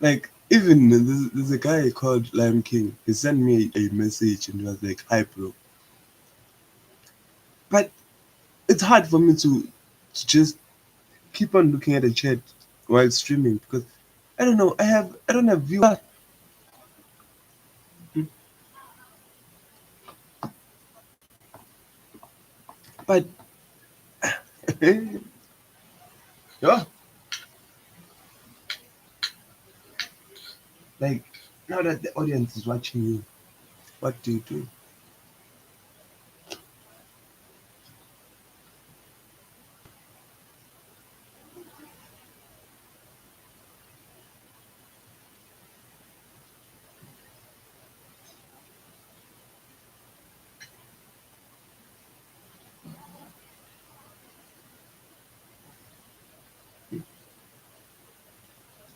like even there's a guy called Lion King. He sent me a message and he was like, "Hi, bro." But it's hard for me to just keep on looking at the chat while streaming because I don't know. I don't have viewers. But yeah, like now that the audience is watching you, what do you do?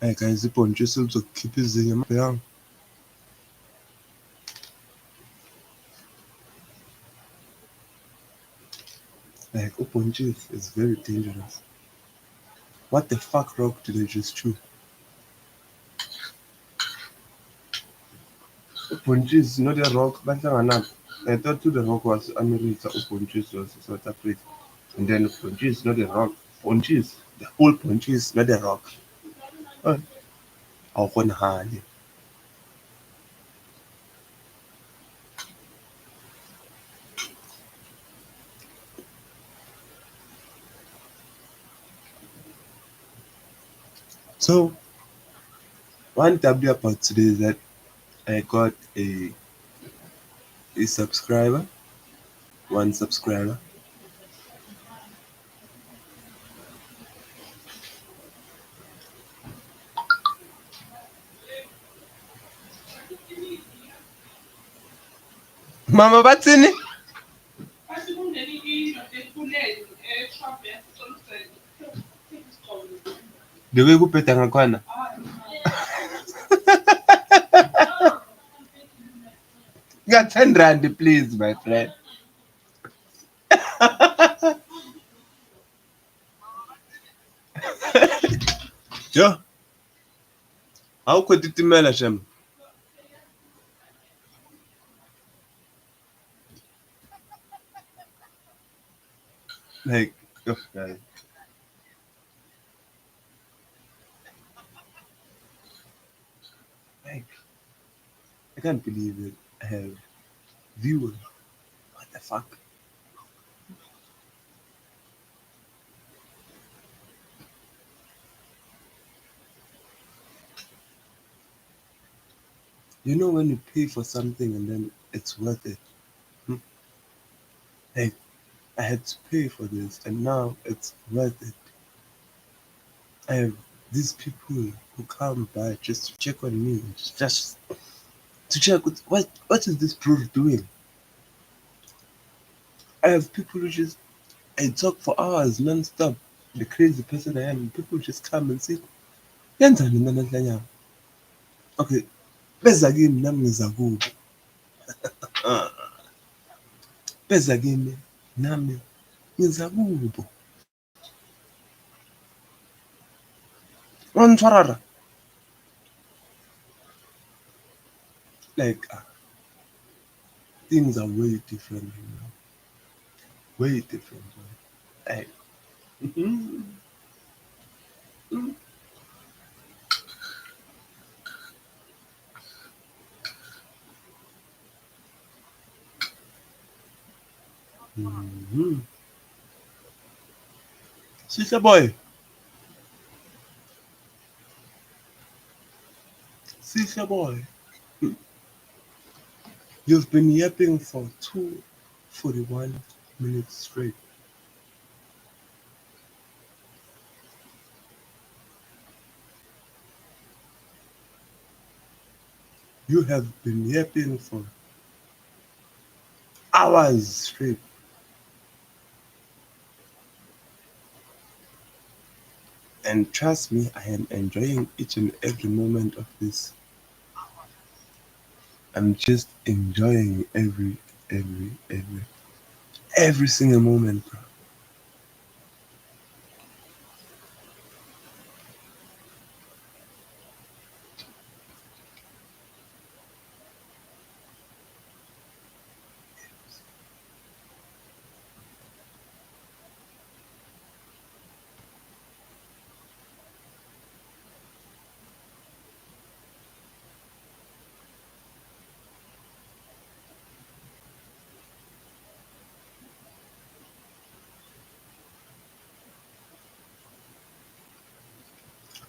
Like I zip on just to keep it young. Like Oponjis is very dangerous. What the fuck rock did I just chew? Oponjis is not a rock, but I thought the rock was America, Oponjis was South Africa. And then Oponjis is not a rock. Oponjis, the whole Oponjis is not a rock. Oh, awukhonagale. So one W about today is that I got a subscriber, one subscriber. Mama bathini? Athi kungena into ekuleni eshop yaseSolsele. The way kupeta ngakhona. You got 10 rand, please, my friend. Yo, awukho titimela shem. Like, oh, guys. Like, I can't believe it. I have viewers. What the fuck? You know when you pay for something and then it's worth it. Hmm? Like I had to pay for this and now it's worth it. I have these people who come by just to check on me, just to check what is this proof doing. I have people who just I talk for hours non-stop. The crazy person I am, people just come and say, "Yenzani mina namhlanje?" Okay, beza kimi nami ngiza kubo. Beza kimi nami ngiza kubo. Wantshwarara. Like things are way different now. Way different. Like, mhm, mhm, mhm. Sister boy, sister boy, you've been yapping for 2:41 minutes straight. You have been yapping for hours straight. And trust me, I am enjoying each and every moment of this. I'm just enjoying every single moment, bro.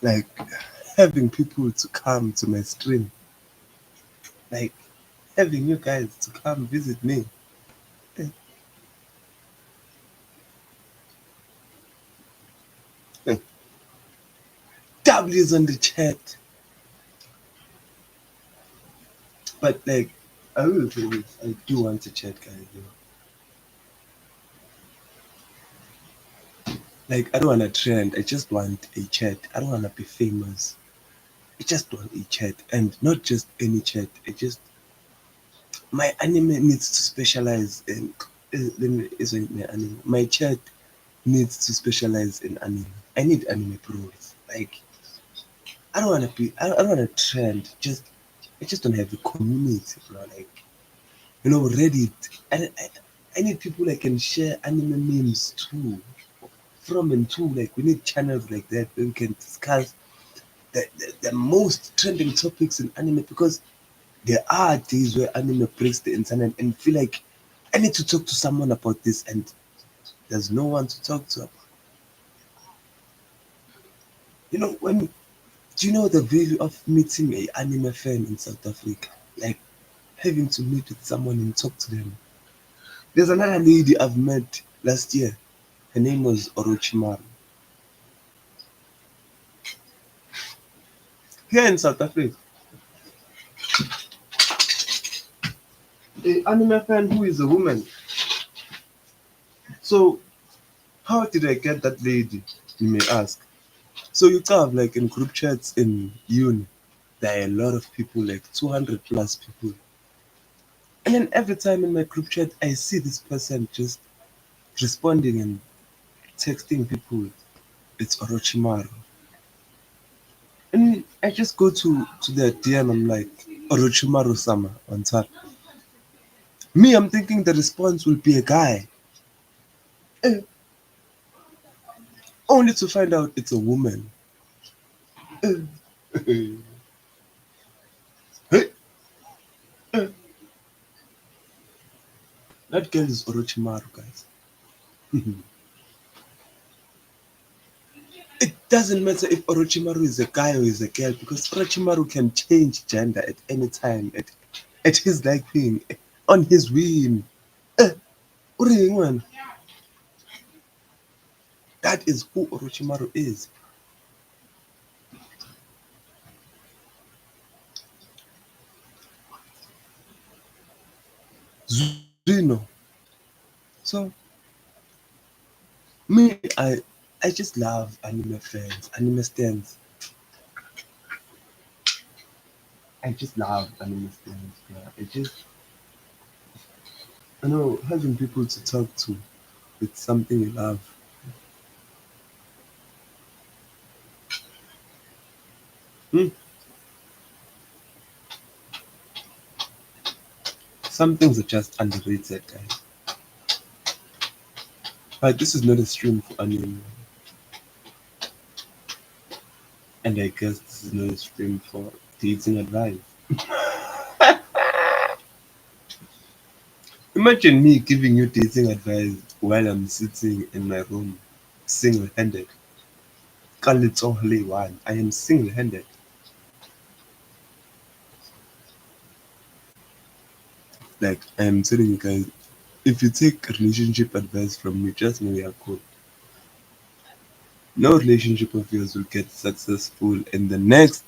Like having people to come to my stream, like having you guys to come visit me. Eh, eh, W's on the chat. But like, I will say this, I do want to chat, guys. Like, I don't want a trend. I just want a chat. I don't want to be famous. I just want a chat, and not just any chat. I just my anime needs to specialize in. Let me isn't my anime. My chat needs to specialize in anime. I need anime pros. Like, I don't want to be. I don't want a trend. I just don't have a community, bro. Like, Reddit. I need people that can share anime memes too. From and to, like, we need channels like that where we can discuss the most trending topics in anime, because there are days where anime breaks the internet and feel like I need to talk to someone about this and there's no one to talk to. When do you know the value of meeting a anime fan in South Africa? Like having to meet with someone and talk to them. There's another lady I've met last year. Her name was Orochimaru. Here in South Africa, a anime fan who is a woman. So how did I get that lady? You may ask. So you have like in group chats in uni, there are a lot of people, like 200 plus people. And then every time in my group chat, I see this person just responding and texting people. It's Orochimaru. And I just go to their DM, I'm like, Orochimaru Sama on top. Me, I'm thinking the response will be a guy. Eh, Only to find out it's a woman. Eh, eh, eh. That girl is Orochimaru, guys. Doesn't matter if Orochimaru is a guy or is a girl, because Orochimaru can change gender at any time, at his liking, on his whim. Eh, Uri man, that is who Orochimaru is. Zeno. So me, I just love anime fans, anime stands. I just love anime stands. Yeah. I know having people to talk to, it's something you love. Hmm. Some things are just underrated, guys. But this is not a stream for anime, and I guess this is not a stream for dating advice. Imagine me giving you dating advice while I'm sitting in my room, single-handed. Call it only one. I am single-handed. Like I am telling you guys, if you take relationship advice from me, just know you're cool. No relationship of yours will get successful in the next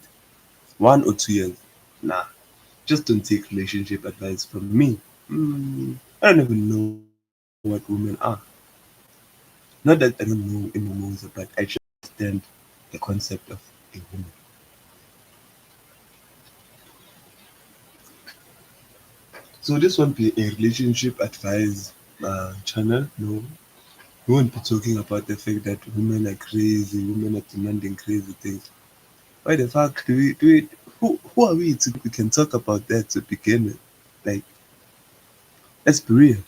1 or 2 years. Nah, just don't take relationship advice from me. I don't even know what women are. Not that I don't know MMOs, but I just understand the concept of a woman. So this won't be a relationship advice channel. No, we won't be talking about the fact that women are crazy, women are demanding crazy things. Why the fuck do we who are we to we can talk about that to begin with? Like, let's be real.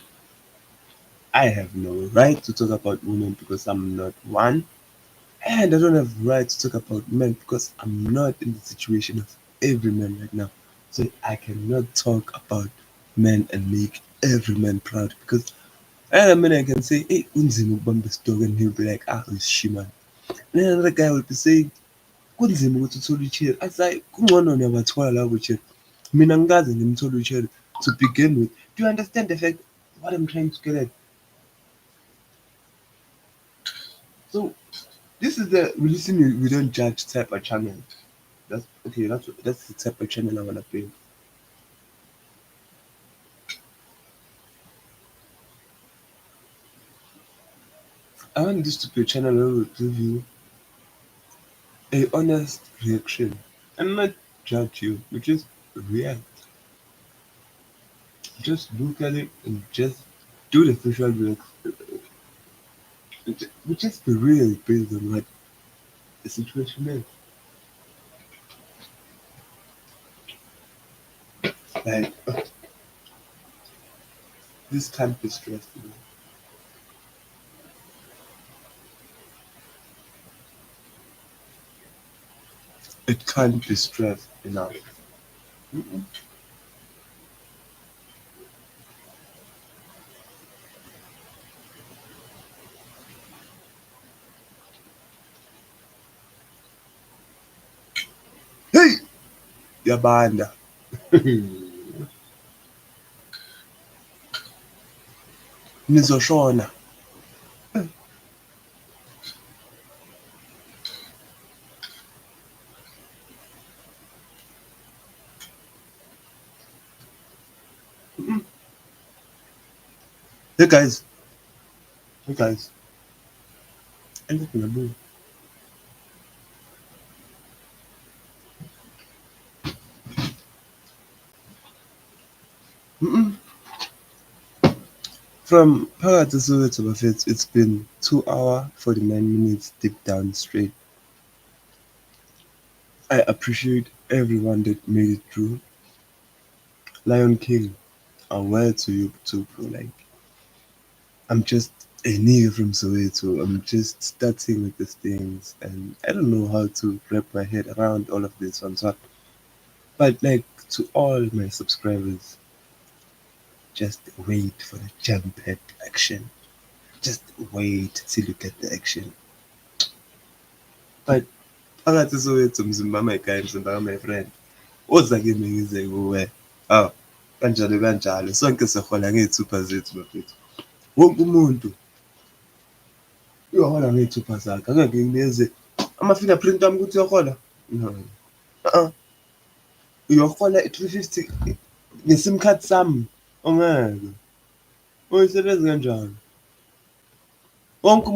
I have no right to talk about women because I'm not one. And I don't have right to talk about men because I'm not in the situation of every man right now. So I cannot talk about men and make every man proud because another man I can say, hey, unzima ukubamba dog, and he'll be like, ah, it's she man. And then another guy will be saying, kunzima ukuthi uthole i-chair. I was like, kungcono niyabathola labo chair. Mina ngikaze ngimthole i-chair to begin with. Do you understand the fact what I'm trying to get at? So this is the we listen we don't judge type of channel. That's okay. That's the type of channel I wanna be. I want this to be a channel where we give you a honest reaction and not judge you. We just react. Just look at it and just do the facial reaction. We just be real based on what the situation is. Like this can't be stressful. It can't be stressed enough. Mm-mm. Hey, yabanda. Nizoshona. Hey guys, hey guys, anything I do. Mm-mm. From Power to Soviet to Buffet, it's been 2 hour 49 minutes deep down straight. I appreciate everyone that made it through. Lion King, and where to you too, bro. Like I'm just a nigga from Soweto. I'm just starting with these things, and I don't know how to wrap my head around all of this on top. But like to all my subscribers, just wait for the jump-packed action. Just wait till you get the action. but phakathi Soweto mzimba wamakhaya mzimba ka-my friend oza kimi ngize kuwe hawu kanjalo kanjalo sonke siyahola ngey'thupha zethu bafethu wonke umuntu uyohola ngey'thupha zakhe angeke nginikeze ama-fingerprint wami ukuthi uyohola no uyohola i-350 nge-sim card sami ongeke uyisebenzi kanjani wonke